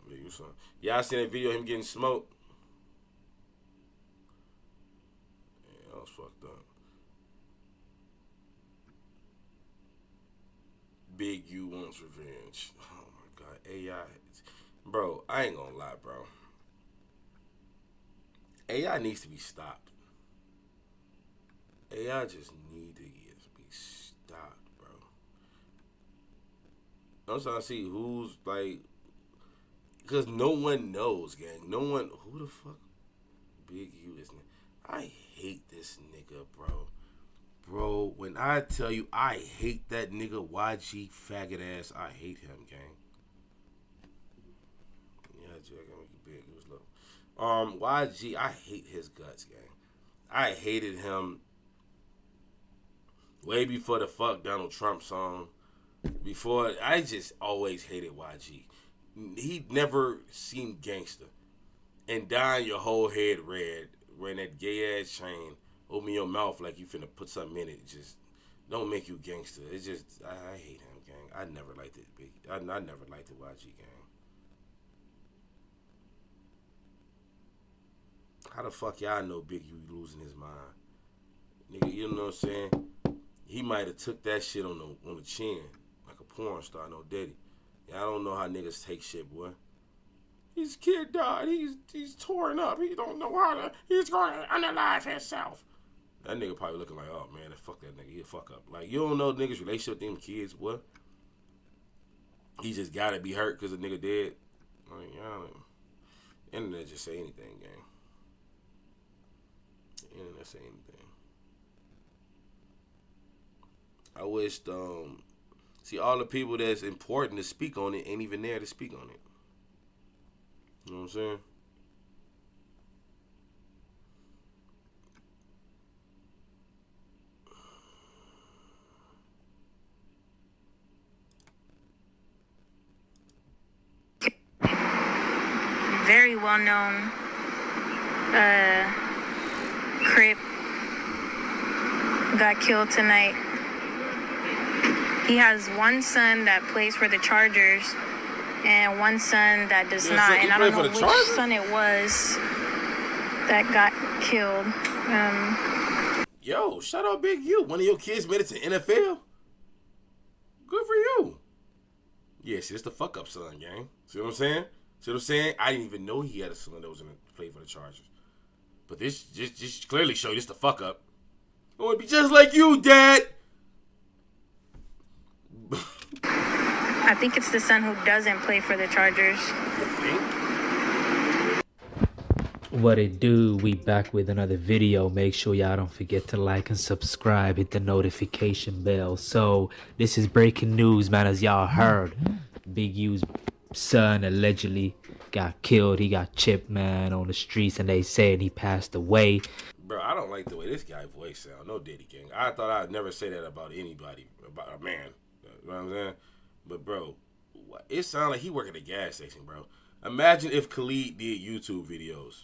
Big U son. Y'all seen that video of him getting smoked? Yeah, that was fucked up. Big U wants revenge. Oh my God, AI, bro. I ain't gonna lie, bro. AI needs to be stopped. AI just need to be stopped, bro. I'm trying to see who's like, because no one knows, gang. No one. Who the fuck? Big U is. I hate this nigga, bro. Bro, when I tell you I hate that nigga YG faggot ass, I hate him, gang. Yeah, Jack, I make it big. It was low. YG, I hate his guts, gang. I hated him way before the fuck Donald Trump song. Before, I just always hated YG. He never seemed gangster. And dyeing your whole head red, wearing that gay ass chain. Open your mouth like you finna put something in it. Just don't make you gangster. It's just, I hate him, gang. I never liked it, big. I never liked the YG, gang. How the fuck y'all know Big U losing his mind? Nigga, you know what I'm saying? He might have took that shit on the chin. Like a porn star, no daddy. Y'all don't know how niggas take shit, boy. His kid died. He's torn up. He don't know how to. He's going to unalive himself. That nigga probably looking like, oh man, fuck that nigga. He a fuck up. Like, you don't know niggas' relationship with them kids, what? He just gotta be hurt because the nigga dead. Like, y'all, internet just say anything, gang. Internet say anything. I wish, see, all the people that's important to speak on it ain't even there to speak on it. You know what I'm saying? very well-known Crip got killed tonight. He has one son that plays for the Chargers and one son that does not. And I don't know which son it was that got killed. Yo, shout out Big U. One of your kids made it to NFL. Good for you. Yeah, see, it's the fuck up son, gang. See what I'm saying? See what I'm saying? I didn't even know he had a son that was going to play for the Chargers. But this just clearly show you this the fuck up. I want to be just like you, Dad. I think it's the son who doesn't play for the Chargers. You think? What it do? We back with another video. Make sure y'all don't forget to like and subscribe. Hit the notification bell. So this is breaking news, man. As y'all heard, Big U's son allegedly got killed. He got chipped, man, on the streets, and they said he passed away. Bro, I don't like the way this guy's voice sound. No Diddy King. I thought I'd never say that about anybody, about a man. You know what I'm saying? But bro, it sounds like he work at a gas station, bro. Imagine if Khalid did YouTube videos.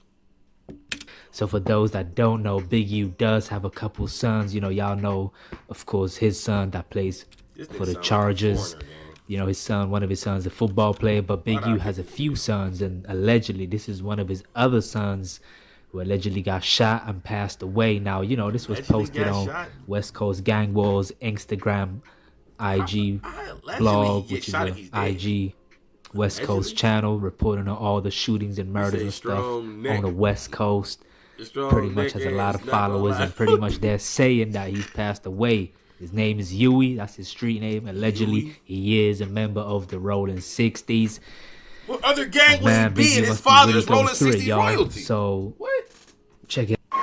So for those that don't know, Big U does have a couple sons. You know, y'all know, of course, his son that plays for the Chargers. Like you know, his son, one of his sons, a football player. But Big U has a few sons, and allegedly this is one of his other sons who allegedly got shot and passed away. Now, you know, this was posted on West Coast Gang Wars Instagram, IG blog, which is an IG West Coast channel, reporting on all the shootings and murders and stuff on the West Coast. Pretty much has a lot of followers, and pretty much they're saying that he's passed away. His name is Huey. That's his street name. Allegedly, he is a member of the Rolling 60s. What other gang would he be? And his father is Rolling 60s royalty. So, what? Check it. Damn.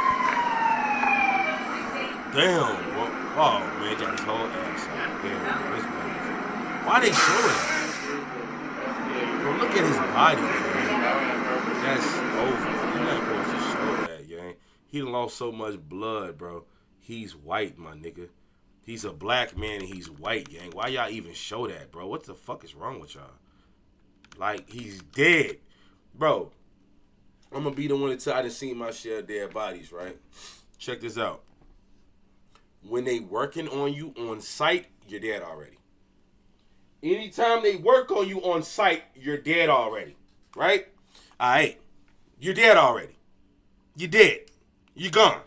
Oh, man, got his whole ass out. Damn, this man. Why they showing that? Bro, look at his body, man. That's over. You're not supposed to show that, gang. He done lost so much blood, bro. He's white, my nigga. He's a black man and he's white, gang. Why y'all even show that, bro? What the fuck is wrong with y'all? Like, he's dead. Bro, I'm going to be the one to tell I done seen my share of dead bodies, right? Check this out. When they working on you on site, you're dead already. Anytime they work on you on site, you're dead already, right? All right. You're dead already. You're dead. You're gone.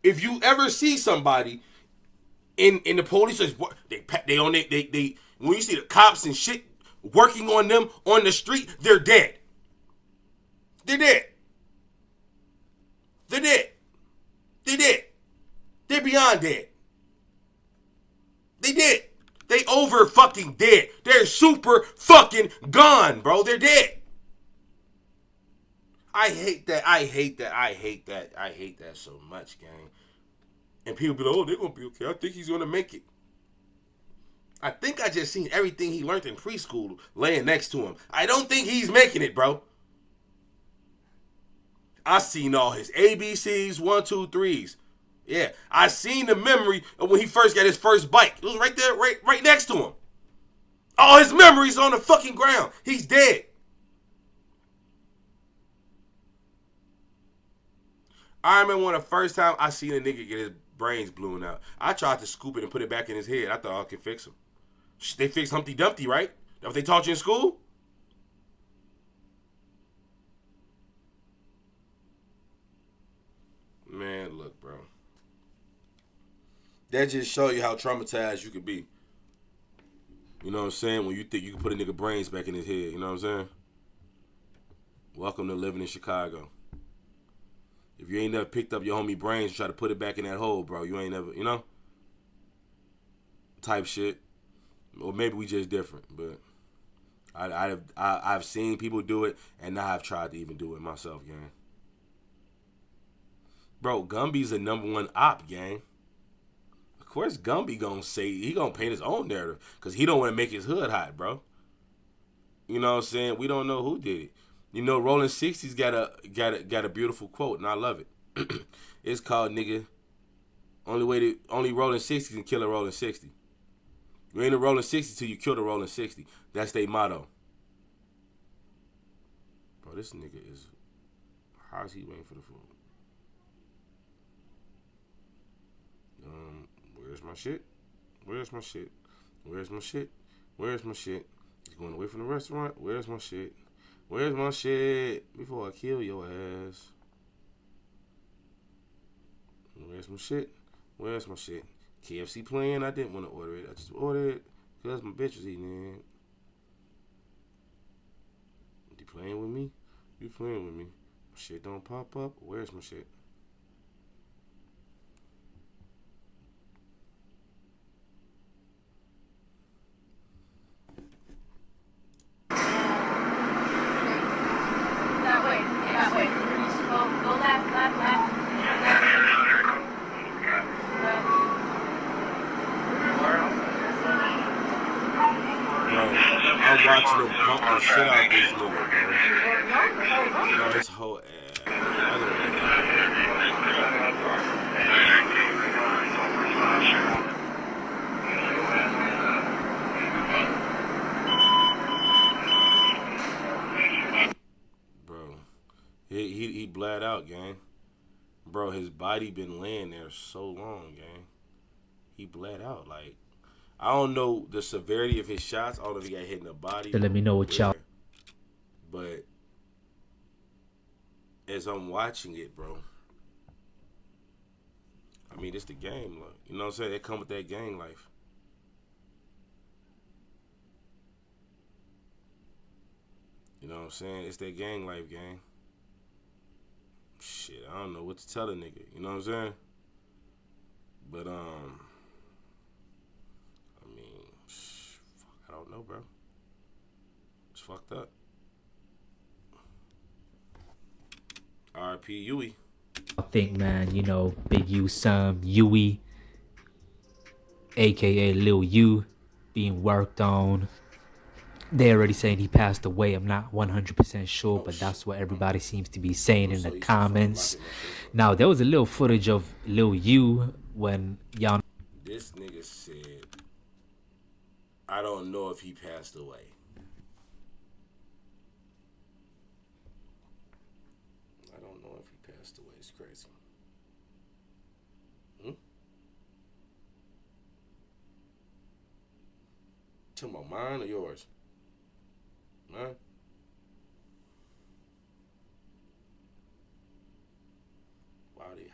If you ever see somebody in the police, they when you see the cops and shit working on them on the street, they're dead. They're dead. They're dead. They're dead. They're beyond dead. They dead. They over fucking dead. They're super fucking gone, bro. They're dead. I hate that. I hate that. I hate that. I hate that so much, gang. And people be like, oh, they're going to be okay. I think he's going to make it. I think I just seen everything he learned in preschool laying next to him. I don't think he's making it, bro. I seen all his ABCs, 1, 2, 3s. Yeah, I seen the memory of when he first got his first bike. It was right there, right next to him. All his memories on the fucking ground. He's dead. I remember when the first time I seen a nigga get his brains blown out. I tried to scoop it and put it back in his head. I thought I could fix him. They fixed Humpty Dumpty, right? That's what they taught you in school? Man, look, bro. That just show you how traumatized you could be. You know what I'm saying? When you think you can put a nigga brains back in his head. You know what I'm saying? Welcome to living in Chicago. If you ain't never picked up your homie brains and try to put it back in that hole, bro, you ain't never, you know? Type shit. Or maybe we just different, but I've seen people do it, and now I've tried to even do it myself, gang. Bro, Gumby's the #1 op, gang. Of course Gumby gonna say, he gonna paint his own narrative, because he don't want to make his hood hot, bro. You know what I'm saying? We don't know who did it. You know, Rolling 60s got a beautiful quote, and I love it. It's called, nigga, only Rolling 60s can kill a Rolling 60. You ain't a Rolling 60 till you kill the Rolling 60. That's their motto. Bro, this nigga is. How is he waiting for the food? Where's my shit? Where's my shit? Where's my shit? Where's my shit? He's going away from the restaurant. Where's my shit? Where's my shit? Before I kill your ass. Where's my shit? Where's my shit? KFC playing. I didn't want to order it. I just ordered it because my bitch was eating it. You playing with me? You playing with me? My shit don't pop up. Where's my shit? That way. That way. Go left, left, left. I'm watching him pump the shit out this nigga, bro. You know, his whole bro, he bled out, gang. Bro, his body been laying there so long, gang. He bled out, like. I don't know the severity of his shots. I don't know if he got hit in the body. So let me know what y'all. But as I'm watching it, bro, I mean, it's the game, look. You know what I'm saying? They come with that gang life. You know what I'm saying? It's that gang life, gang. Shit, I don't know what to tell a nigga. You know what I'm saying? But I don't know, bro. It's fucked up. R.I.P. Yui. I think, man, you know, Big U son, Yui, aka Lil U, being worked on. They already saying he passed away. I'm not 100% sure, but that's what everybody seems to be saying in the comments. Now, there was a little footage of Lil U when y'all. This nigga said, I don't know if he passed away. I don't know if he passed away. It's crazy. Talking about mine or yours? Mine?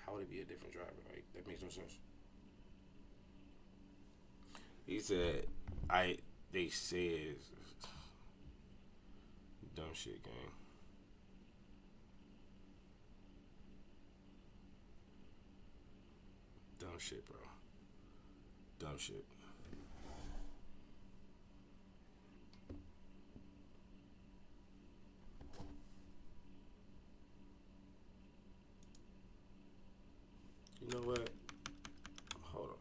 How would it be a different driver? Like, that makes no sense. He said, they said, dumb shit, gang. Dumb shit, bro. Dumb shit. You know what? Hold on.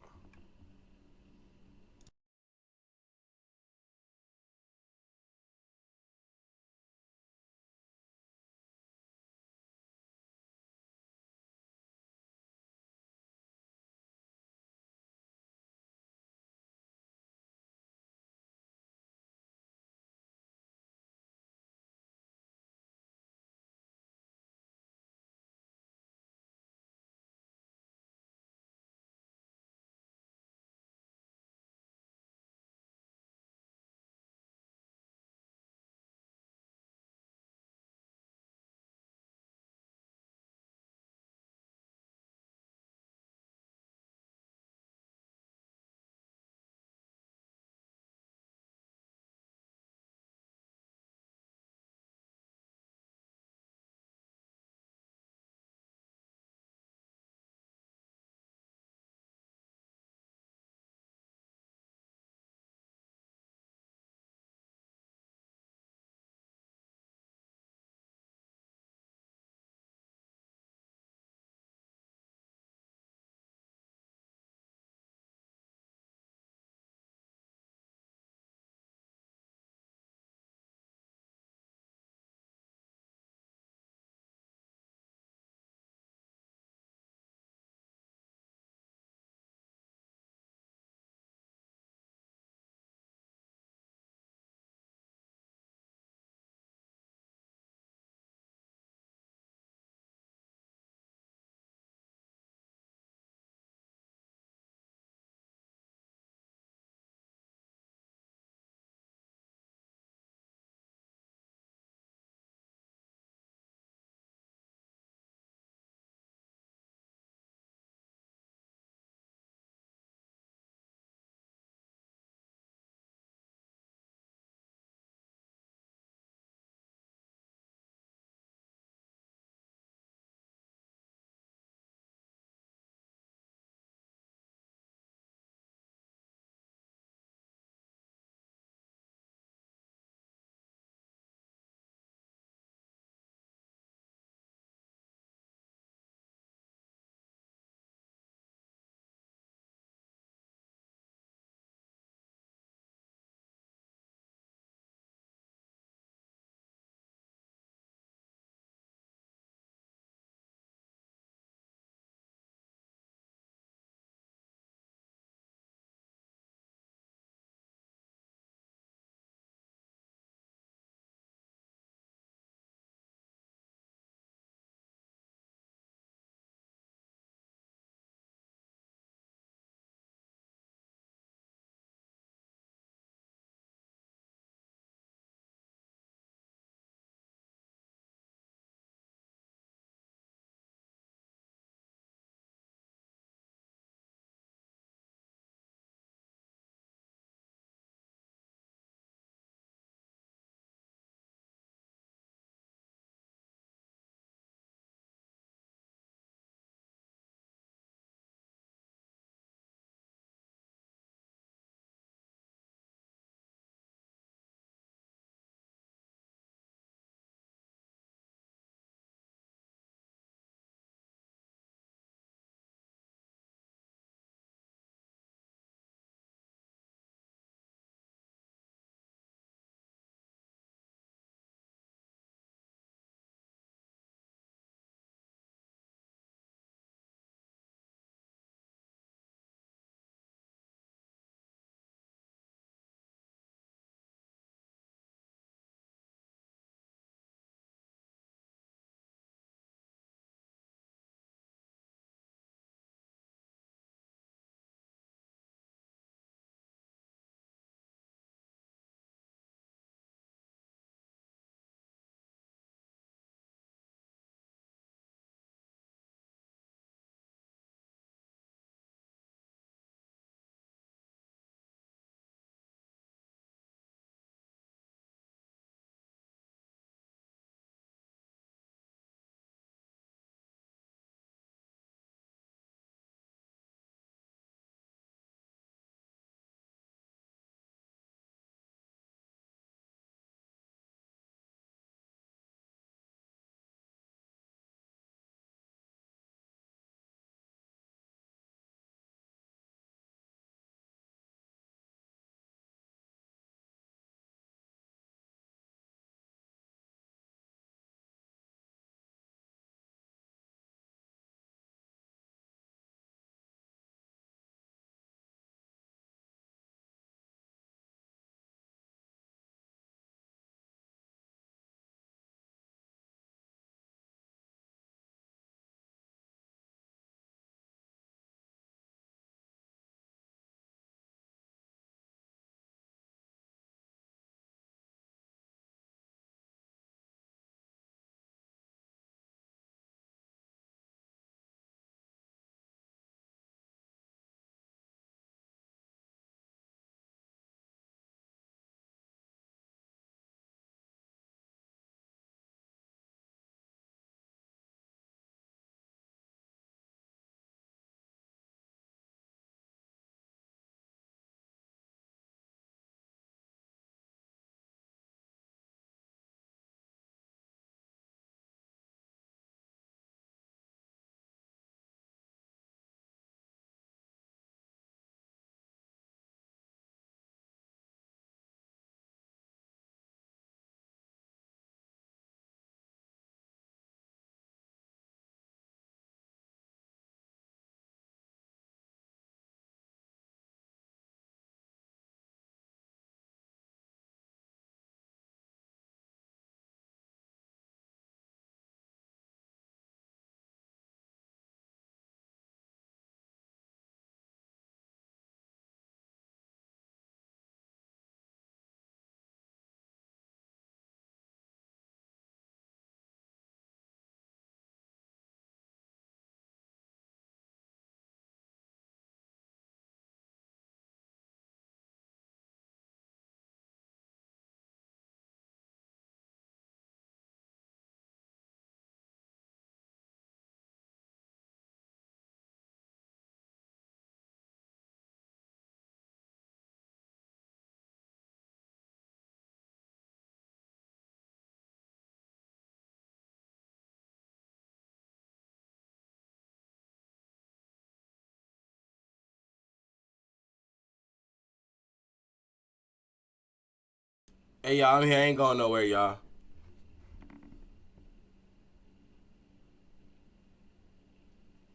Hey, y'all, I'm here. I ain't going nowhere, y'all.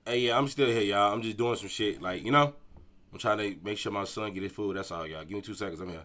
Hey, yeah, I'm still here, y'all. I'm just doing some shit. Like, you know, I'm trying to make sure my son get his food. That's all, y'all. Give me 2 seconds. I'm here.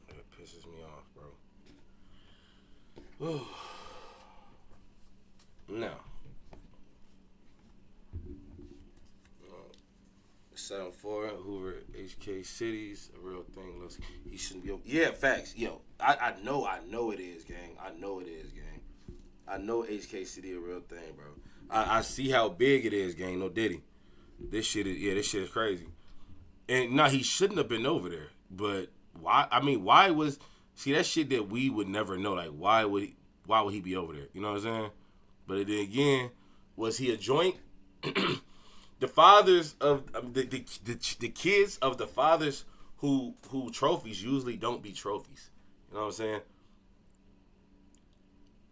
That pisses me off, bro. Now, 7-4 Hoover HK City's a real thing. Looks he shouldn't be. Yeah, facts. Yo, I know it is, gang. I know it is, gang. I know HK City a real thing, bro. I see how big it is, gang. No Diddy. This shit is crazy. And no, he shouldn't have been over there. But why? I mean, why was see that shit that we would never know? Like, why would he be over there? You know what I'm saying? But then again, was he a joint? the fathers of the kids of the fathers who trophies usually don't be trophies. You know what I'm saying?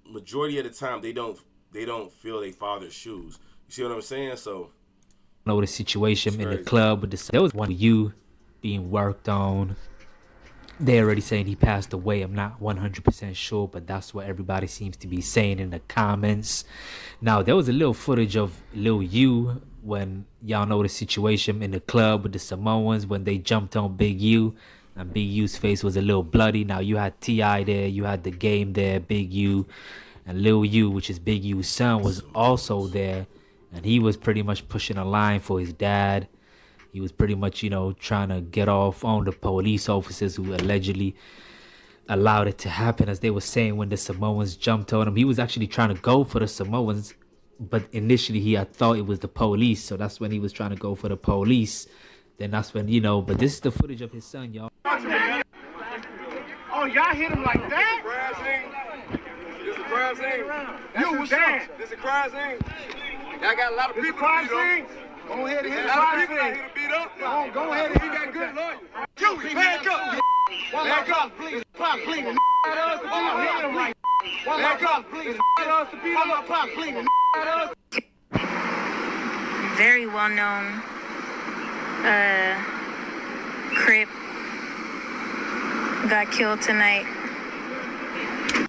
Majority of the time they don't fill their father's shoes. You see what I'm saying? So know the situation in the club with there was one you being worked on. They already saying he passed away. I'm not 100% sure, but that's what everybody seems to be saying in the comments. Now, there was a little footage of Lil U when y'all know the situation in the club with the Samoans when they jumped on Big U. And Big U's face was a little bloody. Now, you had T.I. there. You had The Game there, Big U. And Lil U, which is Big U's son, was also there. And he was pretty much pushing a line for his dad. He was pretty much, trying to get off on the police officers who allegedly allowed it to happen, as they were saying when the Samoans jumped on him. He was actually trying to go for the Samoans, but initially he had thought it was the police. So that's when he was trying to go for the police. Then that's when, but this is the footage of his son, y'all. Oh, y'all hit him like that? Crime scene. This is a crime scene. You, what's up? This is a crime scene. Y'all got a lot of people to beat up. Go ahead and hit the crime scene. Go ahead and hit that good lawyer. You, back up. Back up, please. Pop, please. Back up, please. Pop, please. Very well known Crip got killed tonight.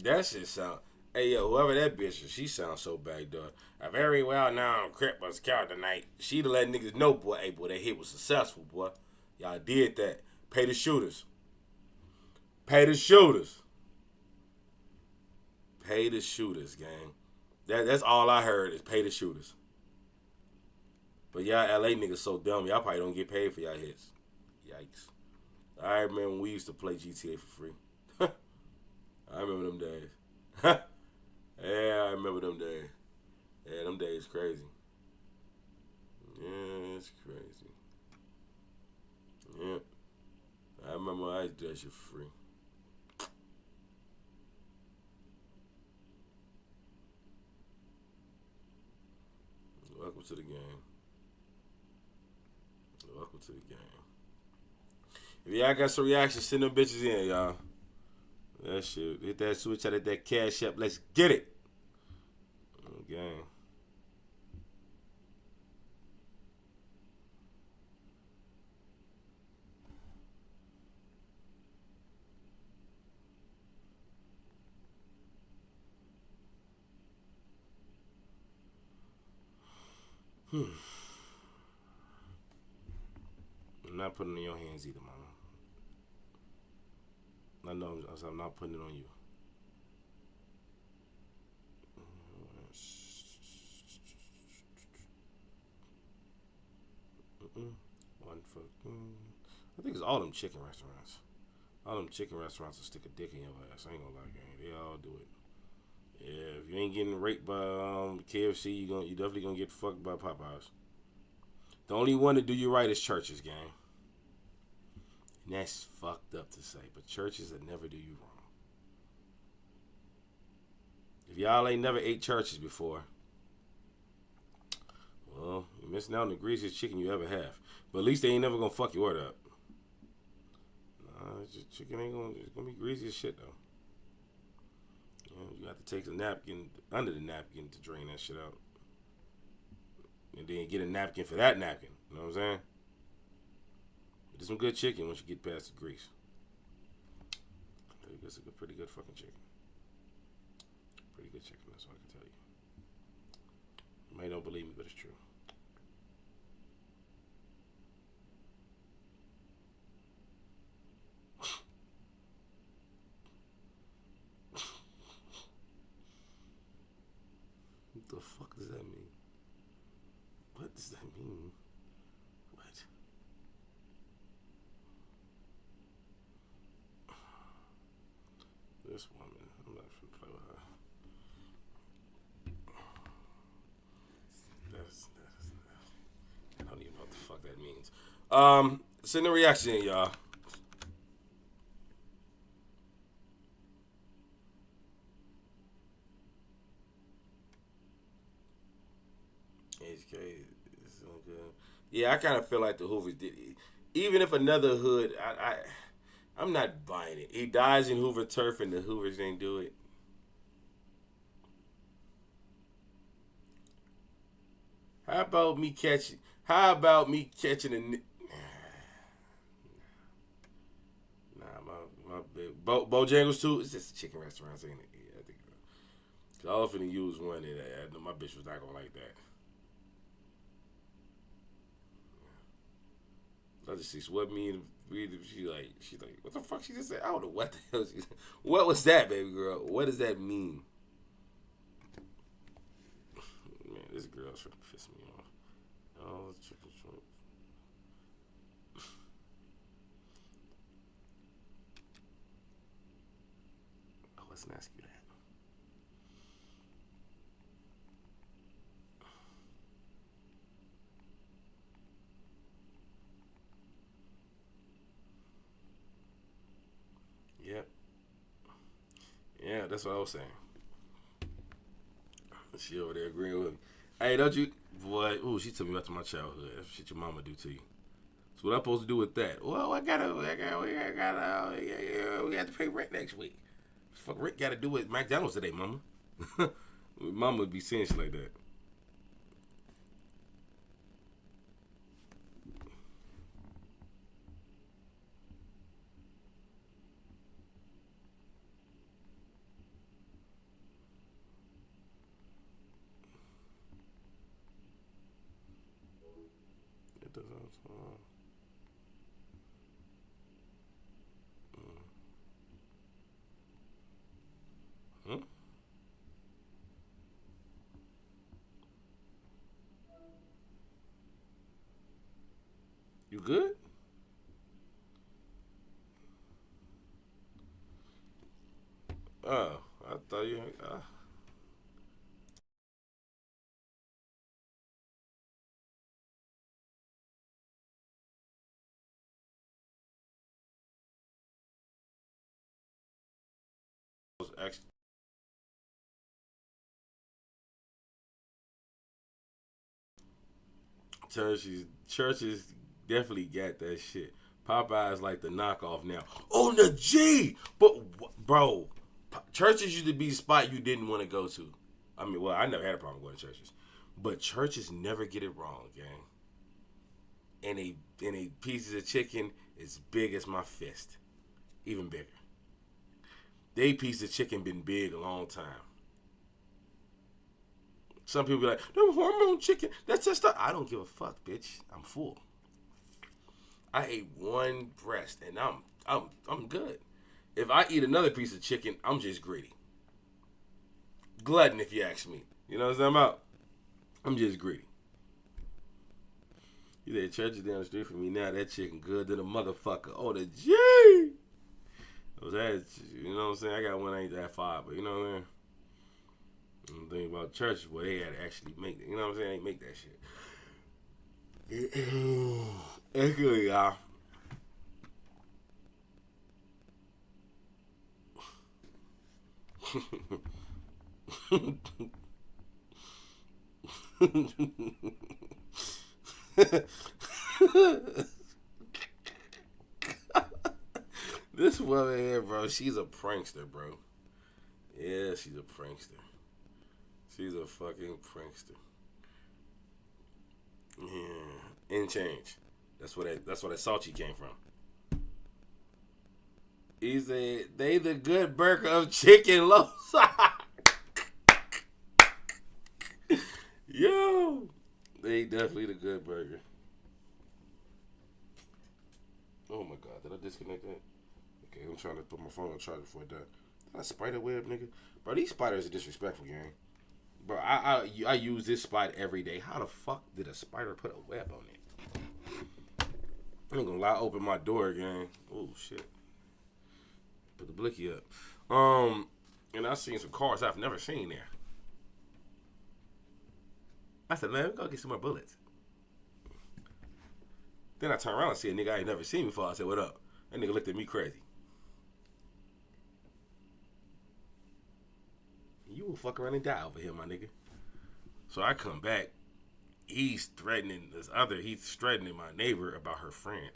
That shit sound. Hey yo, whoever that bitch is, she sounds so bad, dog. A very well known Crip was killed tonight. She to let niggas know, boy. Hey, boy, that hit was successful, boy. Y'all did that. Pay the shooters. Pay the shooters. Pay the shooters, gang. That's all I heard is pay the shooters. But y'all LA niggas so dumb, y'all probably don't get paid for y'all hits. Yikes. I remember when we used to play GTA for free. I remember them days. Yeah, I remember them days. Yeah, them days crazy. Yeah, it's crazy. Yeah. I remember I used to do that shit for free. Welcome to the game. Welcome to the game. If y'all got some reactions, send them bitches in, y'all. That shit. Hit that switch out of that cash up. Let's get it. Gang. I'm not putting it in your hands either, mama. I know I'm not putting it on you. One for. I think it's all them chicken restaurants. All them chicken restaurants will stick a dick in your ass. I ain't gonna lie, gang. They all do it. Yeah, if you ain't getting raped by KFC, you definitely gonna get fucked by Popeyes. The only one to do you right is churches, gang. And that's fucked up to say, but churches that never do you wrong. If y'all ain't never ate churches before, well, you're missing out on the greasiest chicken you ever have. But at least they ain't never gonna fuck your order up. Nah, chicken ain't gonna be greasy as shit though. You have to take the napkin under the napkin to drain that shit out. And then get a napkin for that napkin. You know what I'm saying? But there's some good chicken once you get past the grease. It's a pretty good fucking chicken. Pretty good chicken, that's all I can tell you. You may don't believe me, but it's true. What the fuck does that mean? What does that mean? What? This woman, I'm not gonna play with her. I don't even know what the fuck that means. Send a reaction in, y'all. it's crazy. It's so good. Yeah, I kind of feel like the Hoovers did it. Even if another hood, I'm not buying it. He dies in Hoover turf and the Hoovers ain't do it. How about me catching a... My big Bojangles too. It's just a chicken restaurant, ain't it? Yeah, I think. Cause I was finna use one that I know my bitch was not gonna like that. I just see what me and she's like, what the fuck she just said? I don't know what the hell she said. What was that, baby girl? What does that mean? Man, this girl's trying to piss me off. Oh, chicken shrimp. Oh, let's ask you that. Yep. Yeah, that's what I was saying. She over there agreeing with me. Hey, don't you, boy? Ooh, she took me back to my childhood. That's shit your mama do to you. So what I'm supposed to do with that? Well, we got to pay rent next week. Fuck, Rick got to do with McDonald's today, mama. Mama would be saying shit like that. It doesn't. Huh? You good? Oh, I thought you. Was actually. Churches definitely got that shit. Popeye's like the knockoff now. On the G! But, bro, churches used to be the spot you didn't want to go to. I mean, well, I never had a problem going to churches. But churches never get it wrong, gang. And a pieces of chicken as big as my fist. Even bigger. They piece of chicken been big a long time. Some people be like, no hormone chicken. That's just stuff. I don't give a fuck, bitch. I'm full. I ate one breast and I'm good. If I eat another piece of chicken, I'm just greedy. Glutton, if you ask me. You know what I'm talking about? I'm just greedy. You said church is down the street from me now. That chicken good to the motherfucker. Oh, the G. You know what I'm saying? I got one ain't that far, but you know what I mean? I'm thinking about churches where they had to actually make it. You know what I'm saying? They make that shit. It's good, y'all. This woman here, bro, she's a prankster, bro. Yeah, she's a prankster. She's a fucking prankster. Yeah, in change. That's where that Salchi came from. He said they the good burger of chicken low. Yo, they definitely the good burger. Oh my god, did I disconnect that? Okay, I'm trying to put my phone on charger before it died. That spider web, nigga. Bro, these spiders are disrespectful, gang. Bro, I use this spider every day. How the fuck did a spider put a web on it? I ain't gonna lie, open my door, gang. Oh shit. Put the blicky up. And I seen some cars I've never seen there. I said, man, we go get some more bullets. Then I turned around and see a nigga I ain't never seen before. I said, what up? That nigga looked at me crazy. You will fuck around and die over here, my nigga. So I come back. he's threatening my neighbor about her friend.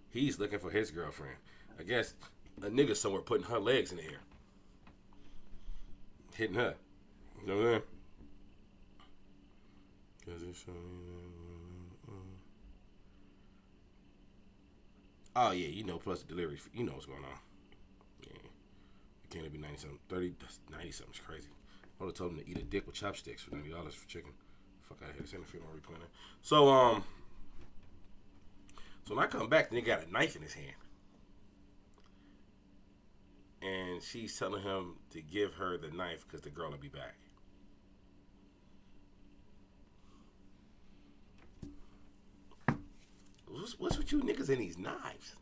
He's looking for his girlfriend. I guess a nigga somewhere putting her legs in the air. Hitting her. You know what I'm saying? Oh, yeah, you know, plus the delivery. You know what's going on. Yeah. It can't be 90-something. 90-something is crazy. I would have told him to eat a dick with chopsticks for $90 for chicken. Fuck out of here. This ain't a funeral replanning. So when I come back, the nigga got a knife in his hand. And she's telling him to give her the knife because the girl will be back. What's with you niggas and these knives?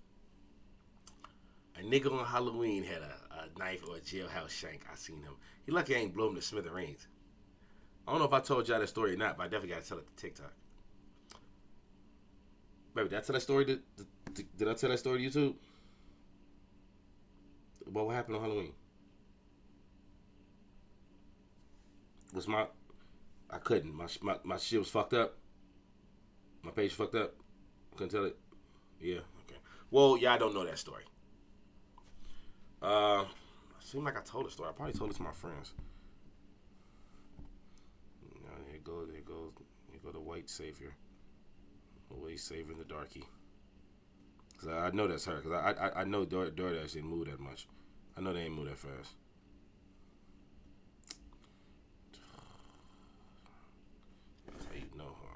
A nigga on Halloween had a knife or a jailhouse shank. I seen him. He lucky I ain't blow him to smithereens. I don't know if I told y'all that story or not, but I definitely got to tell it to TikTok. Baby, did I tell that story? Did I tell that story to YouTube? About what happened on Halloween? I couldn't. My shit was fucked up. My page fucked up. Couldn't tell it. Yeah, okay. Well, y'all don't know that story. Seemed like I told a story. I probably told it to my friends. Here go the white savior. The white savior in the darkie. Cause I know that's her. Cause I know DoorDash didn't move that much. I know they ain't move that fast. That's how you know, huh?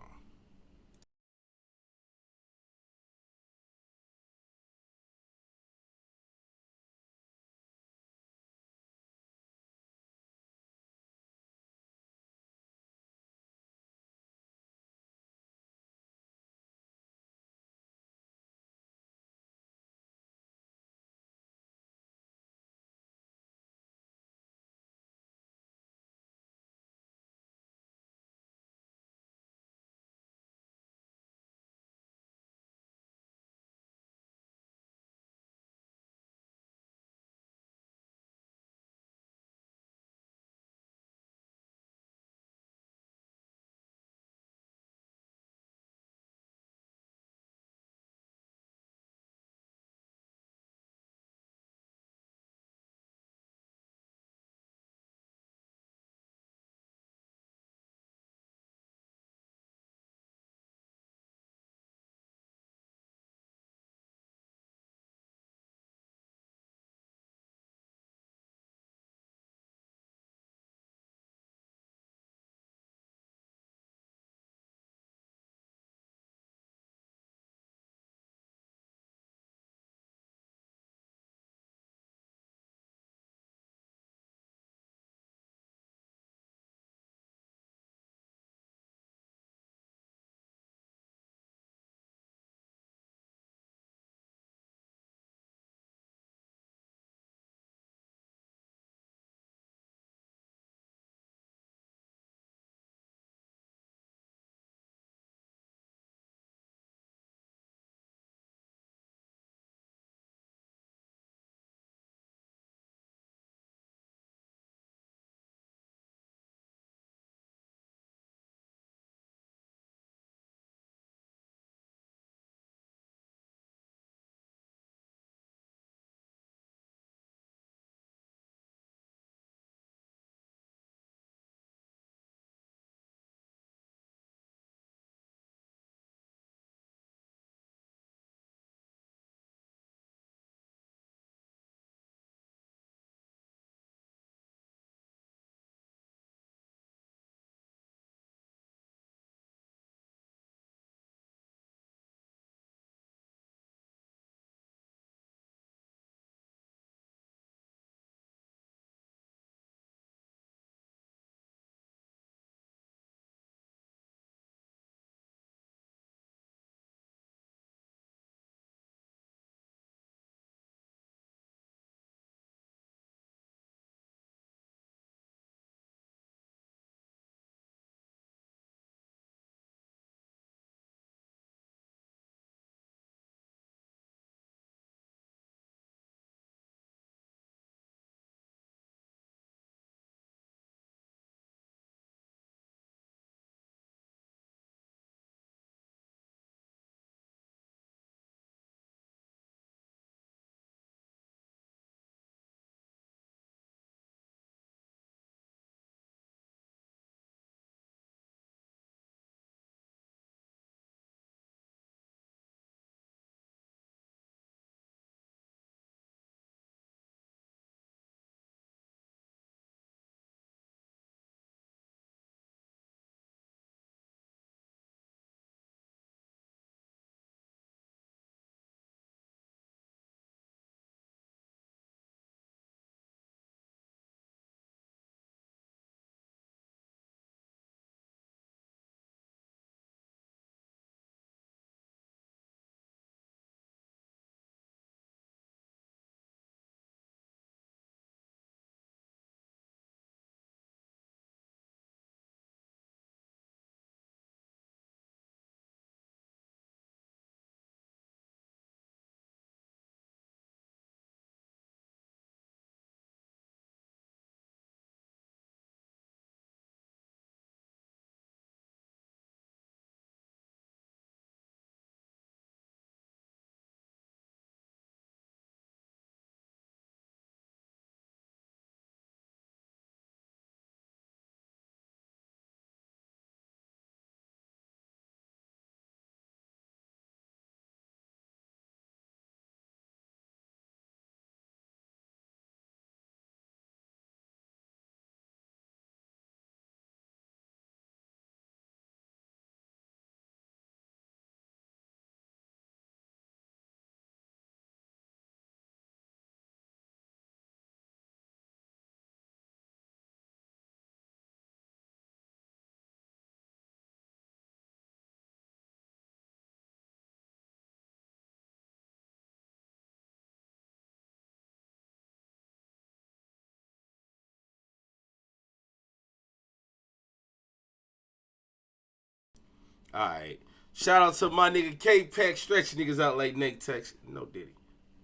Alright. Shout out to my nigga K-Pack stretching niggas out like Nate Tex. No Diddy.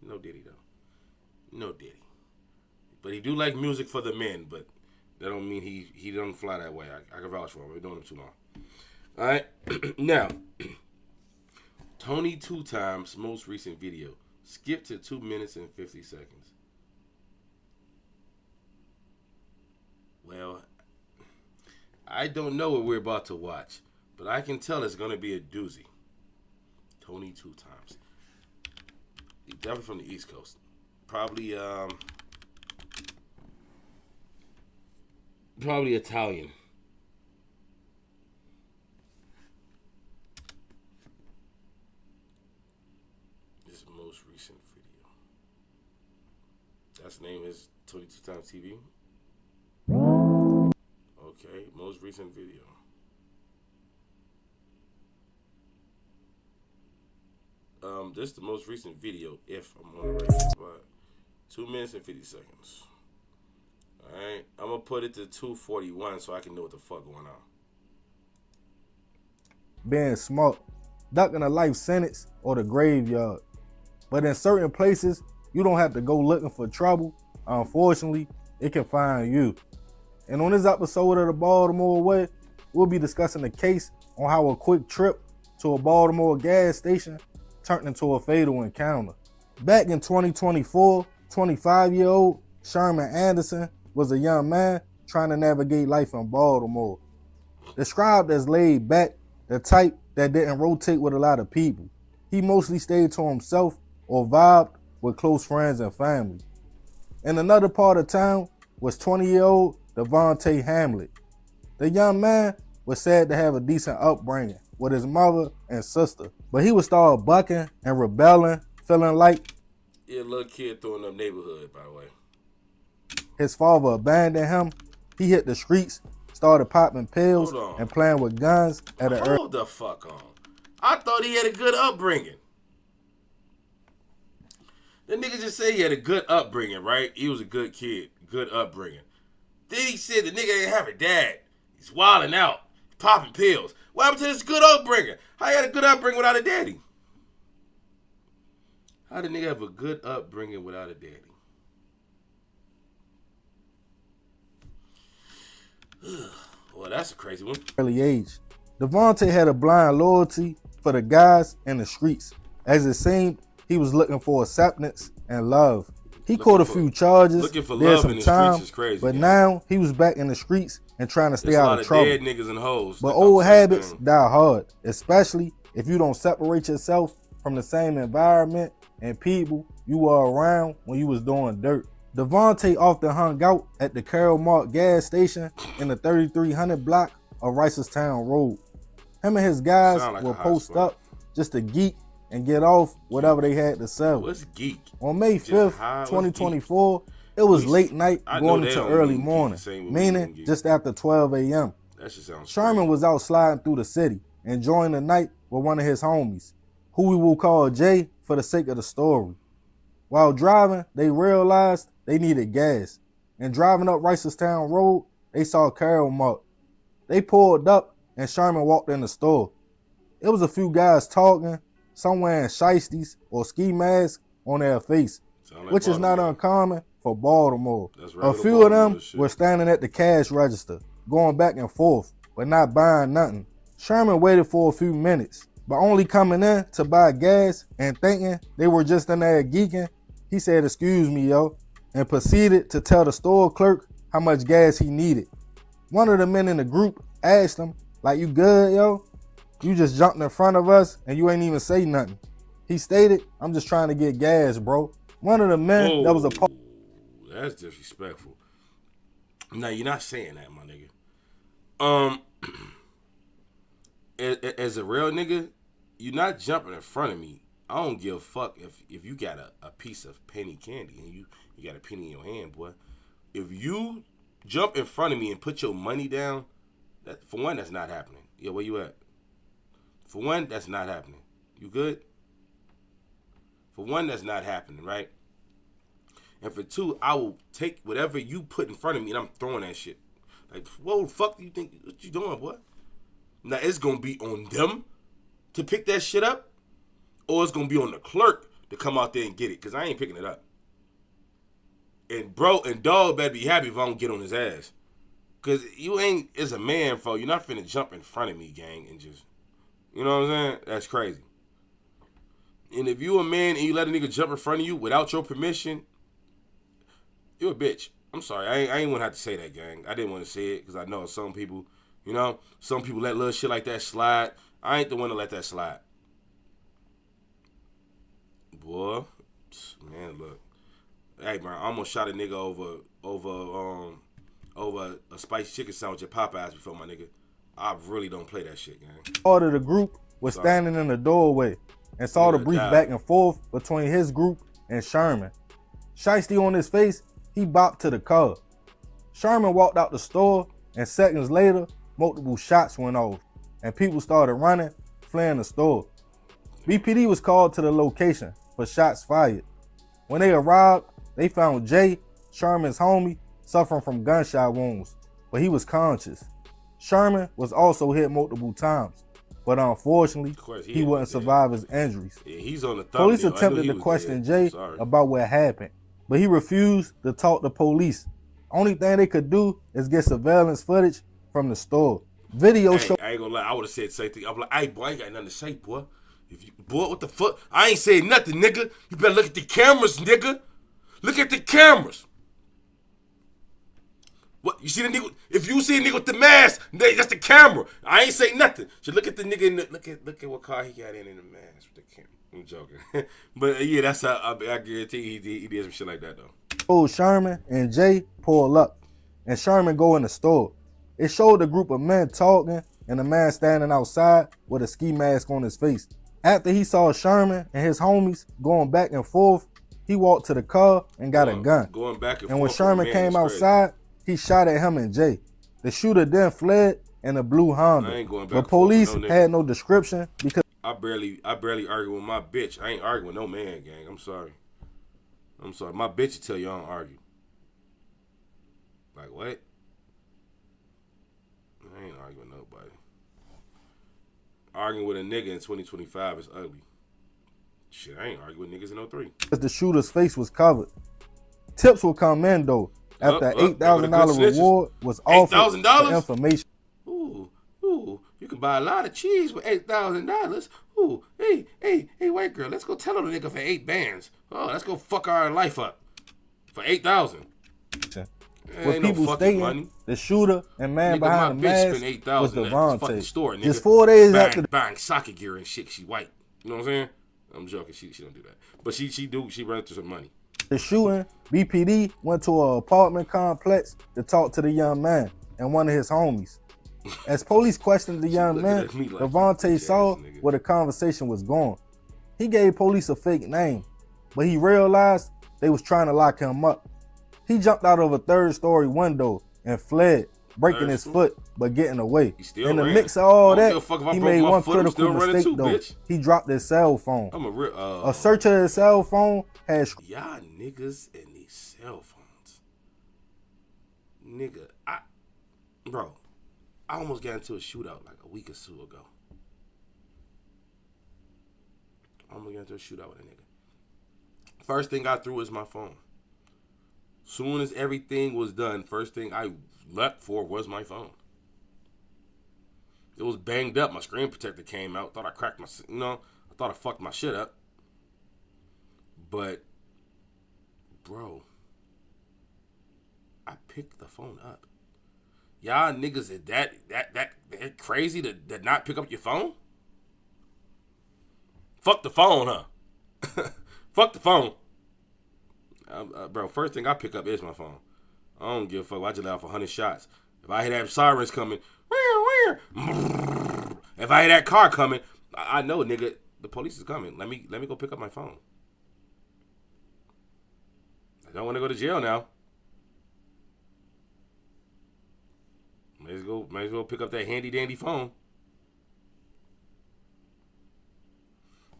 No Diddy, though. No Diddy. But he do like music for the men, but that don't mean he don't fly that way. I can vouch for him. We're doing him too long. Alright. Now, Tony 2 Times' most recent video. Skip to 2 minutes and 50 seconds. Well, I don't know what we're about to watch, but I can tell it's going to be a doozy. Tony 2 Times. He's definitely from the East Coast. Probably Italian. His most recent video. That's name is 22 Times TV. Okay, most recent video. This is the most recent video, if I'm on the right spot. 2 minutes and 50 seconds. Alright, I'm gonna put it to 2:41 so I can know what the fuck going on. Being smart, ducking a life sentence or the graveyard. But in certain places, you don't have to go looking for trouble. Unfortunately, it can find you. And on this episode of the Baltimore Way, we'll be discussing the case on how a quick trip to a Baltimore gas station turned into a fatal encounter. Back in 2024, 25-year-old Sherman Anderson was a young man trying to navigate life in Baltimore. Described as laid back, the type that didn't rotate with a lot of people. He mostly stayed to himself or vibed with close friends and family. In another part of town was 20-year-old Devontae Hamlet. The young man was said to have a decent upbringing with his mother and sister, but he would start bucking and rebelling, feeling like Yeah, little kid throwing up neighborhood, by the way. His father abandoned him. He hit the streets, started popping pills and playing with guns at an early. Hold the fuck on. I thought he had a good upbringing. The nigga just said he had a good upbringing, right? He was a good kid, good upbringing. Then he said the nigga ain't have a dad. He's wilding out, popping pills. What happened to his good upbringing? How he had a good upbringing without a daddy? How did nigga have a good upbringing without a daddy? Well, that's a crazy one. Early age. Devontae had a blind loyalty for the guys in the streets. As it seemed, he was looking for acceptance and love. He caught a few charges, looking for did love some in the time, streets is crazy, but yeah. now he was back in the streets and trying to stay out of trouble. Dead niggas and hoes. But old habits die hard, especially if you don't separate yourself from the same environment and people you were around when you was doing dirt. Devontae often hung out at the Carroll Mart gas station in the 3300 block of Ricerstown Road. Him and his guys would post up just to geek and get off whatever they had to sell. What's geek? On May 5th, 2024, it was late night going into early morning, meaning just after 12 a.m. That shit sounds Sherman was out sliding through the city, enjoying the night with one of his homies, who we will call Jay for the sake of the story. While driving, they realized they needed gas, and driving up Ricerstown Road, they saw Carroll Mart. They pulled up, and Sherman walked in the store. It was a few guys talking, some wearing shiesties or ski masks on their face, which is not uncommon for Baltimore. A few of them were standing at the cash register, going back and forth, but not buying nothing. Sherman waited for a few minutes, but only coming in to buy gas and thinking they were just in there geeking, he said, "Excuse me, yo," and proceeded to tell the store clerk how much gas he needed. One of the men in the group asked him, like, "You good, yo? You just jumped in front of us and you ain't even say nothing." He stated, "I'm just trying to get gas, bro." One of the men that was a That's disrespectful. Now, you're not saying that, my nigga. As a real nigga, you're not jumping in front of me. I don't give a fuck if you got a piece of penny candy and you got a penny in your hand, boy. If you jump in front of me and put your money down, for one, that's not happening. Yeah, where you at? For one, that's not happening. You good? For one, that's not happening, right? And for two, I will take whatever you put in front of me and I'm throwing that shit. Like, whoa, fuck do you think? What you doing, boy? Now, it's going to be on them to pick that shit up, or it's going to be on the clerk to come out there and get it, because I ain't picking it up. And dog better be happy if I don't get on his ass. Because you ain't, as a man, fo, you're not finna jump in front of me, gang, and just, you know what I'm saying? That's crazy. And if you a man and you let a nigga jump in front of you without your permission, you a bitch. I'm sorry. I ain't want to have to say that, gang. I didn't want to say it because I know some people, you know, some people let little shit like that slide. I ain't the one to let that slide. Boy, man, look. Hey, man, I almost shot a nigga over a spiced chicken sandwich at Popeyes before, my nigga. I really don't play that shit, gang. Part of the group was standing in the doorway and saw the brief back and forth between his group and Sherman. Shiesty on his face, he bopped to the car. Sherman walked out the store, and seconds later, multiple shots went off, and people started running, fleeing the store. BPD was called to the location for shots fired. When they arrived, they found Jay, Sherman's homie, suffering from gunshot wounds, but he was conscious. Sherman was also hit multiple times, but unfortunately, he wouldn't survive his injuries. Yeah, he's on the thumbnail. Police attempted to question Jay about what happened, but he refused to talk to police. Only thing they could do is get surveillance footage from the store. Video show. I ain't gonna lie, I would have said the same thing. I'm like, hey, boy, I ain't got nothing to say, boy. Boy, what the fuck? I ain't saying nothing, nigga. You better look at the cameras, nigga. Look at the cameras. What, you see the nigga? If you see a nigga with the mask, that's the camera. I ain't say nothing. So look at the nigga in the, look at what car he got in the mask with the camera. I'm joking. But yeah, that's how I guarantee he did some shit like that though. Old Sherman and Jay pull up, and Sherman go in the store. It showed a group of men talking and a man standing outside with a ski mask on his face. After he saw Sherman and his homies going back and forth, he walked to the car and got a gun. Going back and forth. And when Sherman came outside, he shot at him and Jay. The shooter then fled in a blue Honda. But police had no description because I barely argue with my bitch. I ain't arguing with no man, gang. I'm sorry. My bitch will tell you I don't argue. Like what? I ain't arguing with nobody. Arguing with a nigga in 2025 is ugly. Shit, I ain't arguing with niggas in 03. The shooter's face was covered. Tips will come in though after $8,000 reward was offered for information. Ooh, you can buy a lot of cheese with $8,000. Ooh, hey, white girl, let's go tell on a nigga for 8 bands. Oh, let's go fuck our life up for $8,000. With people stating the shooter and man behind the mask was Devontae. Just 4 days after buying soccer gear and shit, she white. You know what I'm saying? I'm joking. She don't do that, but she run into some money. The shooting, BPD went to an apartment complex to talk to the young man and one of his homies. As police questioned the young man, Devontae saw where the conversation was going. He gave police a fake name, but he realized they was trying to lock him up. He jumped out of a 3rd-story window and fled, breaking his foot but getting away. In the mix of all that, he made one critical mistake though. He dropped his cell phone. A search of his cell phone had y'all niggas and these cell phones. Nigga, bro, I almost got into a shootout like a week or two ago. I almost got into a shootout with a nigga. First thing I threw was my phone. Soon as everything was done, first thing I leapt for was my phone. It was banged up. My screen protector came out. Thought I cracked my, I thought I fucked my shit up. But, bro, I picked the phone up. Y'all niggas is that crazy to not pick up your phone? Fuck the phone, huh? Fuck the phone. Bro, first thing I pick up is my phone. I don't give a fuck. I just let off 100 shots. If I hear that sirens coming, if I hear that car coming, I know, nigga, the police is coming. Let me go pick up my phone. I don't want to go to jail now. May as well pick up that handy dandy phone.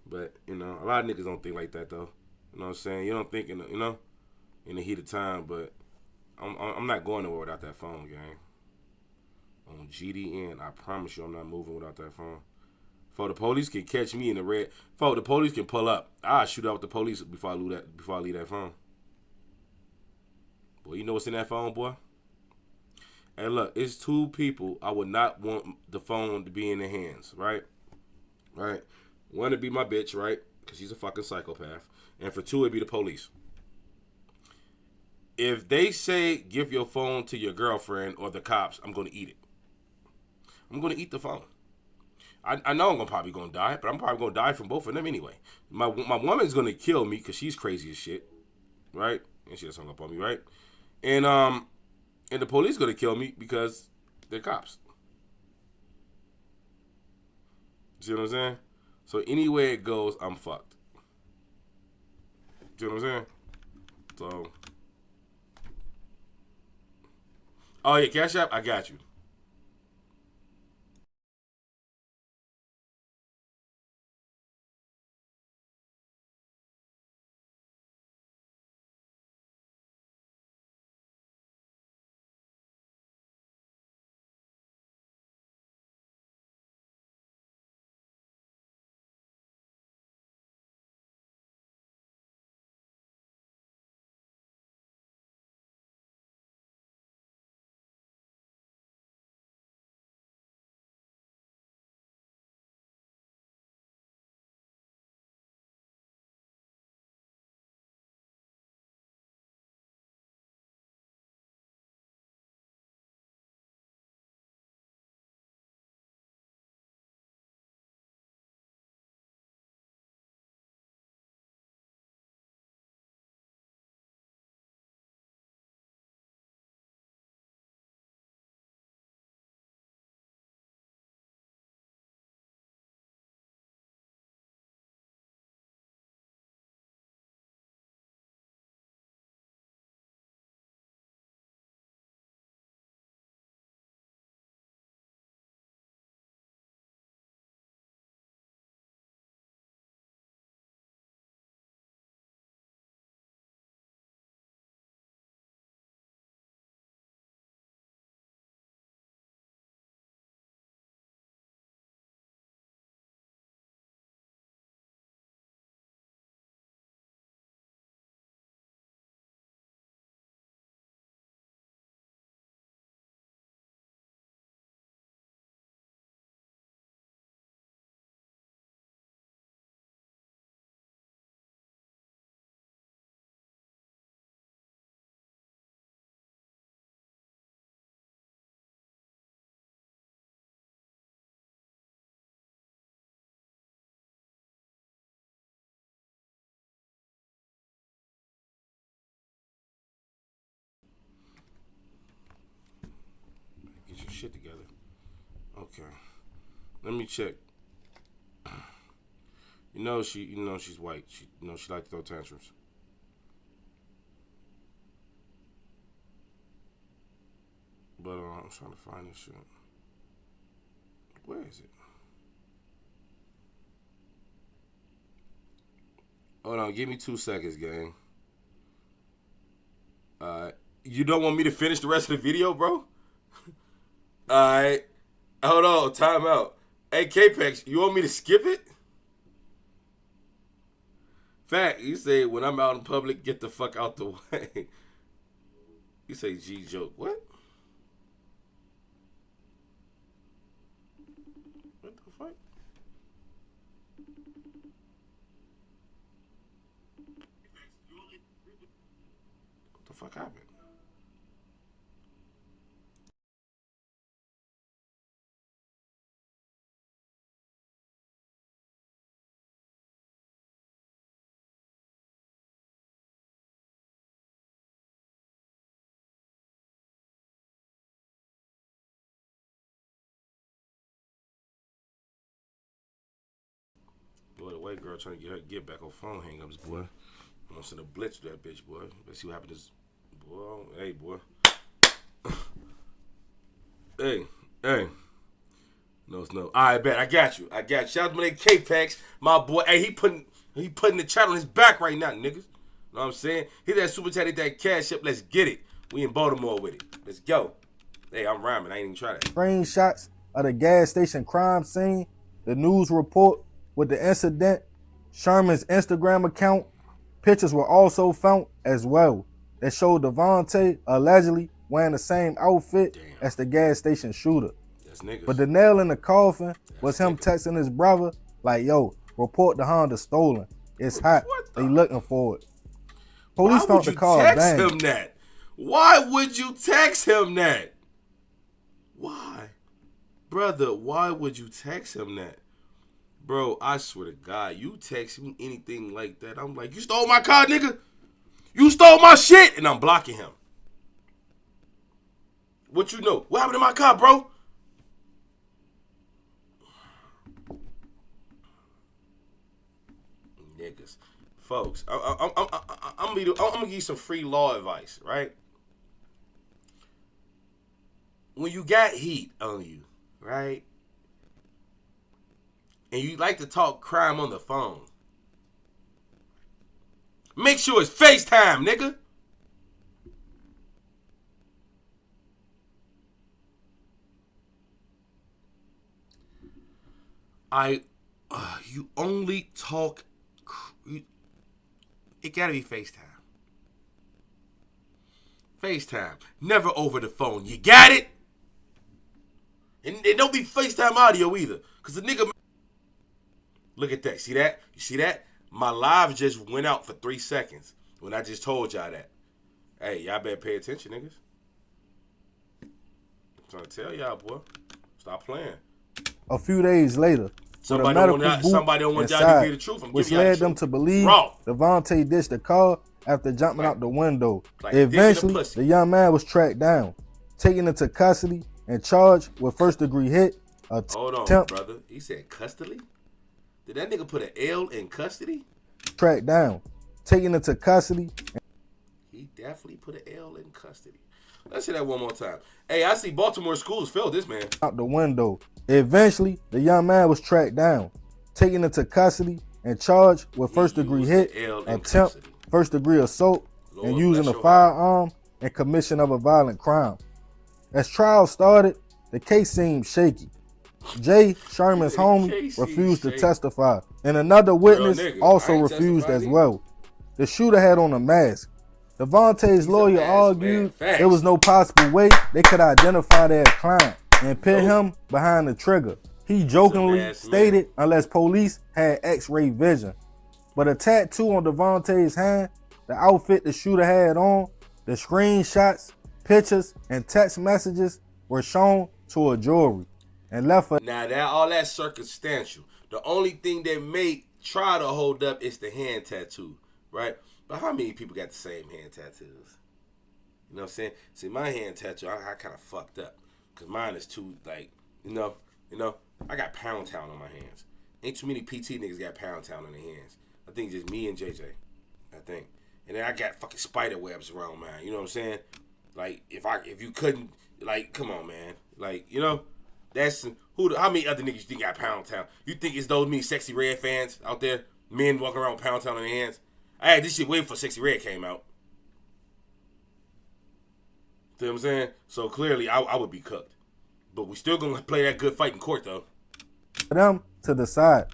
But, a lot of niggas don't think like that though. You know what I'm saying? You don't think in the heat of time, but I'm not going nowhere without that phone, gang. On GDN, I promise you I'm not moving without that phone. For the police can catch me in the red. For the police can pull up. I'll shoot out the police before I leave that phone. Boy, you know what's in that phone, boy? Hey, look, it's two people I would not want the phone to be in their hands, right? Right? One to be my bitch, right? Because she's a fucking psychopath. And for two, it'd be the police. If they say give your phone to your girlfriend or the cops, I'm going to eat it. I'm going to eat the phone. I know I'm probably going to die, but I'm probably going to die from both of them anyway. My woman's going to kill me because she's crazy as shit, right? And she just hung up on me, right? And the police going to kill me because they're cops. See what I'm saying? So anywhere it goes, I'm fucked. See what I'm saying? So, oh yeah, Cash App, I got you. Get your shit together. Okay. Let me check. You know she's white. She like to throw tantrums. But I'm trying to find this shit. Where is it? Hold on, give me 2 seconds, gang. You don't want me to finish the rest of the video, bro? Alright. Hold on, time out. Hey, K-Pex, you want me to skip it? Fact, you say, when I'm out in public, get the fuck out the way. You say G-joke. What? What the fuck? What the fuck happened? Boy, the white girl trying to get her get back on phone hang-ups, boy. I'm gonna send a blitz to that bitch, boy. Let's see what happens. Boy, hey, boy. hey. No, it's no. All right, bet. I got you. Shout out to my K-Pex, my boy. Hey, he putting the chat on his back right now, niggas. Know what I'm saying? Hit that super chat, hit that cash up. Let's get it. We in Baltimore with it. Let's go. Hey, I'm rhyming. I ain't even try that. Screenshots of the gas station crime scene, the news report with the incident, Sherman's Instagram account. Pictures were also found as well that showed Devontae allegedly wearing the same outfit as the gas station shooter. That's niggas. But the nail in the coffin was him texting his brother like, yo, report the Honda stolen. It's hot. They looking for it. Police found the car text banged. him that? Why would you text him that? Why? Brother, why would you text him that? Bro, I swear to God, you text me anything like that, I'm like, you stole my car, nigga? You stole my shit! And I'm blocking him. What you know? What happened to my car, bro? Niggas. Folks, I'm gonna give you some free law advice, right? When you got heat on you, right? And you like to talk crime on the phone, make sure it's FaceTime, nigga. You only talk, it gotta be FaceTime. FaceTime, never over the phone. You got it? And don't be FaceTime audio either, because the nigga, look at that, see that? You see that? My live just went out for 3 seconds when I just told y'all that. Hey, y'all better pay attention, niggas. I'm trying to tell y'all, boy. Stop playing. A few days later, somebody don't want y'all to hear the truth. Which led them to believe Devontae ditched the car after jumping out the window. Eventually, the young man was tracked down, taken into custody, and charged with first-degree hit. Hold on, brother. He said custody? Did that nigga put an L in custody? Tracked down, taken into custody. He definitely put an L in custody. Let's say that one more time. Hey, I see Baltimore schools failed this man. Out the window. Eventually, the young man was tracked down, taken into custody, and charged with first-degree hit, attempt, first-degree assault, and using a firearm and commission of a violent crime. As trial started, the case seemed shaky. Jay, Sherman's homie, refused to testify, and another witness also refused as well. The shooter had on a mask. Devontae's lawyer argued there was no possible way they could identify their client and pin him behind the trigger. He jokingly stated unless police had x-ray vision. But a tattoo on Devontae's hand, the outfit the shooter had on, the screenshots, pictures, and text messages were shown to a jury and left for... Now, all that circumstantial. The only thing that may try to hold up is the hand tattoo, right? But how many people got the same hand tattoos? You know what I'm saying? See, my hand tattoo, I kind of fucked up. Because mine is too, like, you know, I got Pound Town on my hands. Ain't too many PT niggas got Pound Town on their hands. I think just me and JJ, I think. And then I got fucking spider webs around mine. You know what I'm saying? Like, if you couldn't, like, come on, man. Like, you know, that's, how many other niggas you think got Pound Town? You think it's those many Sexy Red fans out there? Men walking around with Pound Town on their hands? I had this shit waiting for Sexy Red came out. See what I'm saying? So clearly, I would be cooked. But we still gonna play that good fight in court, though. For them to decide.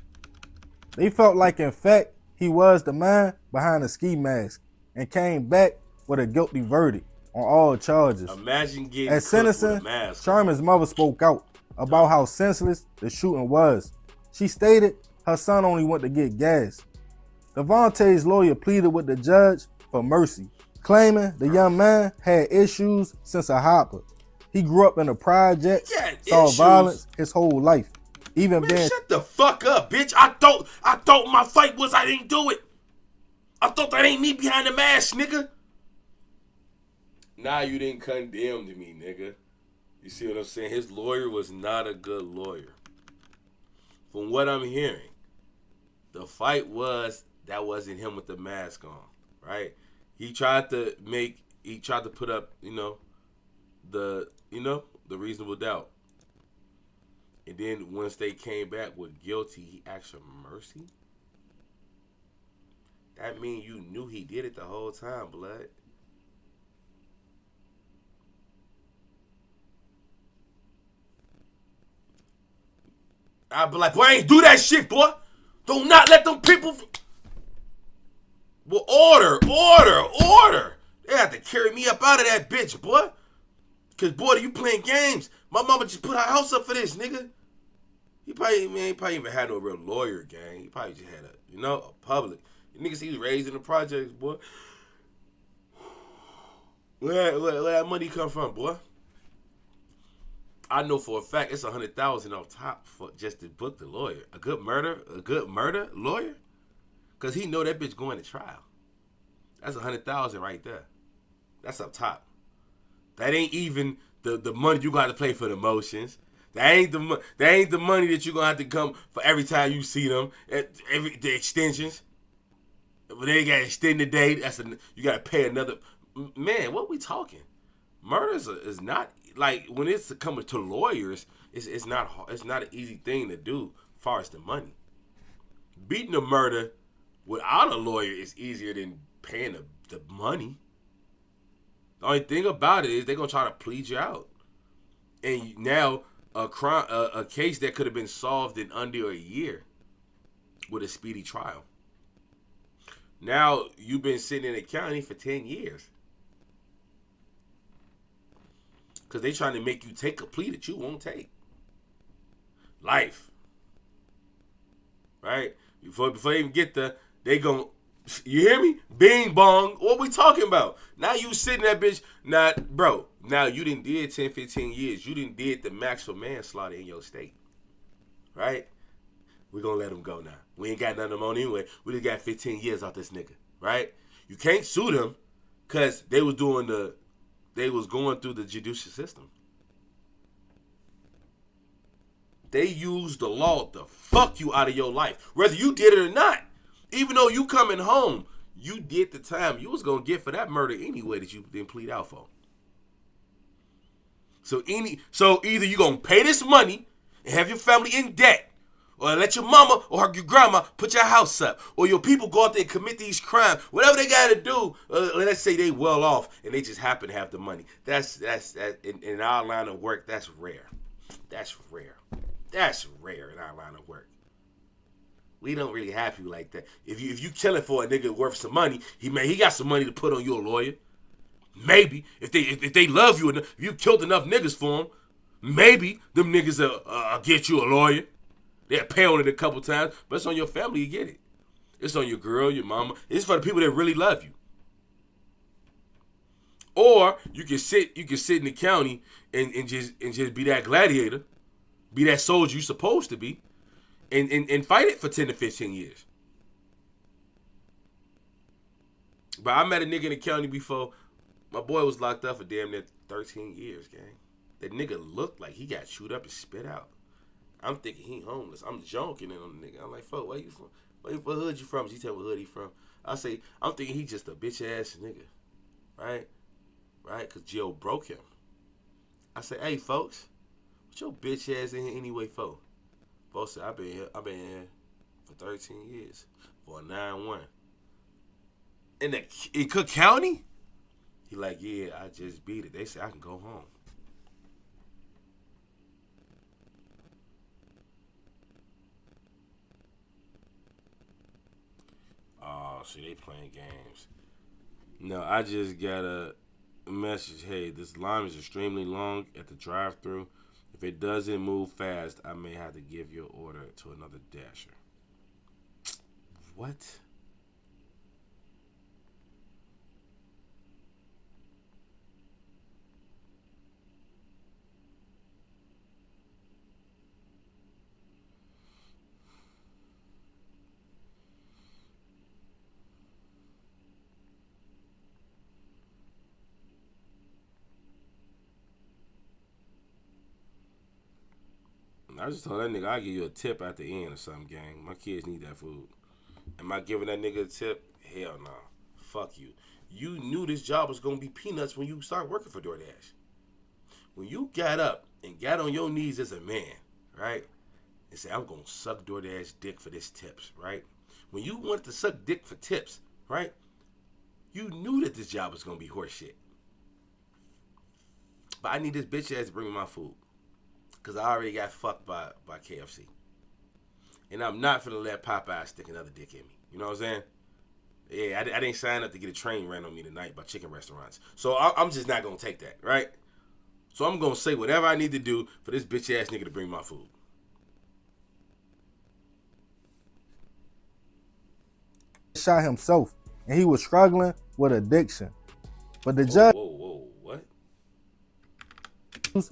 They felt like, in fact, he was the man behind the ski mask and came back with a guilty verdict on all charges. Imagine getting At sentencing, Sherman's mother spoke out about how senseless the shooting was. She stated her son only went to get gas. Devontae's lawyer pleaded with the judge for mercy, claiming the young man had issues since a hopper. He grew up in the projects, saw violence his whole life. Even man, being... shut the fuck up, bitch. I thought my fight was I didn't do it. I thought that ain't me behind the mask, nigga. Nah, you didn't condemn me, nigga. You see what I'm saying? His lawyer was not a good lawyer. From what I'm hearing, the fight that wasn't him with the mask on, right? He tried to put up, the reasonable doubt. And then once they came back with guilty, he asked for mercy? That means you knew he did it the whole time, blood. I'd be like, boy, I ain't do that shit, boy. Do not let them people. Well, order. They have to carry me up out of that bitch, boy. Cause boy, you playing games. My mama just put her house up for this, nigga. He probably even had no real lawyer, gang. He probably just had a public. You niggas, he was raised in the projects, boy. Where that money come from, boy? I know for a fact it's $100,000 on top for just to book the lawyer. A good murder lawyer, cause he know that bitch going to trial. That's $100,000 right there. That's up top. That ain't even the money you got to pay for the motions. That ain't the money that you gonna have to come for every time you see them. The extensions. But they got to extend the date. You got to pay another. Man, what we talking? Murder is not like when it's coming to lawyers. It's not an easy thing to do. As far as the money, beating a murder without a lawyer is easier than paying the money. The only thing about it is they're gonna try to plead you out, and now a case that could have been solved in under a year with a speedy trial. Now you've been sitting in the county for 10 years because they trying to make you take a plea that you won't take. Life, right? Before they even get there, they gon'. You hear me? Bing bong. What we talking about? Now you sitting that bitch. Bro. Now you done did 10, 15 years. You done did the max for manslaughter in your state. Right? We gonna let him go now. We ain't got nothing on anyway. We just got 15 years off this nigga. Right? You can't sue them because they was going through the judicial system. They used the law to fuck you out of your life. Whether you did it or not. Even though you coming home, you did the time you was going to get for that murder anyway that you didn't plead out for. So either you going to pay this money and have your family in debt, or let your mama or your grandma put your house up, or your people go out there and commit these crimes, whatever they got to do. Let's say they well off and they just happen to have the money. That's in our line of work, that's rare. That's rare in our line of work. We don't really have you like that. If you killing for a nigga worth some money, he got some money to put on your lawyer. Maybe if they love you enough, if you killed enough niggas for them, maybe them niggas will get you a lawyer. They'll pay on it a couple times, but it's on your family to get it. It's on your girl, your mama. It's for the people that really love you. Or you can sit in the county and just be that gladiator, be that soldier you supposed to be. And fight it for 10 to 15 years. But I met a nigga in the county before. My boy was locked up for damn near 13 years, gang. That nigga looked like he got chewed up and spit out. I'm thinking he homeless. I'm joking on the nigga. I'm like, fuck, where you from? What hood you from? She tell me what hood he from. I say, I'm thinking he just a bitch ass nigga. Right? Because Joe broke him. I say, hey, folks, what your bitch ass in here anyway for? Folks said, I've been here for 13 years for a 9-1. In Cook County? He like, yeah, I just beat it. They said I can go home. Oh, see, they playing games. No, I just got a message. Hey, this line is extremely long at the drive-thru. If it doesn't move fast, I may have to give your order to another dasher. What? I just told that nigga I'll give you a tip at the end or something, gang. My kids need that food. Am I giving that nigga a tip? Hell no. Fuck you. You knew this job was going to be peanuts when you started working for DoorDash. When you got up and got on your knees as a man, right, and said, I'm going to suck DoorDash dick for this tips, right? When you wanted to suck dick for tips, right, you knew that this job was going to be horseshit. But I need this bitch ass to bring me my food. Because I already got fucked by KFC. And I'm not finna let Popeye stick another dick in me. You know what I'm saying? Yeah, I didn't sign up to get a train ran on me tonight by chicken restaurants. So I'm just not going to take that, right? So I'm going to say whatever I need to do for this bitch-ass nigga to bring my food. Shot himself, and he was struggling with addiction. But the judge, what?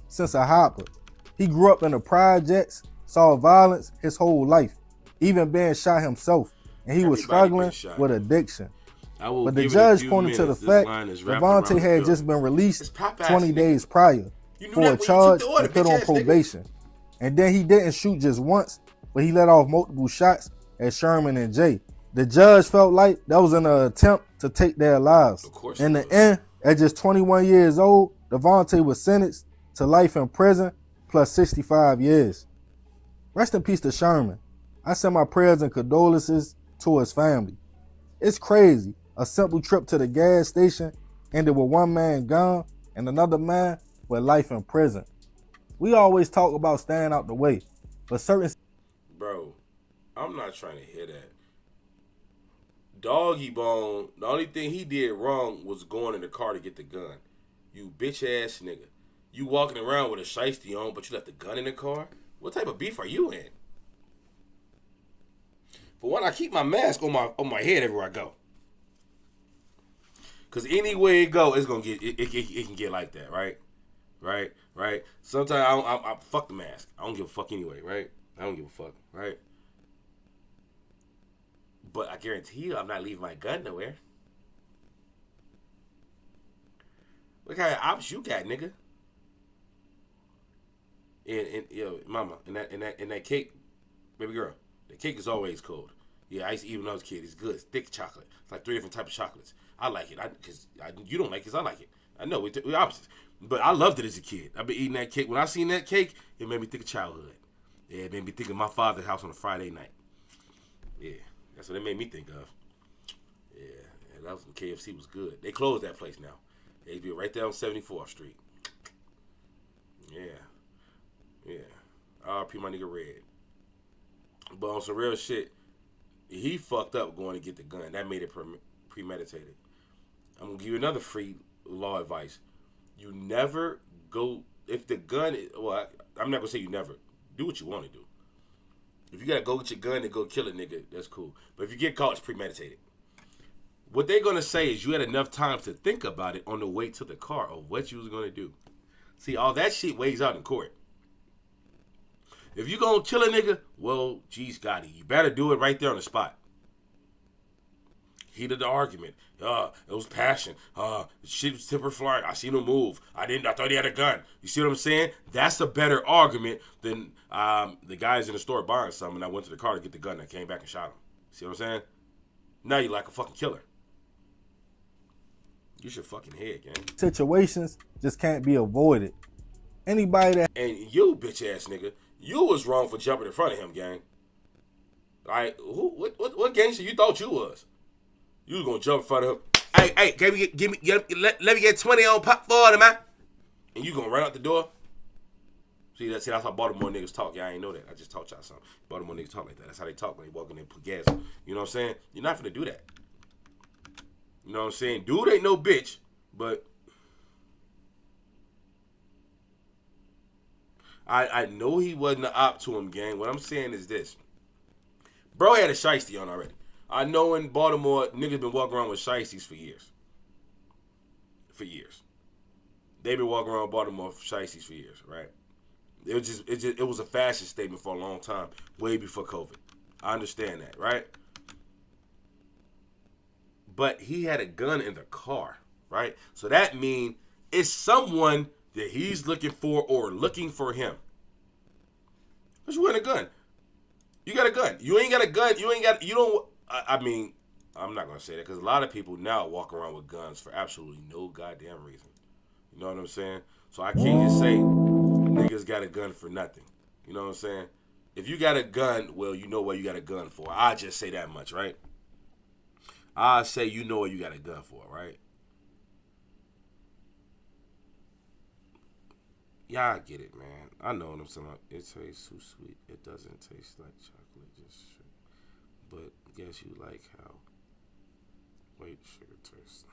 Since a hopper, he grew up in the projects, saw violence his whole life, even being shot himself, and he was struggling with addiction. But the judge pointed to the fact Devontae had just been released 20 days prior for a charge and put on probation. And then he didn't shoot just once, but he let off multiple shots at Sherman and Jay. The judge felt like that was an attempt to take their lives. In the end, at just 21 years old, Devontae was sentenced to life in prison plus 65 years. Rest in peace to Sherman. I send my prayers and condolences to his family. It's crazy. A simple trip to the gas station ended with one man gone and another man with life in prison. We always talk about staying out the way, but certain... Bro, I'm not trying to hear that. Doggy Bone, the only thing he did wrong was going in the car to get the gun. You bitch ass nigga. You walking around with a shiesty on, but you left the gun in the car? What type of beef are you in? For one, I keep my mask on my head everywhere I go. Cause anywhere it go, it's gonna get it can get like that, right? Right. Sometimes I fuck the mask. I don't give a fuck anyway, right? I don't give a fuck, right? But I guarantee you, I'm not leaving my gun nowhere. What kind of ops you got, nigga? And yo, mama, and that cake, baby girl, the cake is always cold. Yeah, I used to eat when I was a kid. It's good. It's thick chocolate. It's like 3 different types of chocolates. I like it. You don't like it because I like it. I know, we're opposites. But I loved it as a kid. I've been eating that cake. When I seen that cake, it made me think of childhood. Yeah, it made me think of my father's house on a Friday night. Yeah, that's what it made me think of. Yeah, that was when KFC was good. They closed that place now. They be right there on 74th Street. Yeah. R.P. my nigga Red. But on some real shit, he fucked up going to get the gun. That made it premeditated. I'm going to give you another free law advice. You never go, if the gun, I'm not going to say you never. Do what you want to do. If you got to go get your gun and go kill a nigga, that's cool. But if you get caught, it's premeditated. What they're going to say is you had enough time to think about it on the way to the car of what you was going to do. See, all that shit weighs out in court. If you gonna kill a nigga, well, geez, Gotti, you better do it right there on the spot. Heat of the argument. It was passion. Shit was temper flying. I seen him move. I thought he had a gun. You see what I'm saying? That's a better argument than the guys in the store buying something and I went to the car to get the gun and I came back and shot him. See what I'm saying? Now you like a fucking killer. You should fucking head, gang. Situations just can't be avoided. Anybody that... And you, bitch ass nigga, you was wrong for jumping in front of him, gang. Like, what gangster you thought you was? You was gonna jump in front of him. Hey, let me get 20 on pop 40, man. And you gonna run out the door? See, that's how Baltimore niggas talk. Y'all ain't know that. I just taught y'all something. Baltimore niggas talk like that. That's how they talk when they walk in and put gas. You know what I'm saying? You're not finna do that. You know what I'm saying? Dude ain't no bitch, but I know he wasn't an op to him, gang. What I'm saying is this. Bro had a shiesty on already. I know in Baltimore, niggas been walking around with shiesties for years. They been walking around Baltimore with shiesties for years, right? It was a fashion statement for a long time, way before COVID. I understand that, right? But he had a gun in the car, right? So that means it's someone that he's looking for or looking for him. But you want a gun. You got a gun. You ain't got a gun. I mean, I'm not going to say that because a lot of people now walk around with guns for absolutely no goddamn reason. You know what I'm saying? So I can't just say niggas got a gun for nothing. You know what I'm saying? If you got a gun, well, you know what you got a gun for. I just say that much, right? I say you know what you got a gun for, right? Y'all get it, man. I know what I'm saying. It tastes too sweet. It doesn't taste like chocolate, just straight. But guess you like how white sugar tastes.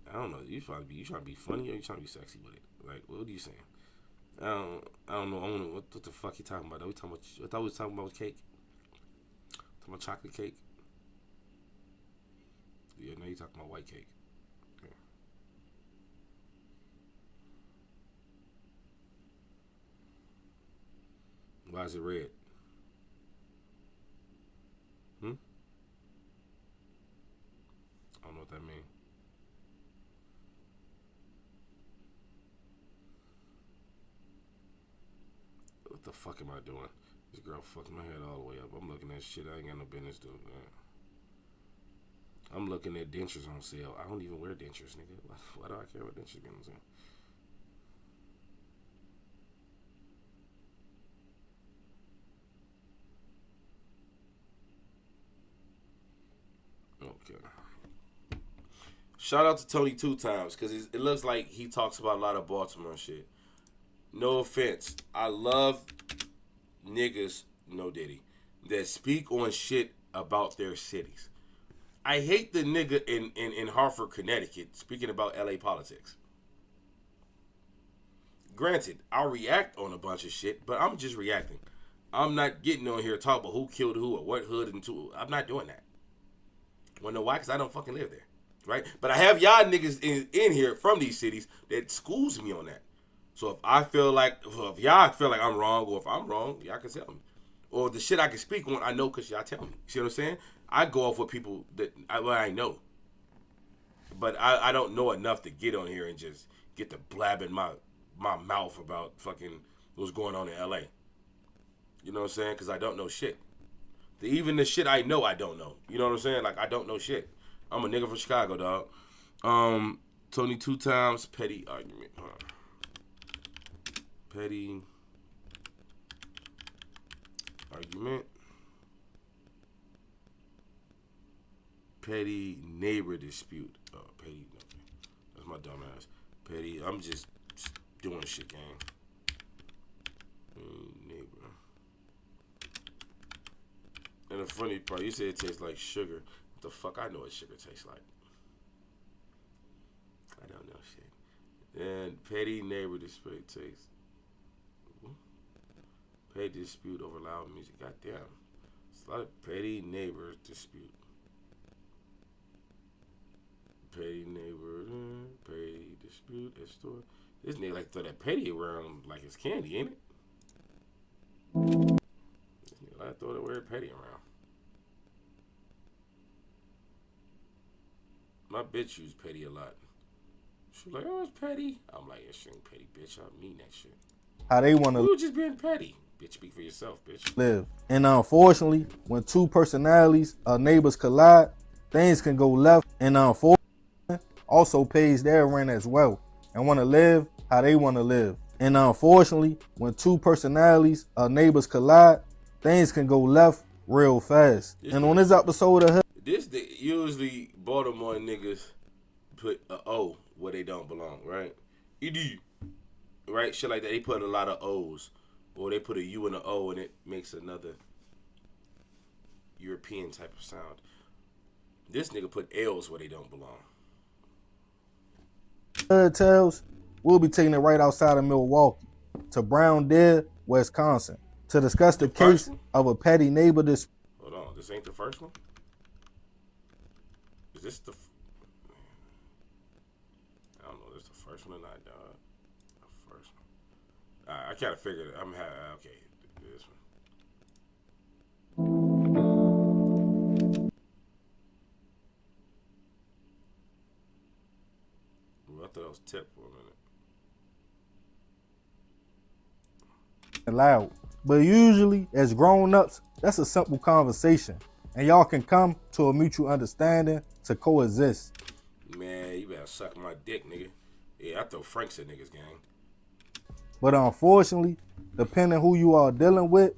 I don't know. You trying to be funny or you trying to be sexy with it? Like, what are you saying? I don't know. I don't know what the fuck you talking about. I thought we was talking about cake. Talking about chocolate cake. Yeah, now you talking about white cake. Yeah. Why is it red? I don't know what that means. What the fuck am I doing? This girl fucked my head all the way up. I'm looking at shit I ain't got no business doing, man. I'm looking at dentures on sale. I don't even wear dentures, nigga. Why do I care about dentures being on sale? Okay. Shout out to Tony 2 Times because it looks like he talks about a lot of Baltimore shit. No offense. I love niggas, no Diddy, that speak on shit about their cities. I hate the nigga in Hartford, Connecticut speaking about LA politics. Granted, I'll react on a bunch of shit, but I'm just reacting. I'm not getting on here talking about who killed who or what hood and two. I'm not doing that. Wanna know why? Because I don't fucking live there. Right? But I have y'all niggas in here from these cities that schools me on that. So if I feel like, if y'all feel like I'm wrong, or if I'm wrong, y'all can tell me. Or the shit I can speak on, I know because y'all tell me. See what I'm saying? I go off with people that I know. But I don't know enough to get on here and just get to blabbing my mouth about fucking what's going on in LA. You know what I'm saying? Because I don't know shit. Even the shit I know, I don't know. You know what I'm saying? Like, I don't know shit. I'm a nigga from Chicago, dog. Tony 2 Times, petty argument. Petty argument. Petty neighbor dispute. Oh, petty. Okay. That's my dumb ass. Petty. I'm just doing shit, gang. Neighbor. And the funny part, you said it tastes like sugar. What the fuck? I know what sugar tastes like. I don't know shit. And petty neighbor dispute tastes. Petty dispute over loud music. Goddamn. It's a lot of petty neighbor dispute. Petty neighbor, petty dispute at store. This nigga like to throw that petty around like it's candy, ain't it? This nigga like to throw that weird petty around. My bitch use petty a lot. She's like, oh, it's petty. I'm like, yeah, she ain't petty, bitch. I mean that shit. How they want to. You just being petty. Bitch, speak for yourself, bitch. Live. And unfortunately, when two personalities or neighbors collide, things can go left. And unfortunately, also pays their rent as well and want to live how they want to live. And unfortunately, when two personalities or neighbors collide, things can go left real fast. And on this episode of usually Baltimore niggas put a O where they don't belong, right? ED, right? Shit like that. They put a lot of O's, or they put a U and an O, and it makes another European type of sound. This nigga put L's where they don't belong. Tells we'll be taking it right outside of Milwaukee to Brown Deer, Wisconsin, to discuss the case of a petty neighbor dispute. Hold on, this ain't the first one? Is this the... I don't know, this the first one or not, dog? The first one. I kind of figured it. Okay, this one. I thought it was tip for a minute. Loud. But usually, as grown-ups, that's a simple conversation. And y'all can come to a mutual understanding to coexist. Man, you better suck my dick, nigga. Yeah, I throw Franks at niggas, gang. But unfortunately, depending who you are dealing with,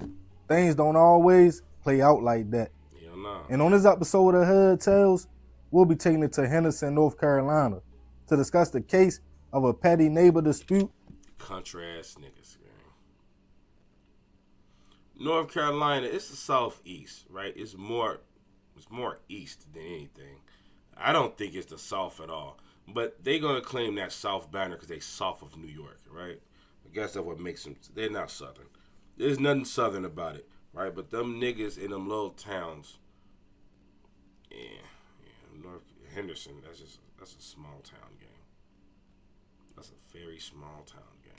things don't always play out like that. Hell no. And on this episode of Hood Tales, we'll be taking it to Henderson, North Carolina, to discuss the case of a petty neighbor dispute country ass niggas, man. North Carolina, it's the southeast, right? It's more east than anything. I don't think it's the south at all. But they gonna claim that south banner because they south of New York, right? I guess that's what makes them. They're not southern. There's nothing southern about it, right? But them niggas in them little towns, North Henderson. That's a small town game. That's a very small town game.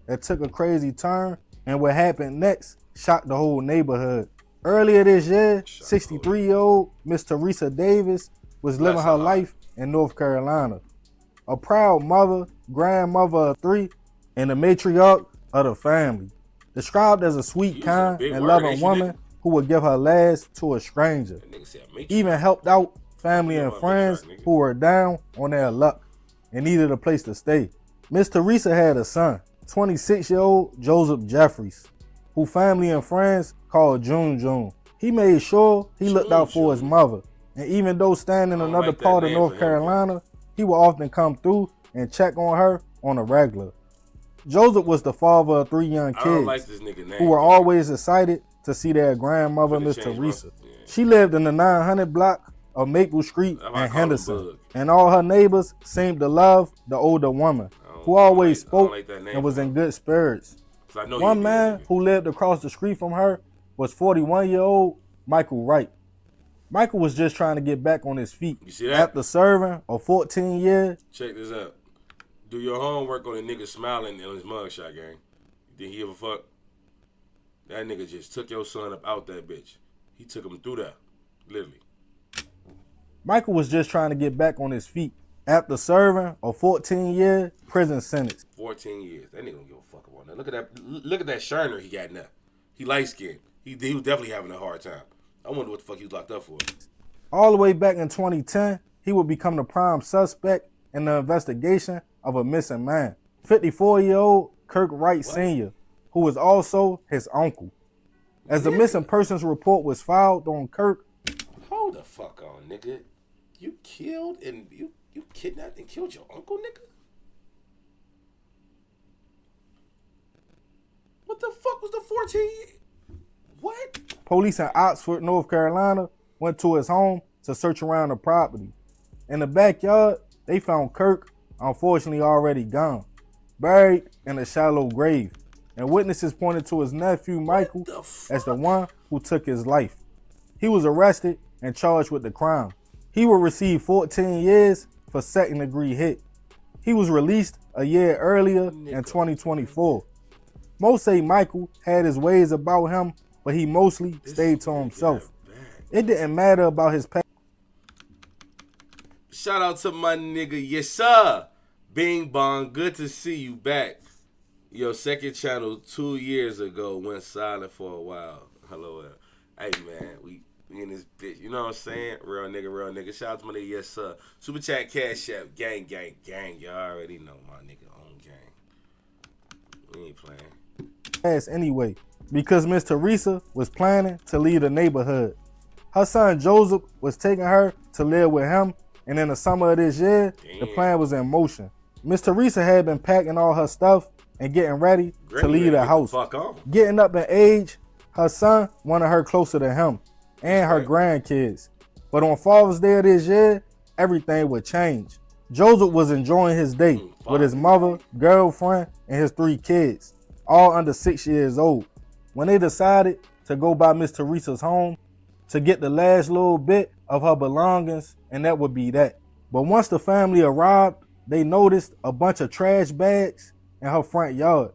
That took a crazy turn, and what happened next shocked the whole neighborhood. Earlier this year, 63-year-old Miss Teresa Davis was living her life in North Carolina. A proud mother, grandmother of 3, and the matriarch of the family. Described as a sweet, kind, and loving woman who would give her last to a stranger. Even helped out family and friends who were down on their luck and needed a place to stay. Miss Teresa had a son, 26-year-old Joseph Jeffries, who family and friends called June. He made sure he looked out for his mother. And even though staying in another part of North Carolina, he would often come through and check on her on a regular. Joseph was the father of 3 young kids who were always excited to see their grandmother, Miss Teresa. She lived in the 900 block of Maple Street in Henderson, and all her neighbors seemed to love the older woman, who always spoke and was in good spirits. One man who lived across the street from her was 41-year-old Michael Wright. Michael was just trying to get back on his feet after serving a 14-year. Check this out. Do your homework on the nigga smiling in his mugshot, gang. You think he give a fuck? That nigga just took your son up out that bitch. He took him through that, literally. Michael was just trying to get back on his feet after serving a 14-year prison sentence. 14 years. That nigga don't give a fuck about that. Look at that Sherner he got now. He light skinned. He was definitely having a hard time. I wonder what the fuck he was locked up for. All the way back in 2010, he would become the prime suspect in the investigation of a missing man. 54-year-old Kirk Wright Sr., who was also his uncle. As the missing persons report was filed on Kirk. Hold the fuck on, nigga. You killed and you kidnapped and killed your uncle, nigga? What the fuck was the 14? What? Police in Oxford, North Carolina, went to his home to search around the property. In the backyard, they found Kirk, unfortunately already gone, buried in a shallow grave. And witnesses pointed to his nephew, Michael, as the one who took his life. He was arrested and charged with the crime. He will receive 14 years for second-degree hit. He was released a year earlier in 2024. Most say Michael had his ways about him, but he mostly stayed to himself. It didn't matter about his past. Shout out to my nigga, yes sir. Bing Bong, good to see you back. Your second channel 2 years ago went silent for a while. Hello, hey man, we in this bitch. You know what I'm saying? Real nigga. Shout out to my nigga, yes sir. Super chat, cash app, gang. Y'all already know my nigga own gang. We ain't playing. Anyway, because Miss Teresa was planning to leave the neighborhood. Her son Joseph was taking her to live with him, and in the summer of this year, the plan was in motion. Miss Teresa had been packing all her stuff and getting ready to leave the house. Getting up in age, her son wanted her closer to him and her grandkids. But on Father's Day of this year, everything would change. Joseph was enjoying his day with his mother, girlfriend, and his 3 kids, all under 6 years old, when they decided to go by Miss Teresa's home to get the last little bit of her belongings, and that would be that. But once the family arrived, they noticed a bunch of trash bags in her front yard.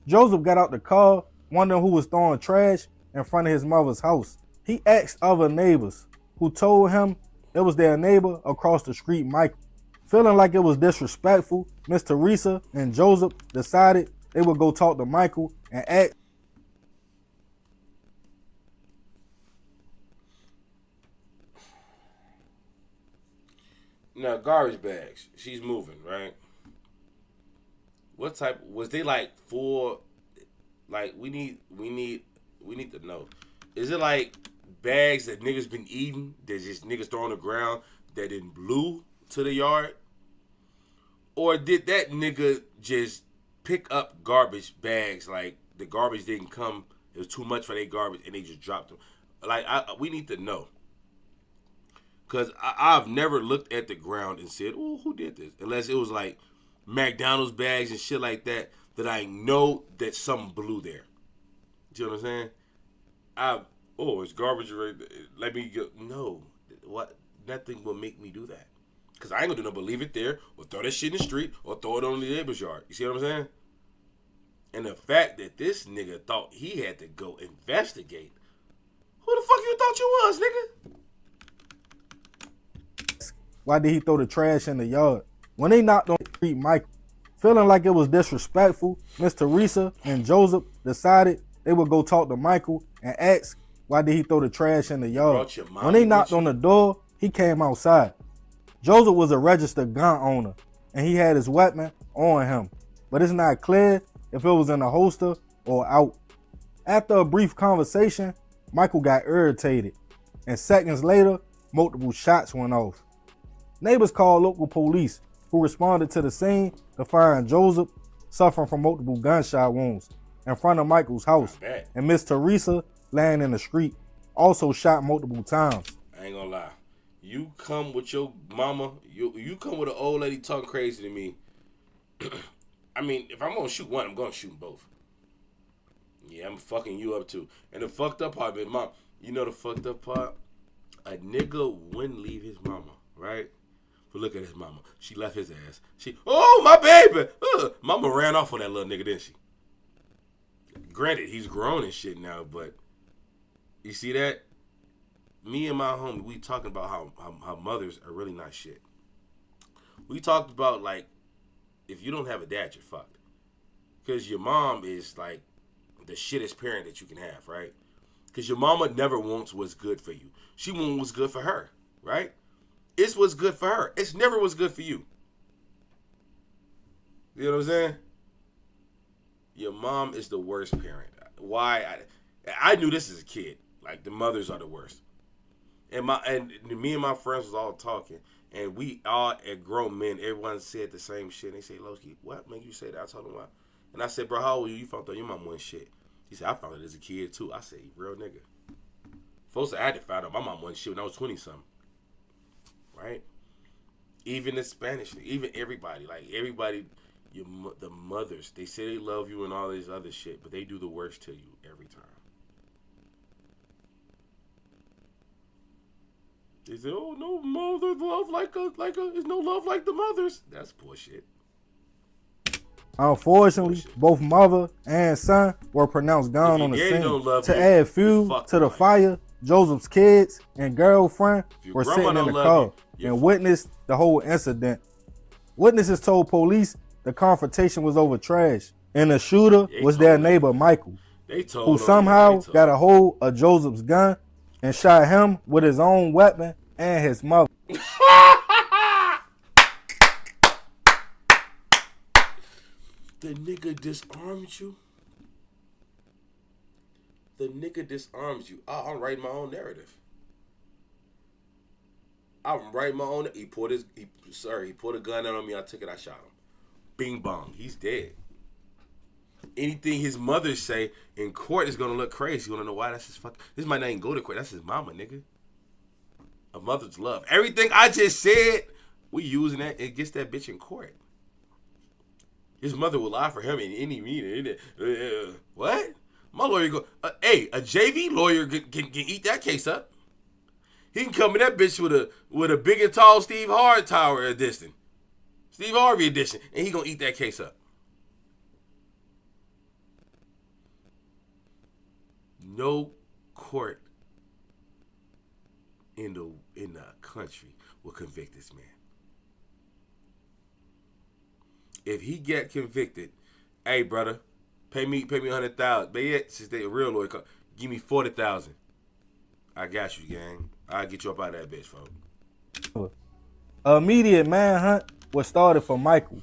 Joseph got out the car, wondering who was throwing trash in front of his mother's house. He asked other neighbors, who told him it was their neighbor across the street, Michael. Feeling like it was disrespectful, Miss Teresa and Joseph decided they would go talk to Michael and ask. Now, garbage bags. She's moving, right? What type was they like for? Like we need to know. Is it like bags that niggas been eating that just niggas throw on the ground that then blew to the yard? Or did that nigga just pick up garbage bags, like the garbage didn't come, it was too much for their garbage, and they just dropped them? Like, we need to know. Because I've never looked at the ground and said, oh, who did this? Unless it was like McDonald's bags and shit like that, that I know that something blew there. Do you know what I'm saying? It's garbage right there. Let me go. No. What? Nothing will make me do that. Because I ain't gonna do no but leave it there, or throw that shit in the street, or throw it on the neighbor's yard. You see what I'm saying? And the fact that this nigga thought he had to go investigate. Who the fuck you thought you was, nigga? Why did he throw the trash in the yard? When they knocked on the street, Michael, feeling like it was disrespectful, Miss Teresa and Joseph decided they would go talk to Michael and ask why did he throw the trash in the yard. When they knocked on the door, he came outside. Joseph was a registered gun owner, and he had his weapon on him, but it's not clear if it was in a holster or out. After a brief conversation, Michael got irritated, and seconds later, multiple shots went off. Neighbors called local police, who responded to the scene to find Joseph suffering from multiple gunshot wounds in front of Michael's house, and Miss Teresa laying in the street, also shot multiple times. I ain't gonna lie. You come with your mama, you come with an old lady talking crazy to me. I mean, if I'm gonna shoot one, I'm gonna shoot both. Yeah, I'm fucking you up too. And the fucked up part, man, Mom, you know the fucked up part? A nigga wouldn't leave his mama, right? But look at his mama. She left his ass. Oh, my baby. Mama ran off on that little nigga, didn't she? Granted, he's grown and shit now, but you see that? Me and my homie, we talking about how mothers are really not shit. We talked about, like, if you don't have a dad, you're fucked. Because your mom is, like, the shittest parent that you can have, right? Because your mama never wants what's good for you. She wants what's good for her, right? It's what's good for her. It's never what's good for you. You know what I'm saying? Your mom is the worst parent. Why? I knew this as a kid. Like, the mothers are the worst. And me and my friends was all talking, and we all at grown men, everyone said the same shit. And they say, Loki, what made you say that? I told them why. And I said, bro, how old were you? You found out your mom wasn't shit. He said, I found it as a kid too. I said, you real nigga. Folks, I had to find out my mom wasn't shit when I was 20-something. Right? Even the Spanish, even everybody, the mothers, they say they love you and all this other shit, but they do the worst to you every time. They say, oh, no mother love there's no love like the mothers. That's bullshit. Unfortunately, both mother and son were pronounced gone on the scene. To add fuel to the fire, Joseph's kids and girlfriend were sitting in the car and witnessed the whole incident. Witnesses told police the confrontation was over trash, and the shooter was their neighbor Michael, who somehow got a hold of Joseph's gun and shot him with his own weapon and his mother. The nigga disarmed you. The nigga disarms you. I'm writing my own narrative. I'm writing my own. He pulled a gun out on me. I took it. I shot him. Bing bong. He's dead. Anything his mother say in court is gonna look crazy. You wanna know why? That's his fucking. This might not even go to court. That's his mama, nigga. A mother's love. Everything I just said, we using that. It gets that bitch in court. His mother will lie for him in any meeting. What? My lawyer go. A JV lawyer can eat that case up. He can come in that bitch with a big and tall Steve Harvey tower edition, Steve Harvey edition, and he gonna eat that case up. No court in the country will convict this man. If he get convicted, hey brother, pay me $100,000. But yet, since they a real lawyer, give me $40,000. I got you, gang. I'll get you up out of that bitch, folks. An immediate manhunt was started for Michael,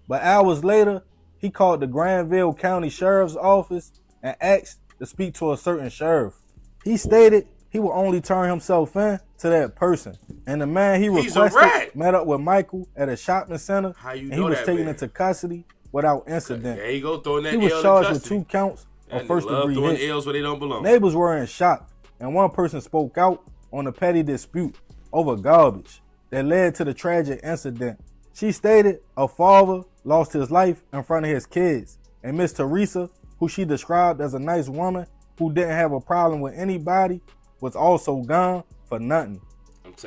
but hours later, he called the Granville County Sheriff's Office and asked to speak to a certain sheriff. He stated he would only turn himself in to that person. And the man he requested met up with Michael at a shopping center, and he was taken into custody without incident. There you go, throwing that He was L in charged with custody. 2 counts of first-degree throwing hit. L's where they don't belong. Neighbors were in shock, and one person spoke out on a petty dispute over garbage that led to the tragic incident. She stated a father lost his life in front of his kids, and Miss Teresa, who she described as a nice woman who didn't have a problem with anybody, was also gone for nothing.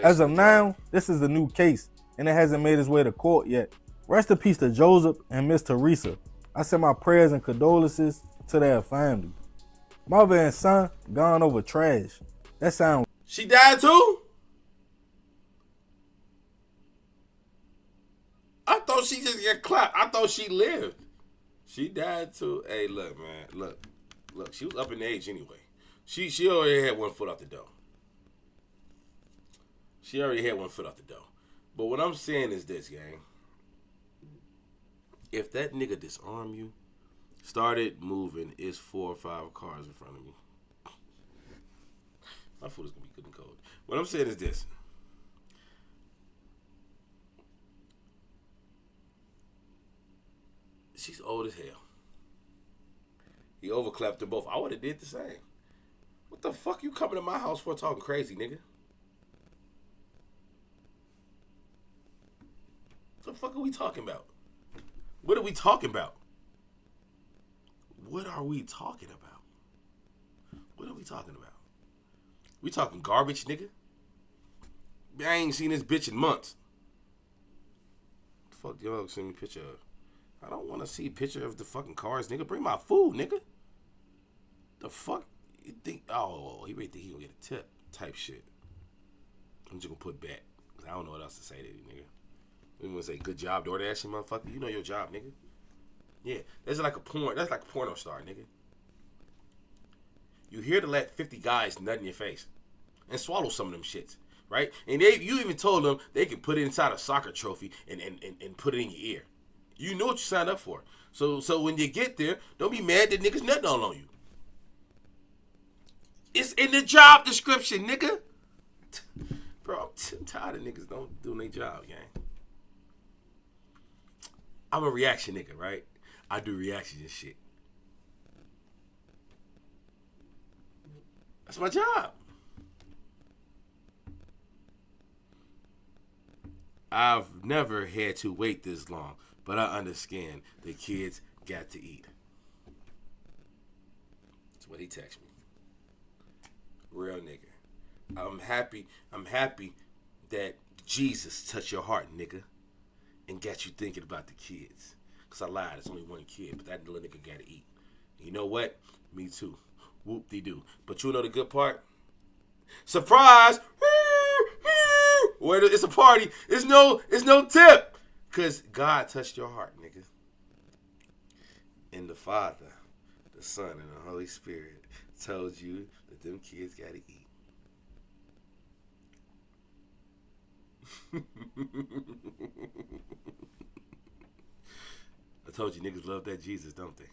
As of now, this is a new case, and it hasn't made its way to court yet. Rest in peace to Joseph and Miss Teresa. I send my prayers and condolences to their family. Mother and son gone over trash. That sounds... She died too? I thought she just got clapped. I thought she lived. She died too. Hey, look, man. Look. She was up in age anyway. She already had 1 foot out the door. She already had 1 foot out the door. But what I'm saying is this, gang. If that nigga disarm you, started moving, it's 4 or 5 cars in front of me. My food is gonna be good and cold. What I'm saying is this. She's old as hell. He overclapped them both. I would have did the same. What the fuck you coming to my house for talking crazy, nigga? What the fuck are we talking about? What are we talking about? What are we talking about? What are we talking about? We talking garbage, nigga? I ain't seen this bitch in months. The fuck y'all send me a picture of? I don't want to see a picture of the fucking cars, nigga. Bring my food, nigga. The fuck? You think, oh, he really think he gonna get a tip type shit. I'm just gonna put back. I don't know what else to say to you, nigga. We gonna say, good job, DoorDash, motherfucker. You know your job, nigga. Yeah, that's like a porno star, nigga. You here to let 50 guys nut in your face and swallow some of them shits, right? And you even told them they can put it inside a soccer trophy and put it in your ear. You know what you signed up for. So when you get there, don't be mad that niggas nutting all on you. It's in the job description, nigga. Bro, I'm tired of niggas don't doing their job, gang. I'm a reaction nigga, right? I do reactions and shit. That's my job. I've never had to wait this long, but I understand the kids got to eat. That's what he texted me. Real nigga. I'm happy that Jesus touched your heart, nigga, and got you thinking about the kids. Because I lied, it's only one kid, but that little nigga got to eat. You know what? Me too. Whoop-de-doo. But you know the good part? Surprise! Where it's a party, it's no tip. Because God touched your heart, nigga. And the Father, the Son, and the Holy Spirit told you that them kids got to eat. I told you niggas love that Jesus, don't they?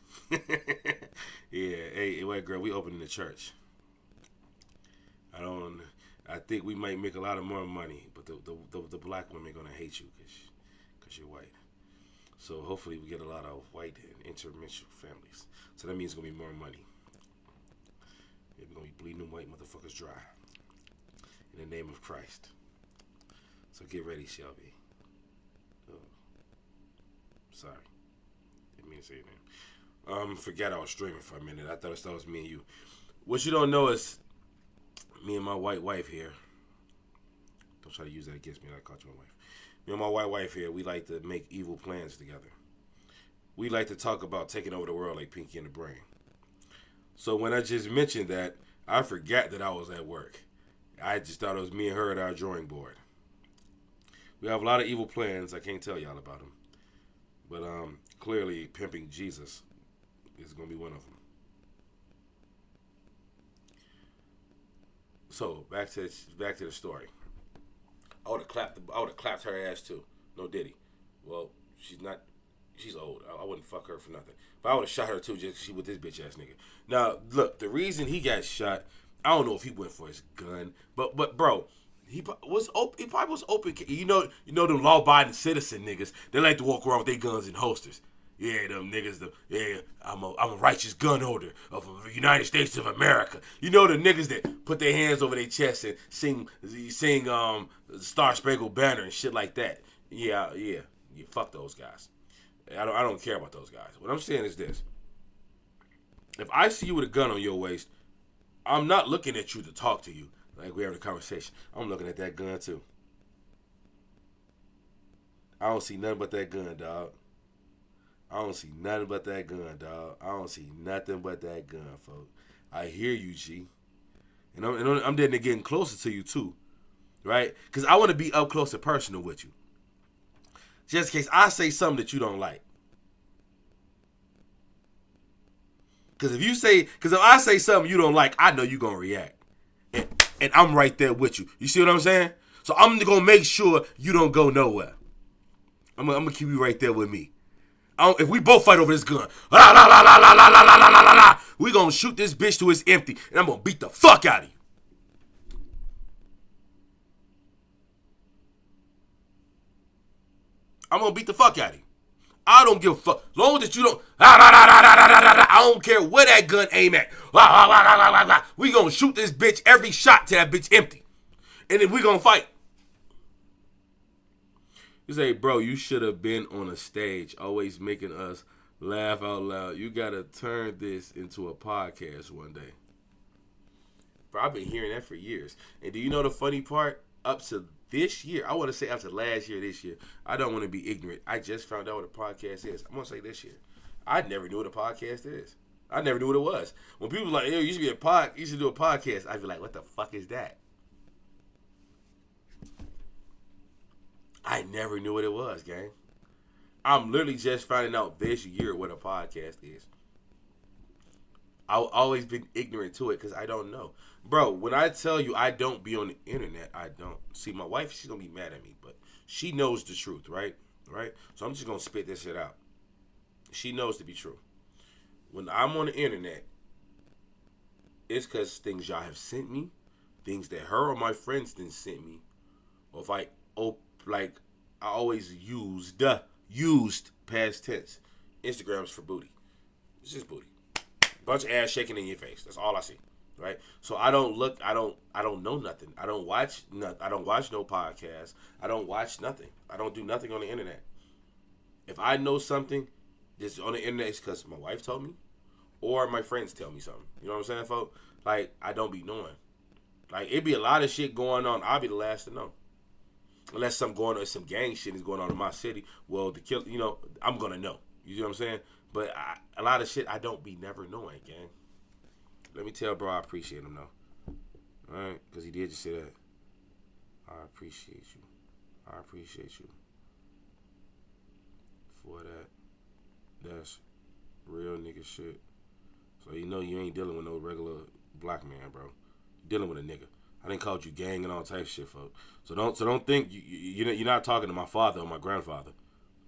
Yeah, hey, wait, girl, we opening the church. I think we might make a lot of more money, but the black women are gonna hate you because you're white. So hopefully we get a lot of white and interracial families. So that means it's gonna be more money. Yeah, we're gonna be bleeding them white motherfuckers dry. In the name of Christ. So get ready, Shelby. Oh. Sorry. Didn't mean to say that. Forgot I was streaming for a minute. I thought it was me and you. What you don't know is me and my white wife here. Don't try to use that against me. I caught you my wife. Me and my white wife here, we like to make evil plans together. We like to talk about taking over the world like Pinky and the Brain. So when I just mentioned that, I forgot that I was at work. I just thought it was me and her at our drawing board. We have a lot of evil plans. I can't tell y'all about them. But clearly, pimping Jesus is going to be one of them. So, back to the story. I would have clapped her ass too. No diddy. Well, she's old. I wouldn't fuck her for nothing. But I would have shot her too just 'cause she with this bitch ass nigga. Now, look, the reason he got shot I don't know if he went for his gun, but bro, he was open. He probably was open. You know them law-abiding citizen niggas. They like to walk around with their guns in holsters. Yeah, them niggas. I'm a righteous gun holder of the United States of America. You know the niggas that put their hands over their chest and sing Star Spangled Banner and shit like that. Yeah. Fuck those guys. I don't care about those guys. What I'm saying is this: if I see you with a gun on your waist, I'm not looking at you to talk to you like we're having a conversation. I'm looking at that gun too. I don't see nothing but that gun, dog. I don't see nothing but that gun, dog. I don't see nothing but that gun, folks. I hear you, G. And I'm then getting closer to you too, right? Because I want to be up close and personal with you. Just in case I say something that you don't like. Because if I say something you don't like, I know you're going to react. And I'm right there with you. You see what I'm saying? So I'm going to make sure you don't go nowhere. I'm going to keep you right there with me. If we both fight over this gun, we going to shoot this bitch till it's empty. And I'm going to beat the fuck out of you. I'm going to beat the fuck out of you. I don't give a fuck. As long as you don't, I don't care where that gun aim at. We gonna shoot this bitch every shot till that bitch empty. And then we gonna fight. You say, bro, you should have been on a stage, always making us laugh out loud. You gotta turn this into a podcast one day. Bro, I've been hearing that for years. And do you know the funny part? Up to this year, I want to say up to last year, this year, I don't want to be ignorant. I just found out what a podcast is. I'm going to say this year. I never knew what a podcast is. I never knew what it was. When people were like, yo, you should do a podcast, I'd be like, what the fuck is that? I never knew what it was, gang. I'm literally just finding out this year what a podcast is. I've always been ignorant to it because I don't know. Bro, when I tell you I don't be on the internet, I don't. See, my wife, she's going to be mad at me, but she knows the truth, right? Right? So I'm just going to spit this shit out. She knows to be true. When I'm on the internet, it's because things y'all have sent me, things that her or my friends didn't send me, or if I always used past tense. Instagram's for booty. It's just booty. Bunch of ass shaking in your face. That's all I see. Right? So I don't know nothing. I don't watch no podcasts. I don't watch nothing. I don't do nothing on the internet. If I know something that's on the internet, it's because my wife told me or my friends tell me something. You know what I'm saying, folks? Like, I don't be knowing. Like, it be a lot of shit going on. I'll be the last to know. Unless some gang shit is going on in my city. Well, I'm going to know. You know what I'm saying? But a lot of shit I don't be never knowing, gang. Let me tell bro I appreciate him, though. All right? Because he did just say that. I appreciate you. I appreciate you for that. That's real nigga shit. So you know you ain't dealing with no regular black man, bro. You're dealing with a nigga. I didn't call you gang and all types of shit, folks. So don't think you're not talking to my father or my grandfather.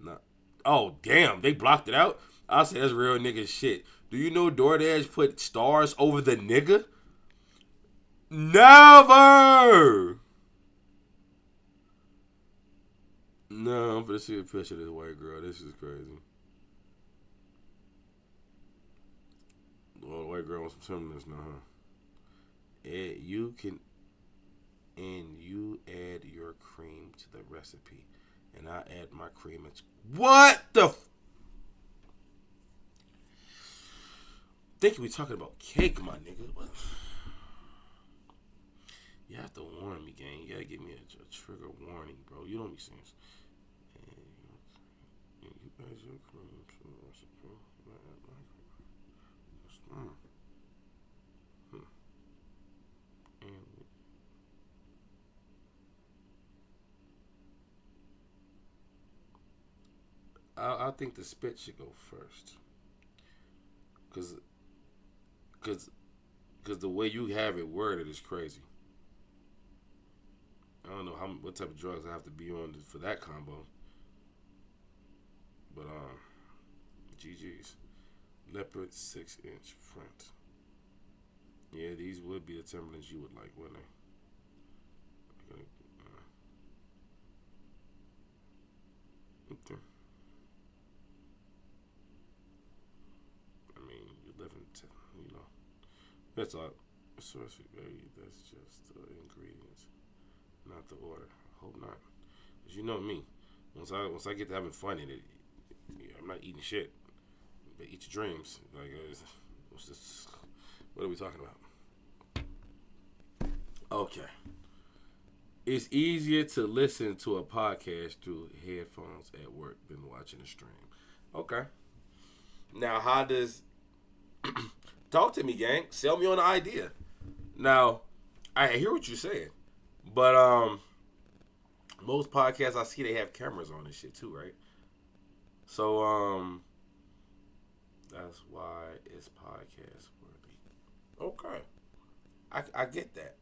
Nah. Oh damn, they blocked it out. I said that's real nigga shit. Do you know DoorDash put stars over the nigga? Never. No, I'm gonna see a picture of this white girl. This is crazy. Well, white girl wants some feminists now, huh? You add your cream to the recipe, and I add my cream. What the? Think we talking about cake, my nigga? What? You have to warn me, gang. You gotta give me a trigger warning, bro. You don't make sense. You add your cream to the recipe. I think the spit should go first, cause the way you have it worded is crazy. I don't know what type of drugs I have to be on for that combo, but GG's leopard 6-inch print. Yeah, these would be the Timberlands you would like, wouldn't they? Okay. I mean, you live in, that's all. Sorcery, baby. That's just the ingredients, not the order. I hope not. Cause you know me. Once I get to having fun in it, I'm not eating shit. But eat your dreams. Like, what are we talking about? Okay. It's easier to listen to a podcast through headphones at work than watching a stream. Okay. Now, how does... Talk to me, gang. Sell me on the idea. Now, I hear what you're saying. But most podcasts I see, they have cameras on and shit too, right? So, that's why it's podcast worthy. Okay. I get that.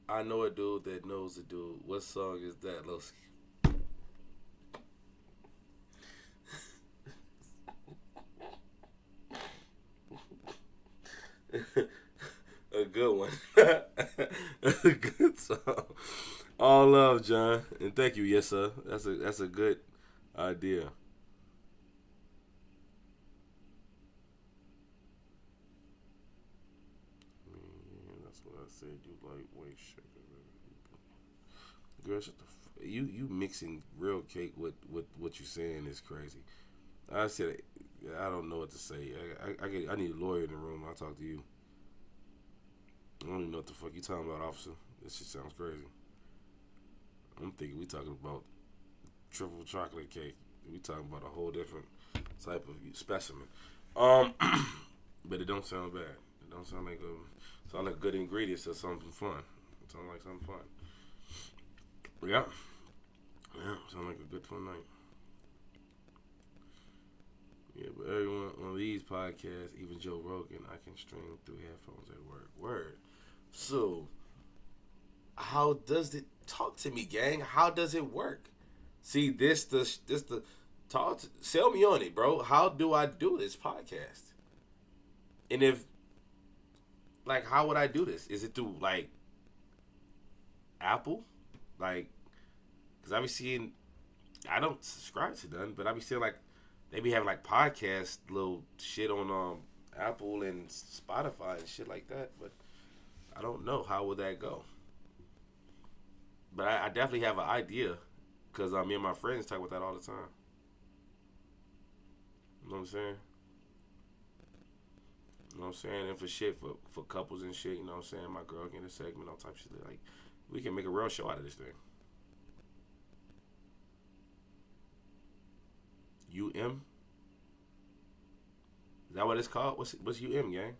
I know a dude that knows a dude. What song is that, Losi? A good one. A good song. All love, John. And thank you, yes, sir. That's a good idea. That's what I said. You lightweight sugar. Girl, shut the you mixing real cake with what you saying is crazy. I said I don't know what to say. I need a lawyer in the room. I'll talk to you. I don't even know what the fuck you talking about, officer. This shit sounds crazy. I'm thinking we talking about triple chocolate cake. We talking about a whole different type of specimen. But it don't sound bad. It don't sound like good ingredients or something fun. It sounds like something fun. Yeah. Yeah, sound like a good fun night. Yeah, but everyone on these podcasts, even Joe Rogan, I can stream through headphones at work. Word. So, how does it talk to me, gang? How does it work? See, this the sell me on it, bro. How do I do this podcast? And if, like, how would I do this? Is it through, like, Apple? Like, because I be seeing, I don't subscribe to none, but I be seeing, like, they be having, like, podcast little shit on Apple and Spotify and shit like that, but I don't know. How would that go? But I definitely have an idea, because me and my friends talk about that all the time. You know what I'm saying? You know what I'm saying? And for shit, for couples and shit, you know what I'm saying? My girl getting a segment, all type of shit. Like, we can make a real show out of this thing. UM? Is that what it's called? What's UM, gang?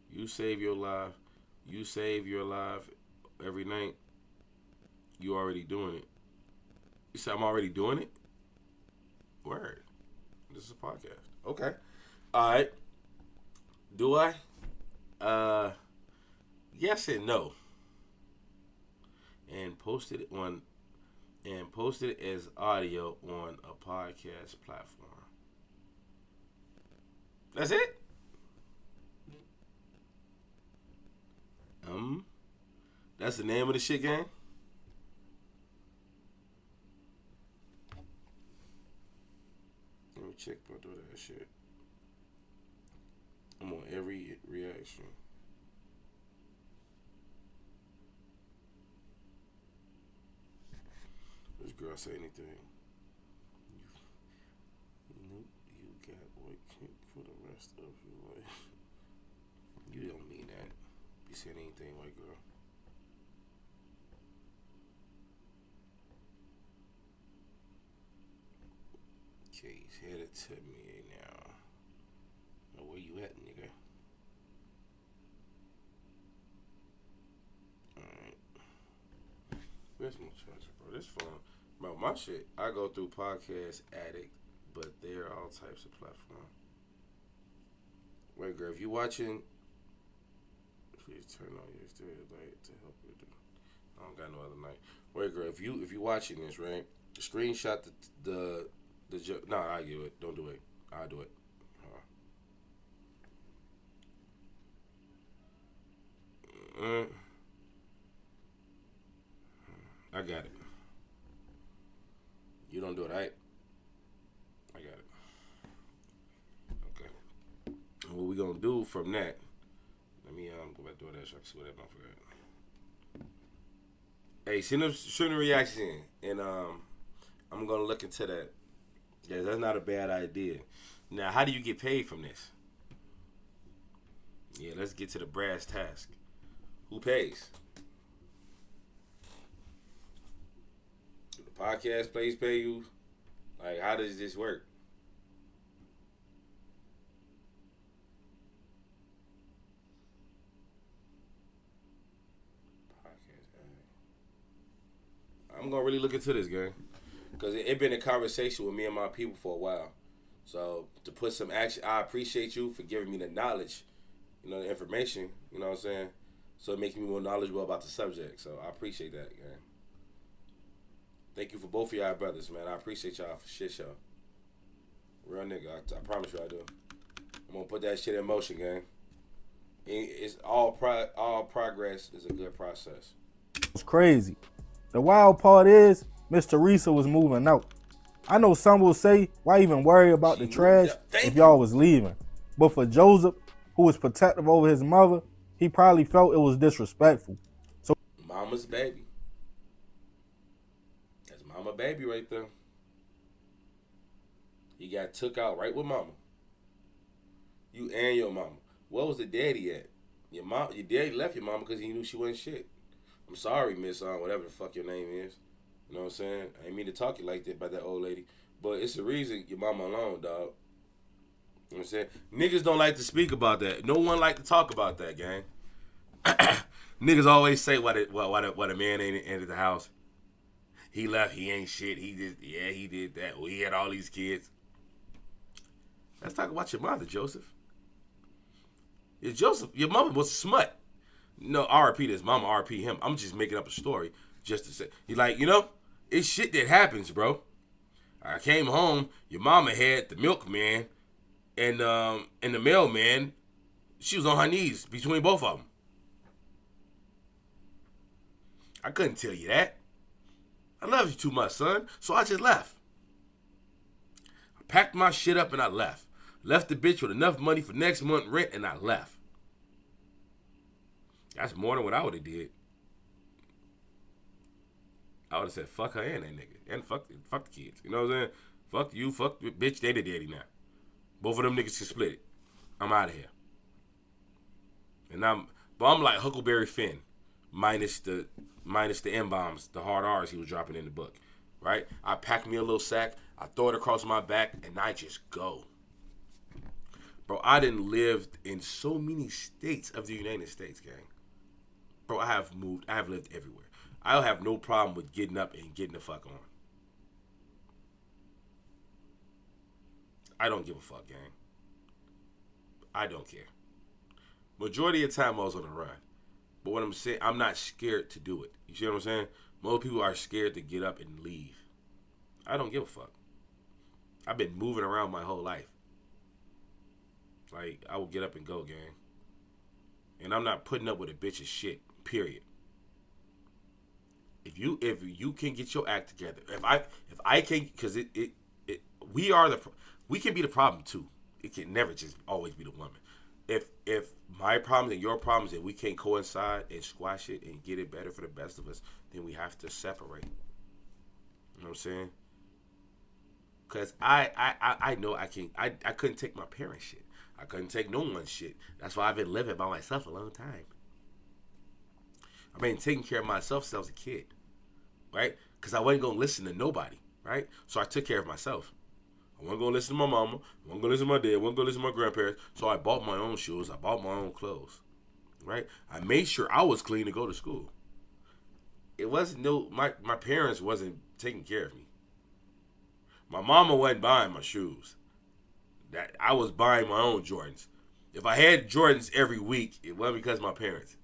You save your life. You save your life every night. You already doing it. You said I'm already doing it? Word. This is a podcast. Okay. All right. Do I? Yes and no. And posted it as audio on a podcast platform. That's it? That's the name of the shit, gang? Let me check my door that shit. I'm on every reaction. This girl say anything. You got white cake for the rest of your life. You don't mean that. Be saying anything, white girl. Okay, he's headed to me now. Now where you at, nigga? Alright. Where's my charger, bro? This phone. Bro, my shit, I go through Podcast Addict, but they're all types of platforms. Wait, girl, if you watching, please turn on your stereo light to help you do. I don't got no other light. Wait, girl, if you watching this, right? Screenshot the no, I do it. Don't do it. I'll do it. I got it. You don't do it, right? I got it. Okay. And what we gonna do from that? Let me go back to that so I can see what that motherfucker at. Hey, send the reaction in, and I'm gonna look into that. Yeah, that's not a bad idea. Now, how do you get paid from this? Yeah, let's get to the brass task. Who pays? Do the podcast place pay you? Like, how does this work? I'm gonna really look into this, gang, because it been a conversation with me and my people for a while. So to put some action, I appreciate you for giving me the knowledge, the information. You know what I'm saying? So it makes me more knowledgeable about the subject. So I appreciate that, gang. Thank you for both of y'all brothers, man. I appreciate y'all for shit show. Real nigga, I promise you I do. I'm gonna put that shit in motion, gang. It's all progress is a good process. It's crazy. The wild part is Miss Teresa was moving out. I know some will say, why even worry about the trash if y'all was leaving? But for Joseph, who was protective over his mother, he probably felt it was disrespectful. So Mama's baby. That's mama baby right there. You got took out right with mama. You and your mama. Where was the daddy at? Your daddy left your mama because he knew she wasn't shit. I'm sorry, Miss whatever the fuck your name is. You know what I'm saying? I ain't mean to talk you like that about that old lady. But it's the reason your mama alone, dog. You know what I'm saying? Niggas don't like to speak about that. No one like to talk about that, gang. Niggas always say why the man ain't entered the house. He left, he ain't shit. He did that. Well, he had all these kids. Let's talk about your mother, Joseph. Your mama was a smut. No, RP this mama, RP him. I'm just making up a story just to say. He like, it's shit that happens, bro. I came home, your mama had the milkman and the mailman. She was on her knees between both of them. I couldn't tell you that. I love you too much, son. So I just left. I packed my shit up and I left. Left the bitch with enough money for next month rent and I left. That's more than what I would have did. I would have said, fuck her and that nigga. And fuck the kids. You know what I'm saying? Fuck you, fuck the bitch, they the daddy now. Both of them niggas can split it. I'm out of here. And I'm like Huckleberry Finn. Minus the M-bombs, the hard R's he was dropping in the book. Right? I pack me a little sack, I throw it across my back, and I just go. Bro, I done lived in so many states of the United States, gang. Bro, I have lived everywhere. I don't have no problem with getting up and getting the fuck on. I don't give a fuck, gang. I don't care. Majority of the time I was on the run. But what I'm saying, I'm not scared to do it. You see what I'm saying? Most people are scared to get up and leave. I don't give a fuck. I've been moving around my whole life. Like, I will get up and go, gang. And I'm not putting up with a bitch's shit, period. If you can get your act together, if I can, because we can be the problem too. It can never just always be the woman. If my problems and your problems, if we can't coincide and squash it and get it better for the best of us, then we have to separate. You know what I'm saying? Because I know I couldn't take my parents' shit. I couldn't take no one's shit. That's why I've been living by myself a long time. I've been taking care of myself since I was a kid, right? Because I wasn't going to listen to nobody, right? So I took care of myself. I wasn't going to listen to my mama. I wasn't going to listen to my dad. I wasn't going to listen to my grandparents. So I bought my own shoes. I bought my own clothes, right? I made sure I was clean to go to school. It wasn't my parents wasn't taking care of me. My mama wasn't buying my shoes. That I was buying my own Jordans. If I had Jordans every week, it wasn't because of my parents.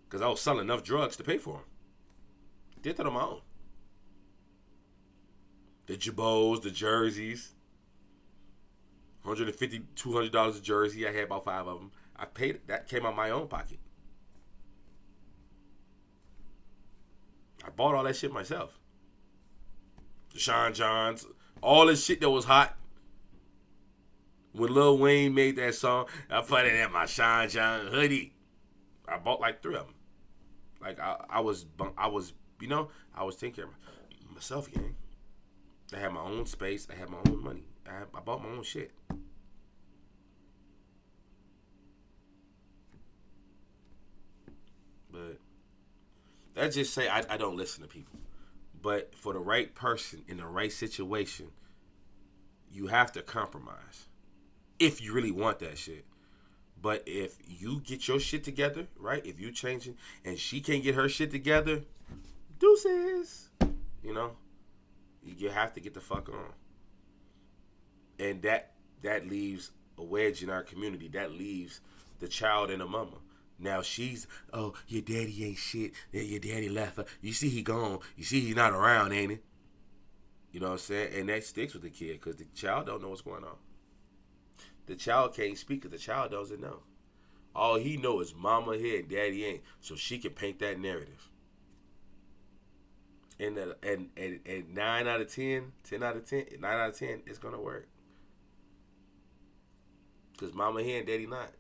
Because I was selling enough drugs to pay for them. Did that on my own. The Jabos, the jerseys. $150, $200 a jersey. I had about 5 of them. I paid it. That came out of my own pocket. I bought all that shit myself. Deshaun Johns, all the shit that was hot. When Lil Wayne made that song, I put it in my Sean John hoodie. I bought like 3 of them. Like I was, you know, I was taking care of myself, gang. I had my own space. I had my own money. I bought my own shit. But let's just say I don't listen to people. But for the right person in the right situation, you have to compromise. If you really want that shit. But if you get your shit together, right? If you changing and she can't get her shit together, deuces. You know? You have to get the fuck on. And that leaves a wedge in our community. That leaves the child and the mama. Now she's, oh, your daddy ain't shit. Your daddy left her. You see he gone. You see he not around, ain't he? You know what I'm saying? And that sticks with the kid because the child don't know what's going on. The child can't speak because the child doesn't know. All he know is mama here and daddy ain't. So she can paint that narrative. And 9 out of 10, 10 out of 10, 9 out of 10, it's going to work. Because mama here and daddy not.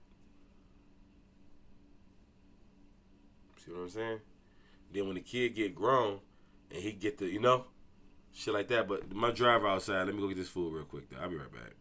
See what I'm saying? Then when the kid get grown and he get the, you know, shit like that. But my driver outside, let me go get this food real quick, though. I'll be right back.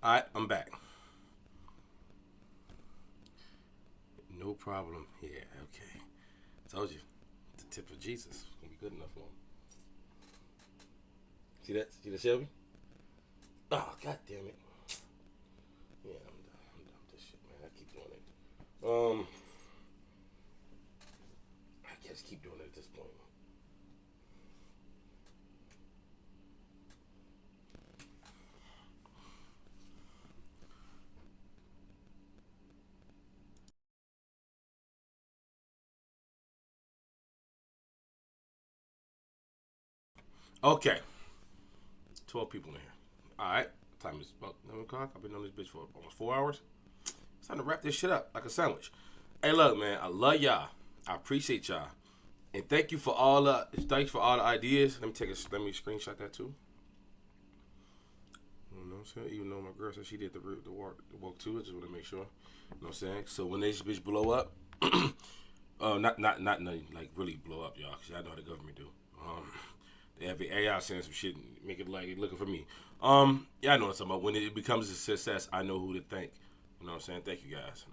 All right, I'm back. No problem. Yeah, okay. Told you. The tip of Jesus is going to be good enough for him. See that? See the Shelby? Oh, God damn it. Yeah, I'm done with this shit, man. I keep doing it. I just keep doing it at this point. Okay. 12 people in here. All right. Time is about 11 o'clock. I've been on this bitch for almost 4 hours. It's time to wrap this shit up like a sandwich. Hey, look, man. I love y'all. I appreciate y'all. And thanks for all the ideas. Let me screenshot that too. You know what I'm saying? Even though my girl said she did the walk too, I just want to make sure. You know what I'm saying? So when this bitch blow up, not nothing like really blow up, y'all, because y'all know how the government do. They have the AI saying some shit and make it like looking for me. Yeah, I know what I'm talking about. When it becomes a success, I know who to thank. You know what I'm saying? Thank you guys.